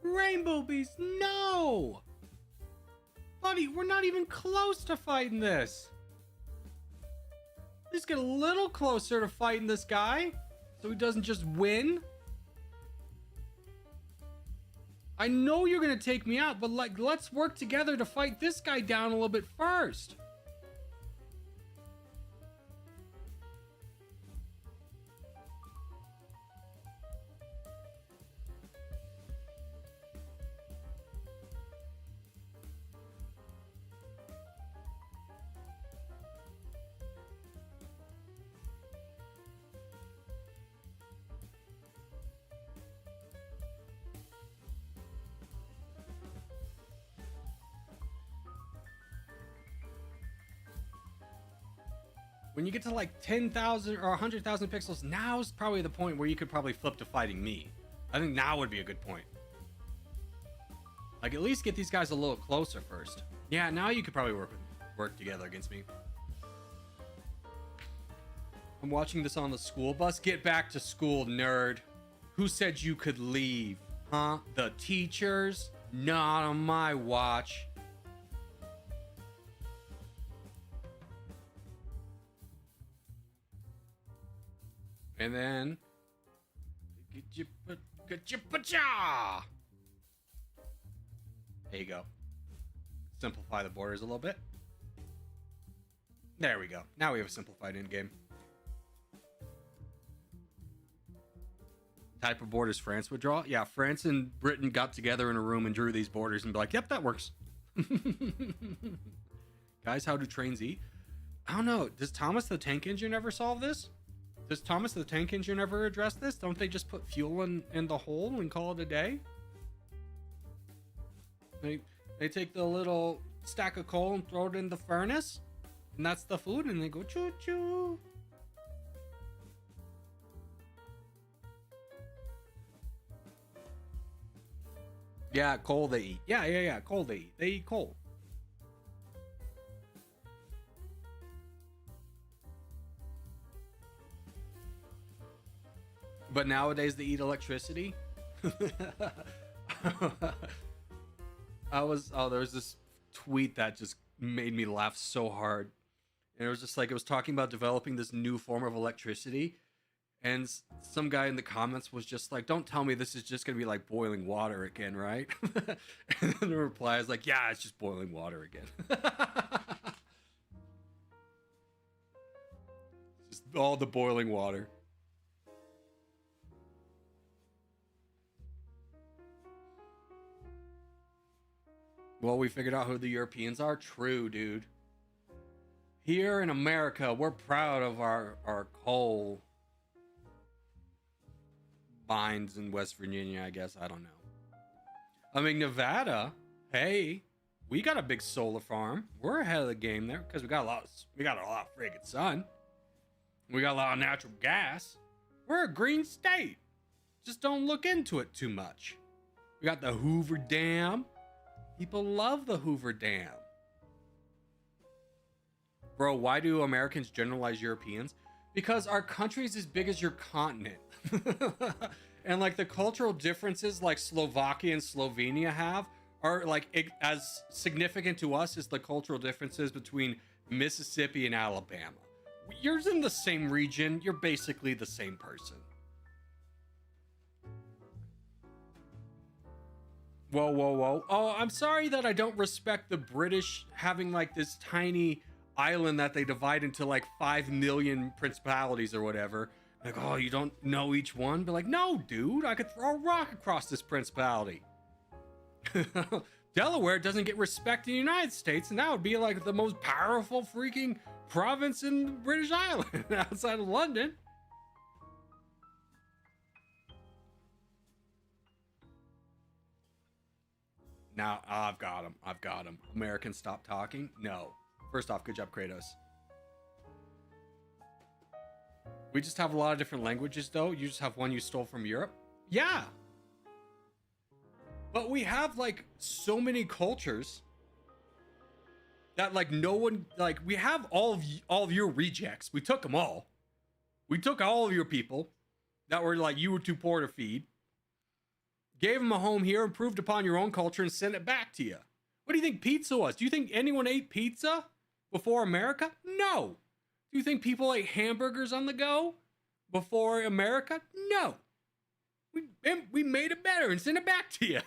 Rainbow Beast, no! Buddy, we're not even close to fighting this. Let's get a little closer to fighting this guy so he doesn't just win. I know you're gonna take me out, but like, let's work together to fight this guy down a little bit first. When you get to like 10,000 or 100,000 pixels, now's probably the point where you could probably flip to fighting me. I think now would be a good point. Like, at least get these guys a little closer first. Yeah, now you could probably work together against me. I'm watching this on the school bus. Get back to school, nerd. Who said you could leave? Huh? The teachers? Not on my watch. And then there you go. Simplify the borders a little bit. There we go. Now we have a simplified end game. Type of borders France would draw? Yeah, France and Britain got together in a room and drew these borders and be like, yep, that works. Guys, how do trains eat? I don't know. Does Thomas the Tank Engine ever solve this? Does Thomas the Tank Engine ever address this? Don't they just put fuel in the hole and call it a day? They take the little stack of coal and throw it in the furnace, and that's the food, and they go choo choo. Yeah, coal they eat. Yeah, coal they eat. They eat coal. But nowadays they eat electricity. There was this tweet that just made me laugh so hard. And it was just like, it was talking about developing this new form of electricity. And some guy in the comments was just like, don't tell me this is just going to be like boiling water again, right? And then the reply is like, yeah, it's just boiling water again. Just all the boiling water. Well, we figured out who the Europeans are. True, dude. Here in America, we're proud of our coal mines in West Virginia, I guess. I don't know. I mean, Nevada, hey, we got a big solar farm. We're ahead of the game there because we got a lot of friggin' sun. We got a lot of natural gas. We're a green state. Just don't look into it too much. We got the Hoover Dam. People love the Hoover Dam. Bro, why do Americans generalize Europeans? Because our country's as big as your continent. And like the cultural differences like Slovakia and Slovenia have are like as significant to us as the cultural differences between Mississippi and Alabama. You're in the same region. You're basically the same person. Whoa. Oh, I'm sorry that I don't respect the British having like this tiny island that they divide into like 5 million principalities or whatever. Like, oh, you don't know each one? But like, no, dude, I could throw a rock across this principality. Delaware doesn't get respect in the United States, and that would be like the most powerful freaking province in the British Island outside of London. Now, I've got him. Americans stop talking? No. First off, good job, Kratos. We just have a lot of different languages, though. You just have one you stole from Europe? Yeah. But we have, like, so many cultures that, like, no one... Like, we have all of your rejects. We took them all. We took all of your people that were, like, you were too poor to feed. Gave them a home here, improved upon your own culture, and sent it back to you. What do you think pizza was? Do you think anyone ate pizza before America? No. Do you think people ate hamburgers on the go before America? No. We made it better and sent it back to you.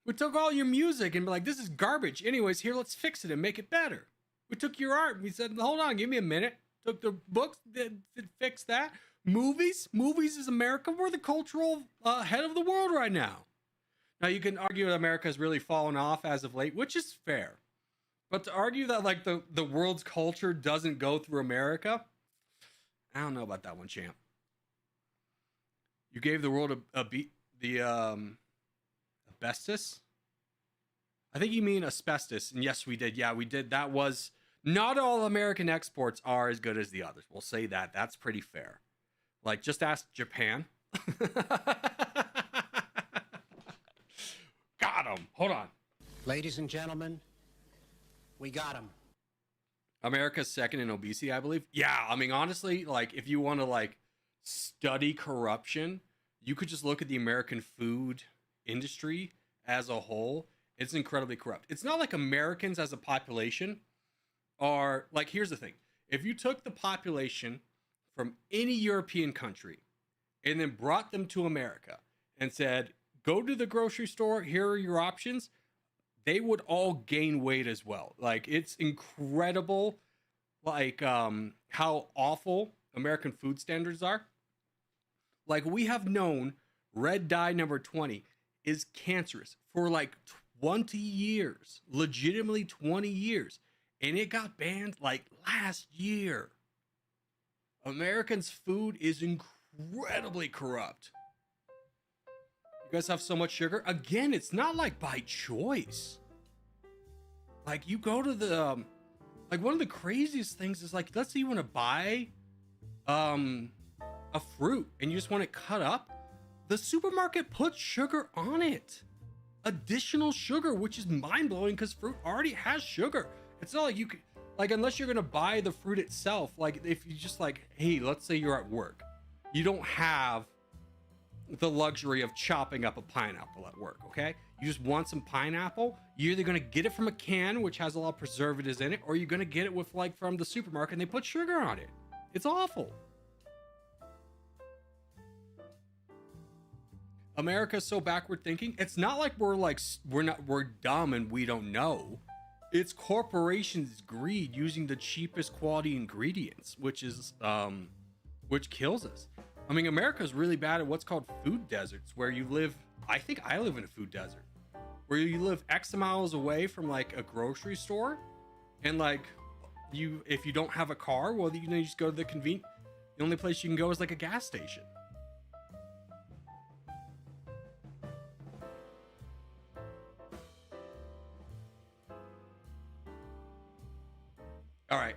We took all your music and be like, this is garbage. Anyways, here, let's fix it and make it better. We took your art and we said, hold on, give me a minute. Took the books, did fix that. Movies is America. We're the cultural head of the world right now. Now, you can argue that America has really fallen off as of late, which is fair. But to argue that like the world's culture doesn't go through America, I don't know about that one, champ. You gave the world asbestos. I think you mean asbestos, and yes, we did. Yeah, we did. That was not all American exports are as good as the others. We'll say that. That's pretty fair. Like, just ask Japan. Got him. Hold on. Ladies and gentlemen, we got him. America's second in obesity, I believe. Yeah, I mean, honestly, like, if you want to, like, study corruption, you could just look at the American food industry as a whole. It's incredibly corrupt. It's not like Americans as a population are, like, here's the thing. If you took the population from any European country and then brought them to America and said, go to the grocery store, here are your options, they would all gain weight as well. Like, it's incredible, like, how awful American food standards are. Like, we have known red dye number 20 is cancerous for like 20 years, legitimately 20 years. And it got banned like last year. Americans' food is incredibly corrupt. You guys have so much sugar. Again, it's not like by choice. Like, you go to the, like, one of the craziest things is, like, let's say you want to buy a fruit and you just want it cut up. The supermarket puts sugar on it. Additional sugar, which is mind-blowing because fruit already has sugar. It's not like you could, like, unless you're gonna buy the fruit itself, like, if you just, like, hey, let's say you're at work, you don't have the luxury of chopping up a pineapple at work, okay? You just want some pineapple, you're either gonna get it from a can, which has a lot of preservatives in it, or you're gonna get it with, like, from the supermarket and they put sugar on it. It's awful. America's so backward thinking. It's not like we're dumb and we don't know. It's corporations' greed using the cheapest quality ingredients, which kills us. I mean, America's really bad at what's called food deserts, where you live, I think I live in a food desert, where you live X miles away from like a grocery store, and like if you don't have a car, well, you just go to the only place you can go is like a gas station. All right,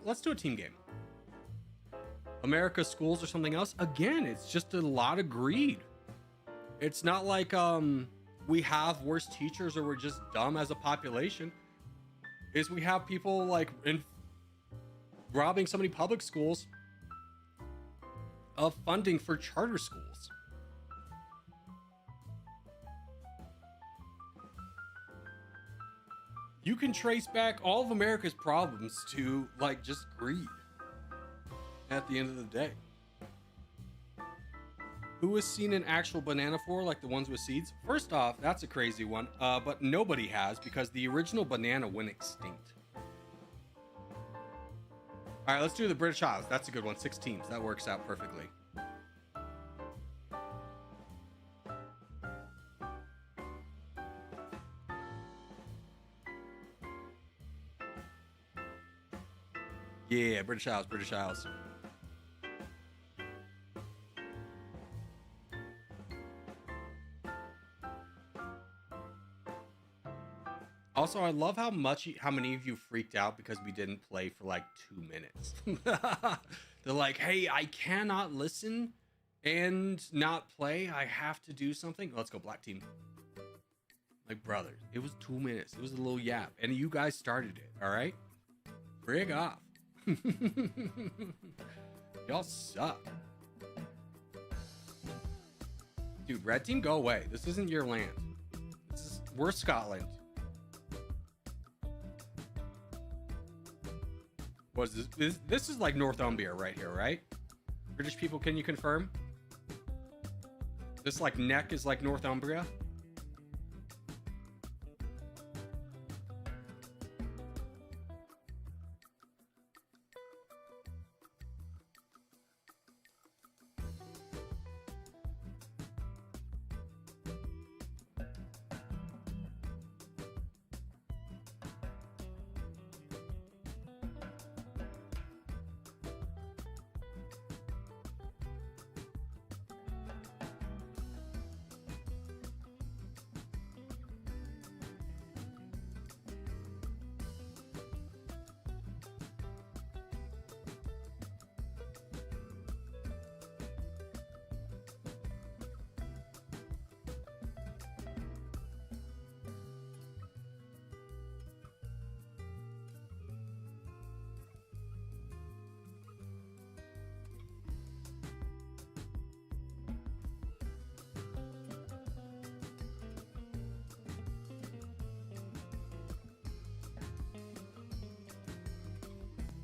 let's do a team game. America's schools or something else. Again, it's just a lot of greed. It's not like we have worse teachers or we're just dumb as a population. Is we have people like robbing so many public schools of funding for charter schools. You can trace back all of America's problems to like just greed at the end of the day. Who has seen an actual banana for, like the ones with seeds? First off, that's a crazy one, but nobody has because the original banana went extinct. All right, let's do the British Isles. That's a good one. 6 teams. That works out perfectly. Yeah, British Isles, British Isles. Also, I love how many of you freaked out because we didn't play for like 2 minutes. They're like, hey, I cannot listen and not play. I have to do something. Let's go, black team. Like, brother, it was 2 minutes. It was a little yap. And you guys started it, all right? Frig off. Y'all suck. Dude, red team, go away. This isn't your land. We're Scotland. What is this? This is like Northumbria right here, right? British people, can you confirm? This like neck is like Northumbria?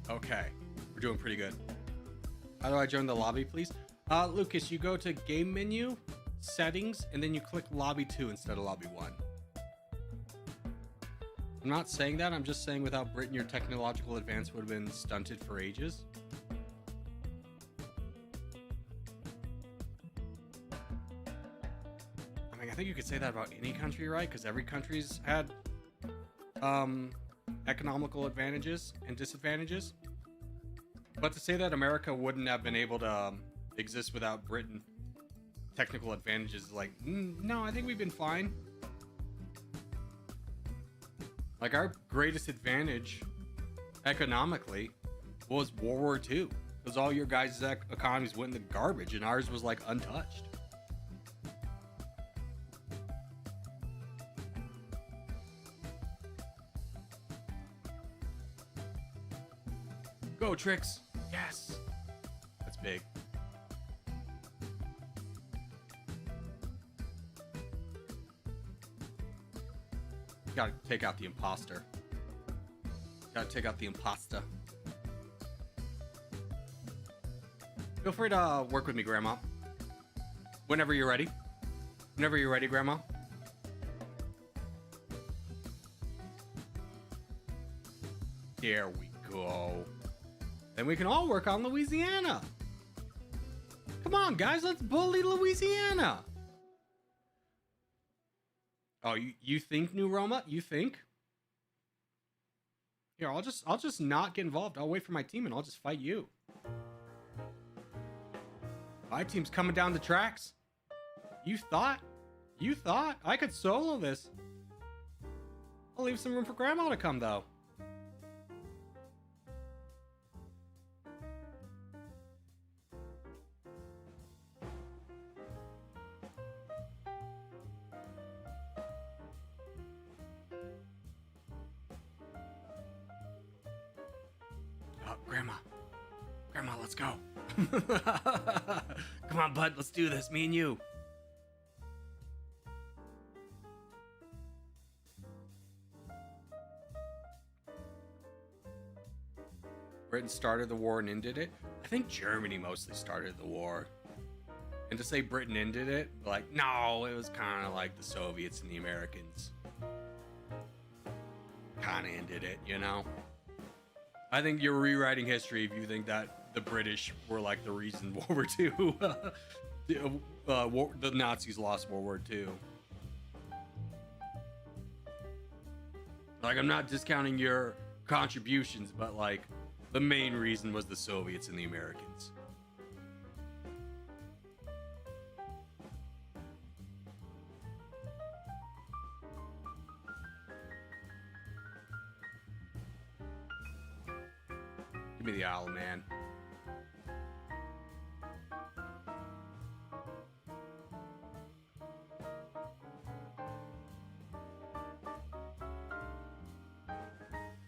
Okay, we're doing pretty good. How do I join the lobby, please? Lucas, you go to game menu, settings, and then you click lobby 2 instead of lobby 1. I'm not saying that, I'm just saying without Britain, your technological advance would have been stunted for ages. I mean, I think you could say that about any country, right? Because every country's had economical advantages and disadvantages. But to say that America wouldn't have been able to exist without Britain technical advantages is like, no, I think we've been fine. Like, our greatest advantage economically was World War II, because all your guys' economies went in the garbage and ours was like untouched. Go Tricks. Yes. That's big. Gotta take out the imposter. Gotta take out the imposter. Feel free to work with me, Grandma. Whenever you're ready. Whenever you're ready, Grandma. There we go. Then we can all work on Louisiana. Come on, guys, let's bully Louisiana. Oh, you think, New Roma? You think? Here, I'll just not get involved. I'll wait for my team and I'll just fight you. My team's coming down the tracks. You thought I could solo this? I'll leave some room for Grandma to come though. Grandma, let's go. Come on, bud, let's do this, me and you. Britain started the war and ended it. I think Germany mostly started the war. And to say Britain ended it, like, no, it was kind of like the Soviets and the Americans. Kind of ended it, you know? I think you're rewriting history if you think that the British were like the reason World War II, the Nazis lost World War II. Like, I'm not discounting your contributions, but like the main reason was the Soviets and the Americans. Give me the owl, man.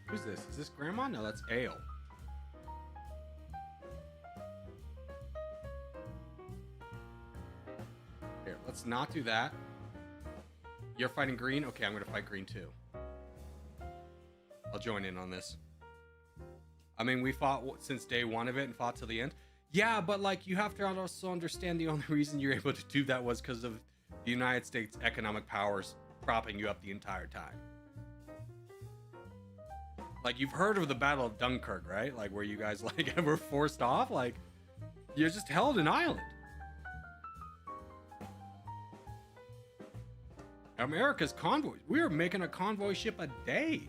Who's this? Is this Grandma? No, that's Ale. Here, let's not do that. You're fighting green? Okay, I'm gonna fight green too. I'll join in on this. I mean, we fought since day one of it and fought till the end. Yeah, but like, you have to also understand the only reason you're able to do that was because of the United States economic powers propping you up the entire time. Like, you've heard of the Battle of Dunkirk, right? Like, where you guys like were forced off. Like, you just held an island. America's convoys. We were making a convoy ship a day.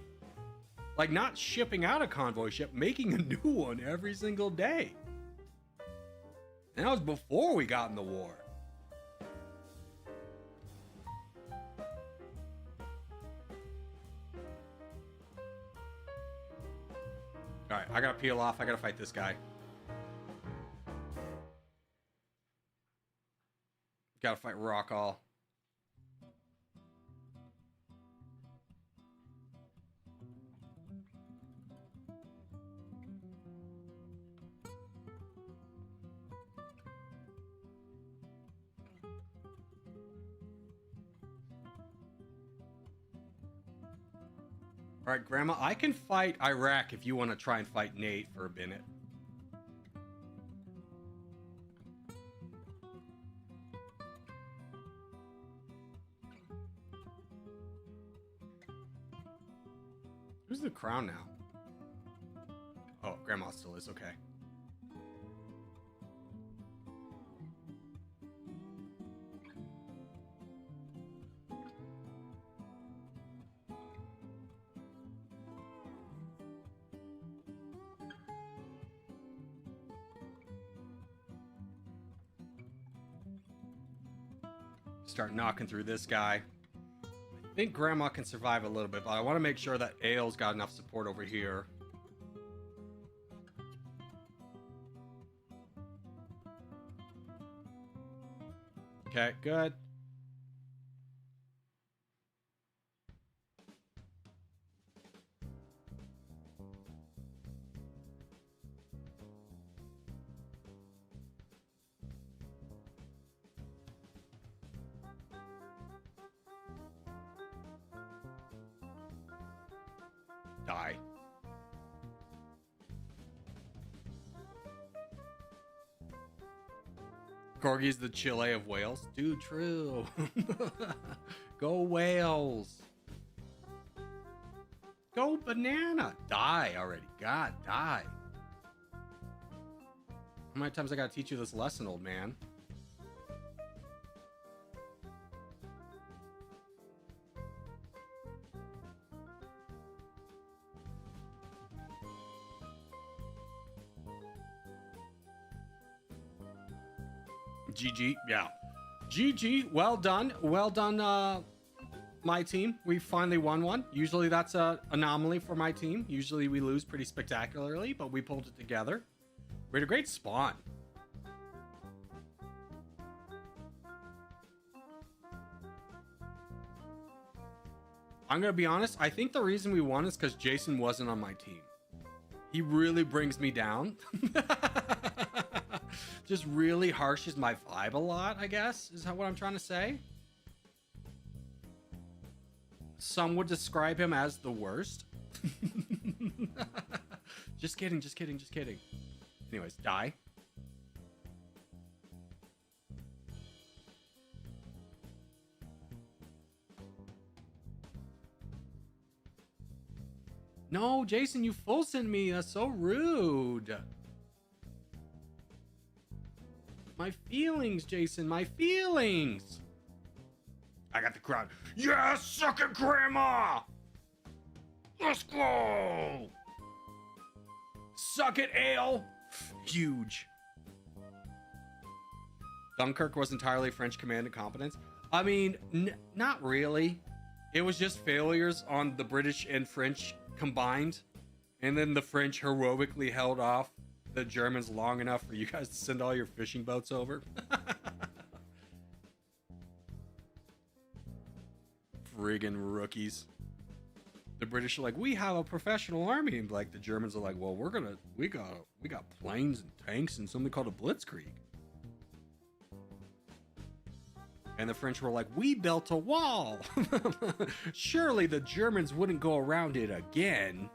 Like, not shipping out a convoy ship, making a new one every single day. And that was before we got in the war. Alright, I gotta peel off. I gotta fight this guy. Gotta fight Rockall. All right, Grandma, I can fight Iraq if you want to try and fight Nate for a minute. Who's the crown now? Oh, Grandma still is, okay. Start knocking through this guy. I think Grandma can survive a little bit, but I want to make sure that Aile's got enough support over here. Okay, good. Die. Corgi's the Chile of Wales. Dude, true. Go Wales. Go banana. Die already. God, die. How many times I gotta teach you this lesson, old man? GG, yeah. GG, well done. Well done, my team. We finally won one. Usually that's an anomaly for my team. Usually we lose pretty spectacularly, but we pulled it together. We had a great spawn. I'm gonna be honest, I think the reason we won is because Jason wasn't on my team. He really brings me down. Just really harshes my vibe a lot, I guess, is what I'm trying to say. Some would describe him as the worst. Just kidding, just kidding, just kidding. Anyways, die. No, Jason, you full sent me. That's so rude. My feelings, Jason, my feelings. I got the crowd. Yeah, suck it, Grandma. Let's go. Suck it, Ale. Huge. Dunkirk was entirely French command and competence. I mean, not really. It was just failures on the British and French combined. And then the French heroically held off the Germans long enough for you guys to send all your fishing boats over. Friggin' rookies. The British are like, we have a professional army, and like the Germans are like, well, we got planes and tanks and something called a blitzkrieg. And the French were like, we built a wall. Surely the Germans wouldn't go around it again.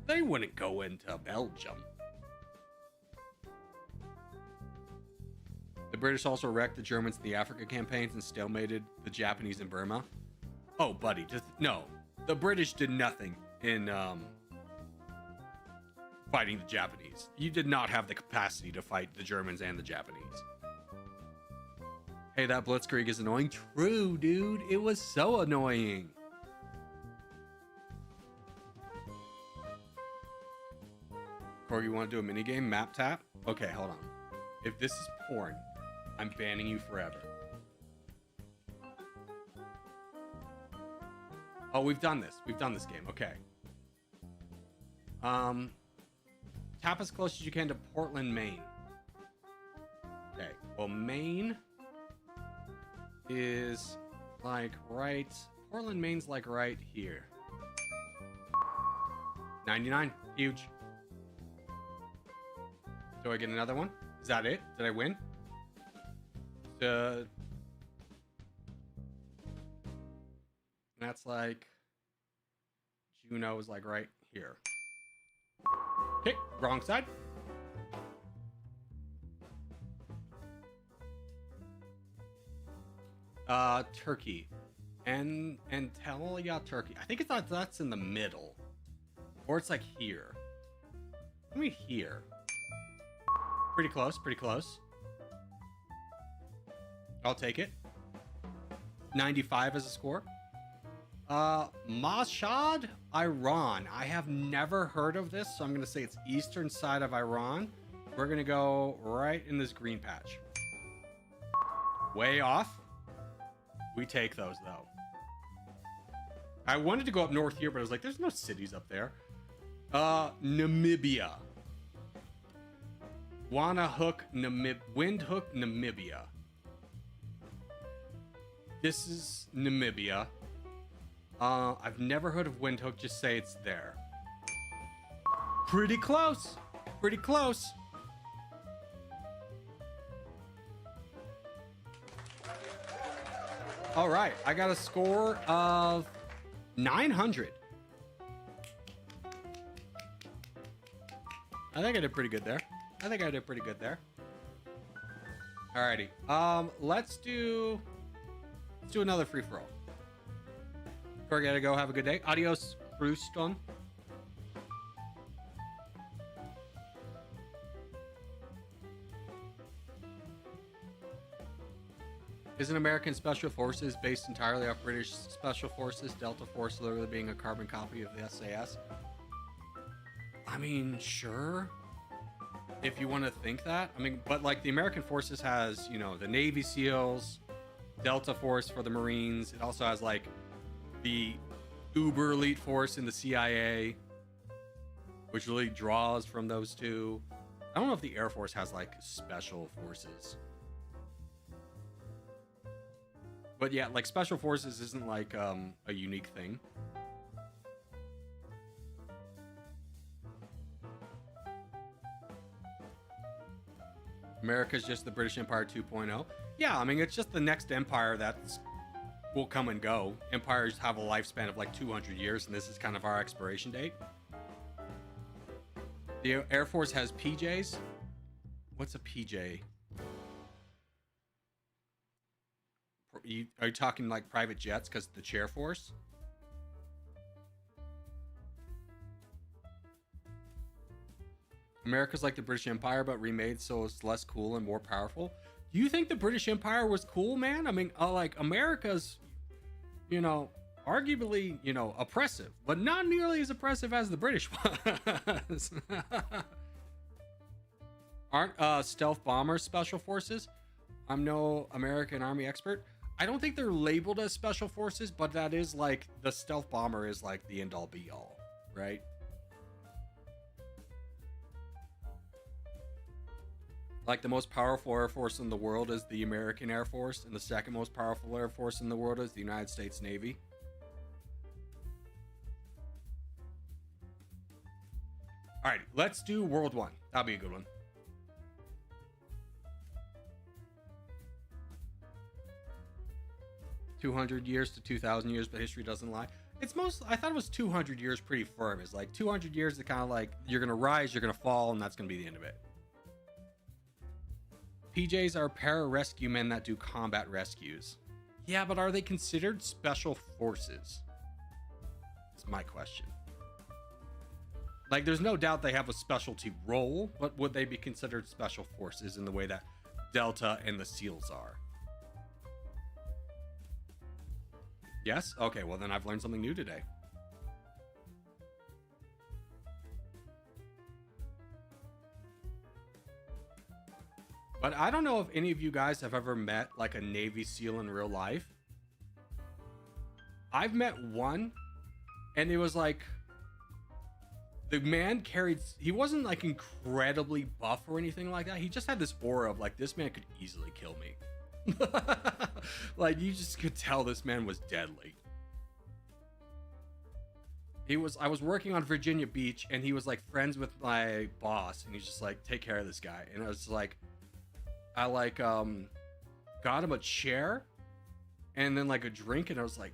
They wouldn't go into Belgium. The British also wrecked the Germans in the Africa campaigns and stalemated the Japanese in Burma. Oh, buddy, no. The British did nothing in fighting the Japanese. You did not have the capacity to fight the Germans and the Japanese. Hey, that Blitzkrieg is annoying. True, dude. It was so annoying. Corey, you want to do a minigame? Map tap? Okay, hold on. If this is porn, I'm banning you forever. Oh, we've done this. We've done this game. Okay. Tap as close as you can to Portland, Maine. Okay. Well, Maine is like right... Portland, Maine's like right here. 99. Huge. Do I get another one? Is that it? Did I win? That's like... Juneau is like right here. Okay, wrong side. Turkey. And Antalya, Turkey. I think that's in the middle. Or it's like here. Maybe here. Pretty close, pretty close. I'll take it. 95 as a score. Mashhad, Iran. I have never heard of this, so I'm going to say it's eastern side of Iran. We're going to go right in this green patch. Way off. We take those, though. I wanted to go up north here, but I was like, there's no cities up there. Namibia. Windhoek, Namibia. This is Namibia. I've never heard of Windhoek, just say it's there. Pretty close. Pretty close. All right, I got a score of 900. I think I did pretty good there. Alrighty. Let's do another free-for-all. Corey, gotta go. Have a good day. Adios, Brewston. Isn't American Special Forces based entirely off British Special Forces? Delta Force literally being a carbon copy of the SAS? I mean, sure. If you want to think that. I mean, but like the American Forces has, you know, the Navy SEALs, Delta Force for the Marines. It also has like the uber elite force in the CIA, which really draws from those two. I don't know if the Air Force has like special forces. But yeah, like special forces isn't like a unique thing. America's just the British Empire 2.0. Yeah, I mean, it's just the next empire that's will come and go. Empires have a lifespan of like 200 years, and this is kind of our expiration date. The Air Force has PJs. What's a PJ? Are you talking like private jets because the Chair Force? America's like the British Empire, but remade so it's less cool and more powerful. Do you think the British Empire was cool, man? I mean, like America's, you know, arguably, you know, oppressive, but not nearly as oppressive as the British was. Aren't stealth bombers special forces? I'm no American Army expert. I don't think they're labeled as special forces, but that is like the stealth bomber is like the end all be all, right? Like the most powerful Air Force in the world is the American Air Force, and the second most powerful Air Force in the world is the United States Navy. All right, let's do World 1. That'll be a good one. 200 years to 2,000 years, but history doesn't lie. It's most, I thought it was 200 years pretty firm. It's like 200 years to kind of like, you're going to rise, you're going to fall, and that's going to be the end of it. PJs are para-rescue men that do combat rescues. Yeah, but are they considered special forces? That's my question. Like, there's no doubt they have a specialty role, but would they be considered special forces in the way that Delta and the SEALs are? Yes? Okay, well then I've learned something new today. But I don't know if any of you guys have ever met like a Navy SEAL in real life. I've met one, and it was like, the man carried, he wasn't like incredibly buff or anything like that. He just had this aura of like, this man could easily kill me. Like, you just could tell this man was deadly. I was working on Virginia Beach, and he was like friends with my boss, and he's just like, take care of this guy. And I was like, I like got him a chair and then like a drink, and I was like,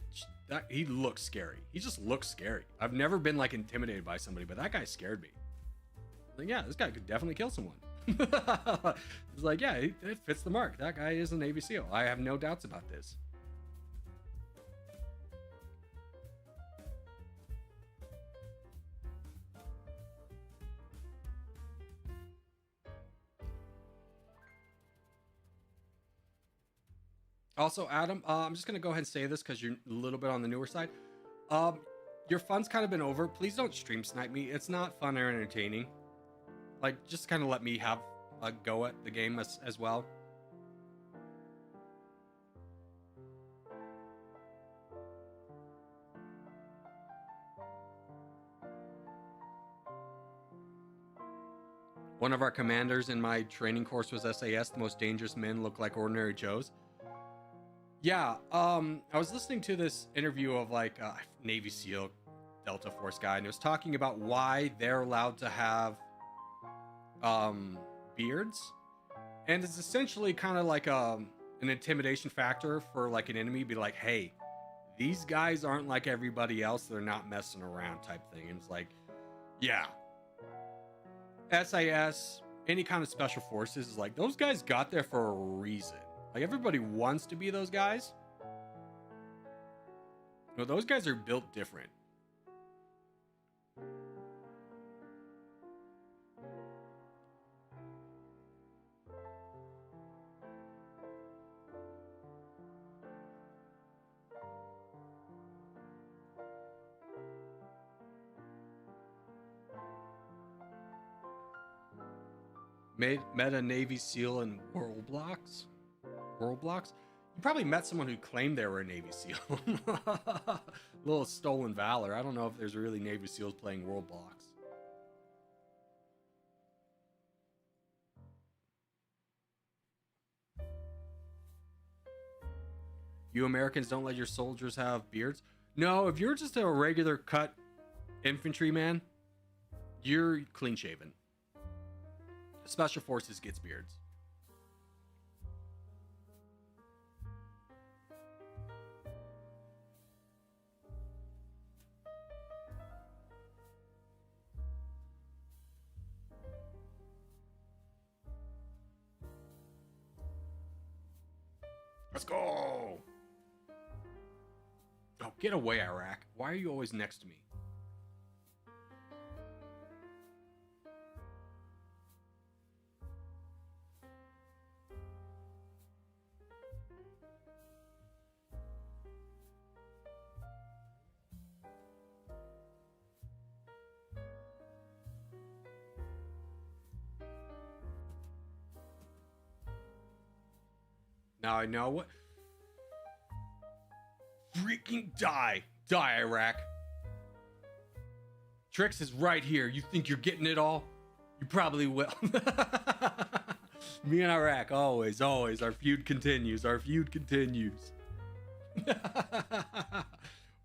that he looks scary. He just looks scary. I've never been like intimidated by somebody, but that guy scared me. Like, yeah, this guy could definitely kill someone. It's like, yeah, it fits the mark. That guy is a Navy SEAL. I have no doubts about this. Also, Adam, I'm just gonna go ahead and say this because you're a little bit on the newer side. Your fun's kind of been over. Please don't stream snipe me. It's not fun or entertaining. Like, just kind of let me have a go at the game as well. One of our commanders in my training course was SAS. The most dangerous men look like ordinary Joes. Yeah, I was listening to this interview of like a Navy SEAL Delta Force guy, and it was talking about why they're allowed to have beards, and it's essentially kind of like an intimidation factor for like an enemy. Be like, hey, these guys aren't like everybody else, they're not messing around type thing. And it's like, yeah, SAS, any kind of special forces is like, those guys got there for a reason. Like, everybody wants to be those guys. No, those guys are built different. Met a Navy SEAL in Roblox? Roblox? You probably met someone who claimed they were a Navy SEAL. A little stolen valor. I don't know if there's really Navy SEALs playing Roblox. You Americans don't let your soldiers have beards? No, if you're just a regular cut infantryman, you're clean shaven. Special Forces gets beards. Let's go! Oh, get away, Iraq. Why are you always next to me? Now I know what. Freaking die. Die, Iraq. Trix is right here. You think you're getting it all? You probably will. Me and Iraq, always, always. Our feud continues. Our feud continues.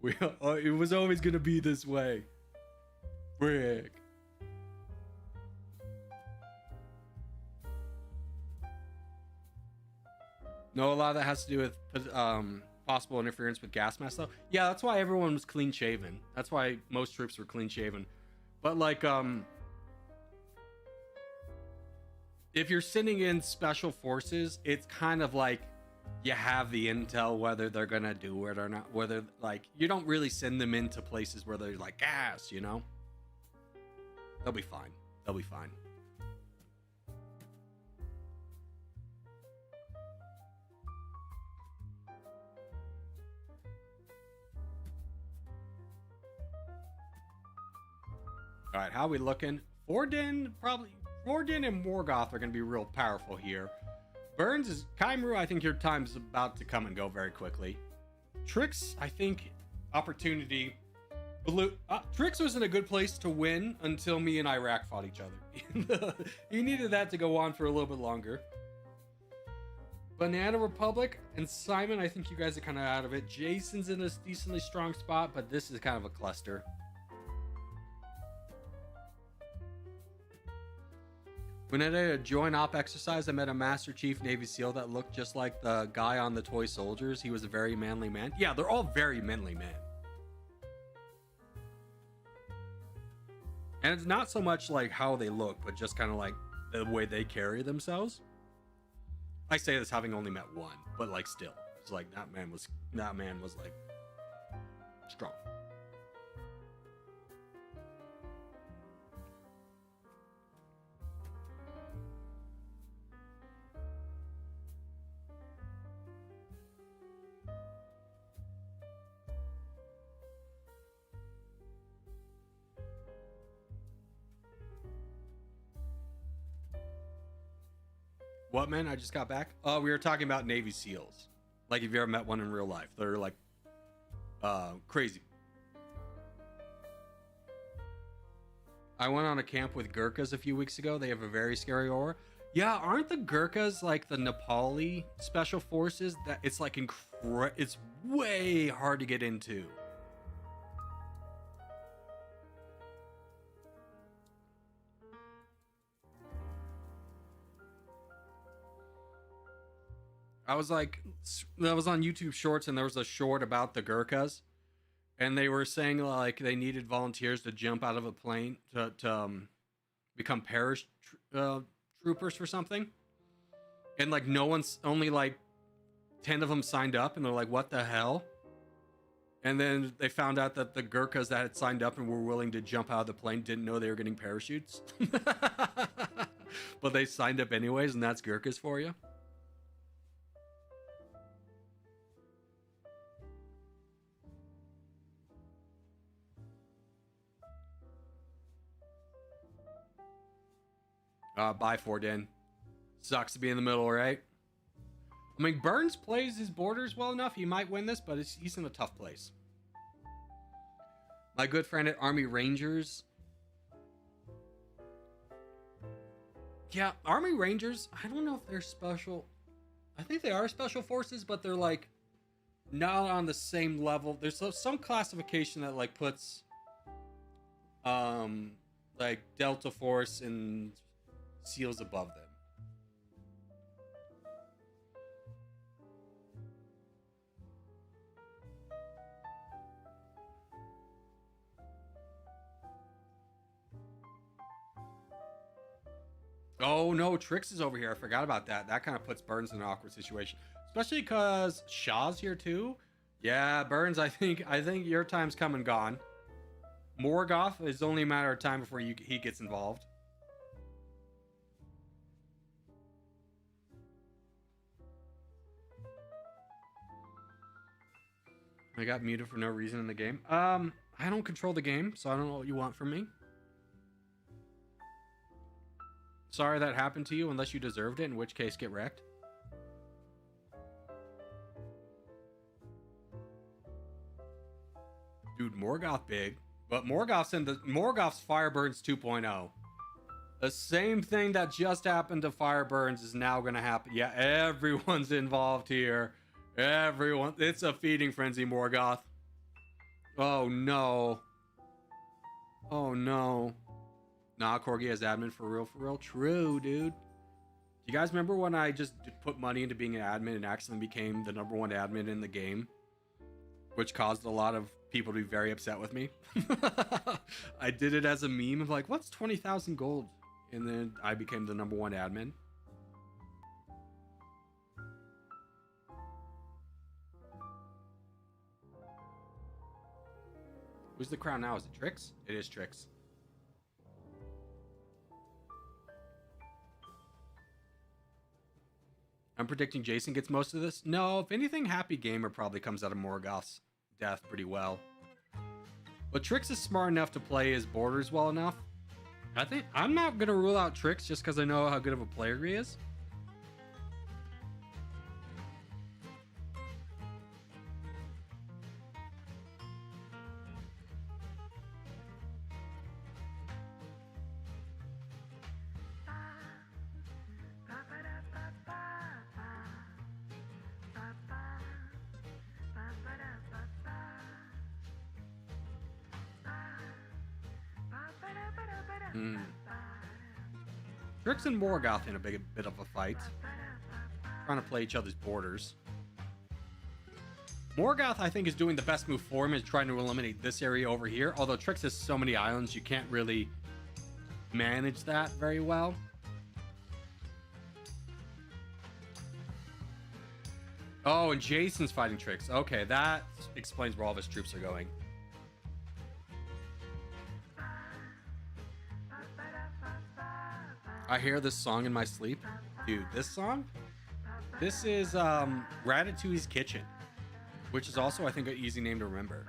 It was always going to be this way. Frick. No, a lot of that has to do with possible interference with gas masks, though. Yeah, that's why everyone was clean shaven. That's why most troops were clean shaven. But like, if you're sending in special forces, it's kind of like you have the intel whether they're gonna do it or not. Whether, like, you don't really send them into places where they're like gas, you know. They'll be fine. They'll be fine. All right, how are we looking? Forden and Morgoth are going to be real powerful here. Burns is Kaimaru. I think your time's about to come and go very quickly. Trix, I think opportunity. Trix was in a good place to win until me and Iraq fought each other. He needed that to go on for a little bit longer. Banana Republic and Simon, I think you guys are kind of out of it. Jason's in a decently strong spot, but this is kind of a cluster. When I did a joint op exercise, I met a Master Chief Navy SEAL that looked just like the guy on the toy soldiers. He was a very manly man. Yeah, they're all very manly men. And it's not so much like how they look, but just kind of like the way they carry themselves. I say this having only met one, but like still, it's like that man was like strong. What, man? I just got back. We were talking about Navy SEALs. Like, if you ever met one in real life, they're like crazy. I went on a camp with Gurkhas a few weeks ago. They have a very scary aura. Yeah, aren't the Gurkhas like the Nepali special forces? That it's like it's way hard to get into. I was on YouTube Shorts, and there was a short about the Gurkhas, and they were saying like they needed volunteers to jump out of a plane to become troopers for something, and like only like 10 of them signed up, and they're like, what the hell? And then they found out that the Gurkhas that had signed up and were willing to jump out of the plane didn't know they were getting parachutes, but they signed up anyways, and that's Gurkhas for you. Bye, Forden. Sucks to be in the middle, right? I mean, Burns plays his borders well enough. He might win this, but he's in a tough place. My good friend at Army Rangers. Yeah, Army Rangers, I don't know if they're special. I think they are special forces, but they're like not on the same level. There's some classification that like puts like Delta Force and SEALs above them. Oh no, Trix is over here. I forgot about that. That kind of puts Burns in an awkward situation, especially because Shaw's here too. Yeah, Burns, I think your time's come and gone. Morgoth is only a matter of time before he gets involved. I got muted for no reason in the game. I don't control the game, so I don't know what you want from me. Sorry that happened to you, unless you deserved it, in which case get wrecked. Dude, Morgoth big. But Morgoth's Fireburns 2.0. The same thing that just happened to Fireburns is now going to happen. Yeah, everyone's involved here. Everyone. It's a feeding frenzy, Morgoth. Oh, no. Oh, no. Nah, Corgi has admin for real. True, dude. Do you guys remember when I just put money into being an admin and accidentally became the #1 admin in the game? which caused a lot of people to be very upset with me. I did it as a meme of like, what's 20,000 gold? And then I became the #1 admin. Who's the crown now? Is it Trix? It is Trix. I'm predicting Jason gets most of this. No, if anything, Happy Gamer probably comes out of Morgoth's death pretty well. But Trix is smart enough to play his borders well enough. I think I'm not gonna rule out Trix just because I know how good of a player he is. Trix and Morgoth in a bit of a fight, trying to play each other's borders. Morgoth, I think, is doing the best move for him, is trying to eliminate this area over here. Although Trix has so many islands, you can't really manage that very well. Oh, and Jason's fighting Trix. Okay, that explains where all of his troops are going. I hear this song in my sleep. Dude, this song? This is Ratatouille's Kitchen, which is also, I think, an easy name to remember.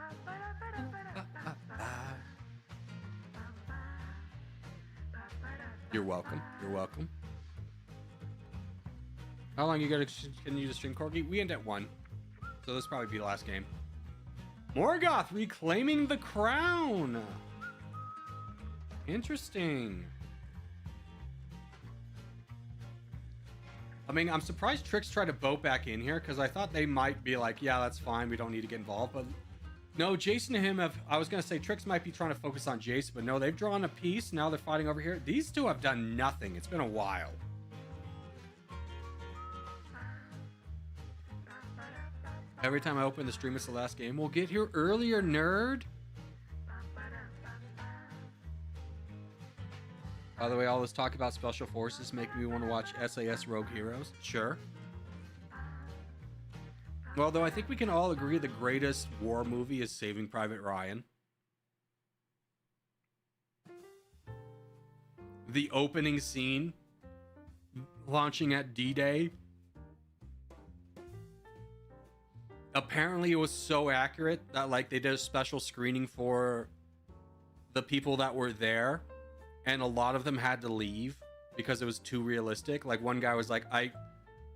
You're welcome. You're welcome. How long you gotta continue to stream, Corgi? We end at 1. So this will probably be the last game. Morgoth reclaiming the crown. Interesting. I mean, I'm surprised Trix tried to boat back in here because I thought they might be like, yeah, that's fine. We don't need to get involved. But no, Jason and him have, I was going to say Trix might be trying to focus on Jason, but no, they've drawn a piece. Now they're fighting over here. These two have done nothing. It's been a while. Every time I open the stream, it's the last game. We'll get here earlier, nerd. By the way, all this talk about special forces make me want to watch SAS Rogue Heroes. Sure. Well, though, I think we can all agree the greatest war movie is Saving Private Ryan. The opening scene, launching at D-Day. Apparently, it was so accurate that, like, they did a special screening for the people that were there. And a lot of them had to leave because it was too realistic. Like, one guy was like,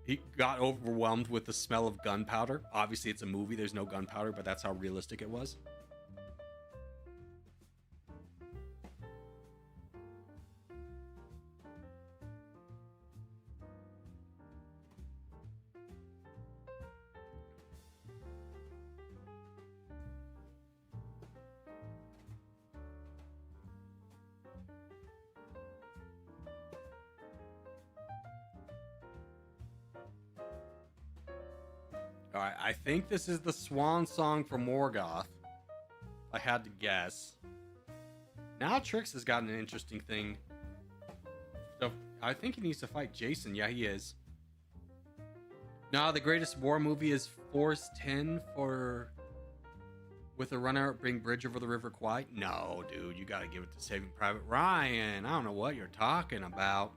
he got overwhelmed with the smell of gunpowder. Obviously, it's a movie. There's no gunpowder, but that's how realistic it was. All right, I think this is the swan song for Morgoth. I had to guess. Now Trix has got an interesting thing. So I think he needs to fight Jason. Yeah, he is. Now the greatest war movie is Force 10 for with a runner bring Bridge over the River Kwai. No, dude, you got to give it to Saving Private Ryan. I don't know what you're talking about.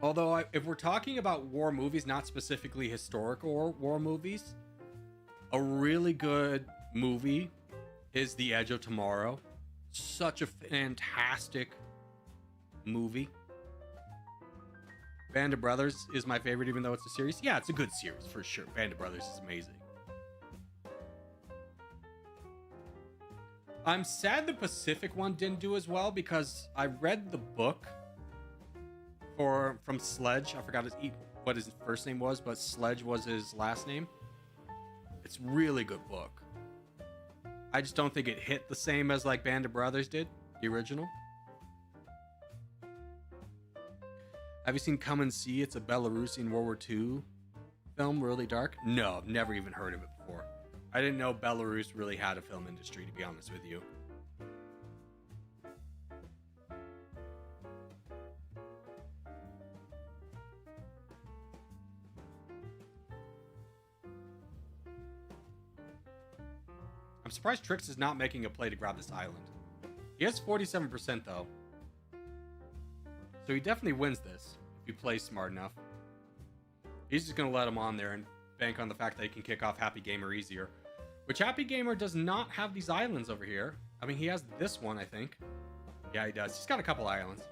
Although, if we're talking about war movies, not specifically historical war movies, a really good movie is The Edge of Tomorrow. Such a fantastic movie. Band of Brothers is my favorite, even though it's a series. Yeah, it's a good series, for sure. Band of Brothers is amazing. I'm sad the Pacific one didn't do as well, because I read the book from Sledge. I forgot what his first name was, but Sledge was his last name. It's a really good book. I just don't think it hit the same as like Band of Brothers did, the original. Have you seen Come and See? It's a Belarusian World War II film, really dark. No, I've never even heard of it before. I didn't know Belarus really had a film industry, to be honest with you. I'm surprised Trix is not making a play to grab this island. He has 47% though. So he definitely wins this if he plays smart enough. He's just going to let him on there and bank on the fact that he can kick off Happy Gamer easier. Which Happy Gamer does not have these islands over here. I mean, he has this one, I think. Yeah, he does. He's got a couple islands.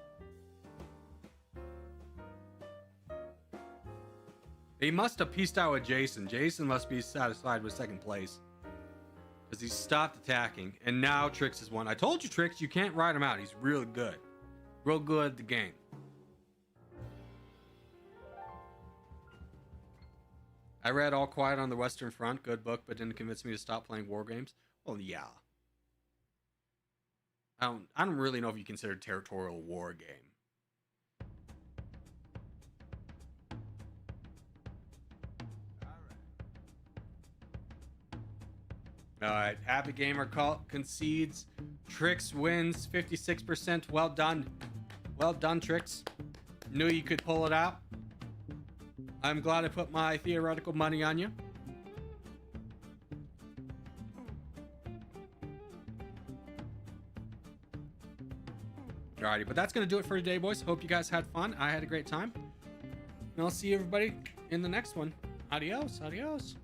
He must have pieced out with Jason. Jason must be satisfied with second place. Because he stopped attacking. And now Trix has won. I told you, Trix, you can't ride him out. He's really good. Real good at the game. I read All Quiet on the Western Front. Good book, but didn't convince me to stop playing war games. Well, yeah. I don't really know if you consider territorial a war game. Alright, Happy Gamer concedes. Trix wins 56%. Well done. Well done, Trix. Knew you could pull it out. I'm glad I put my theoretical money on you. Alrighty, but that's going to do it for today, boys. Hope you guys had fun. I had a great time. And I'll see everybody in the next one. Adios, adios.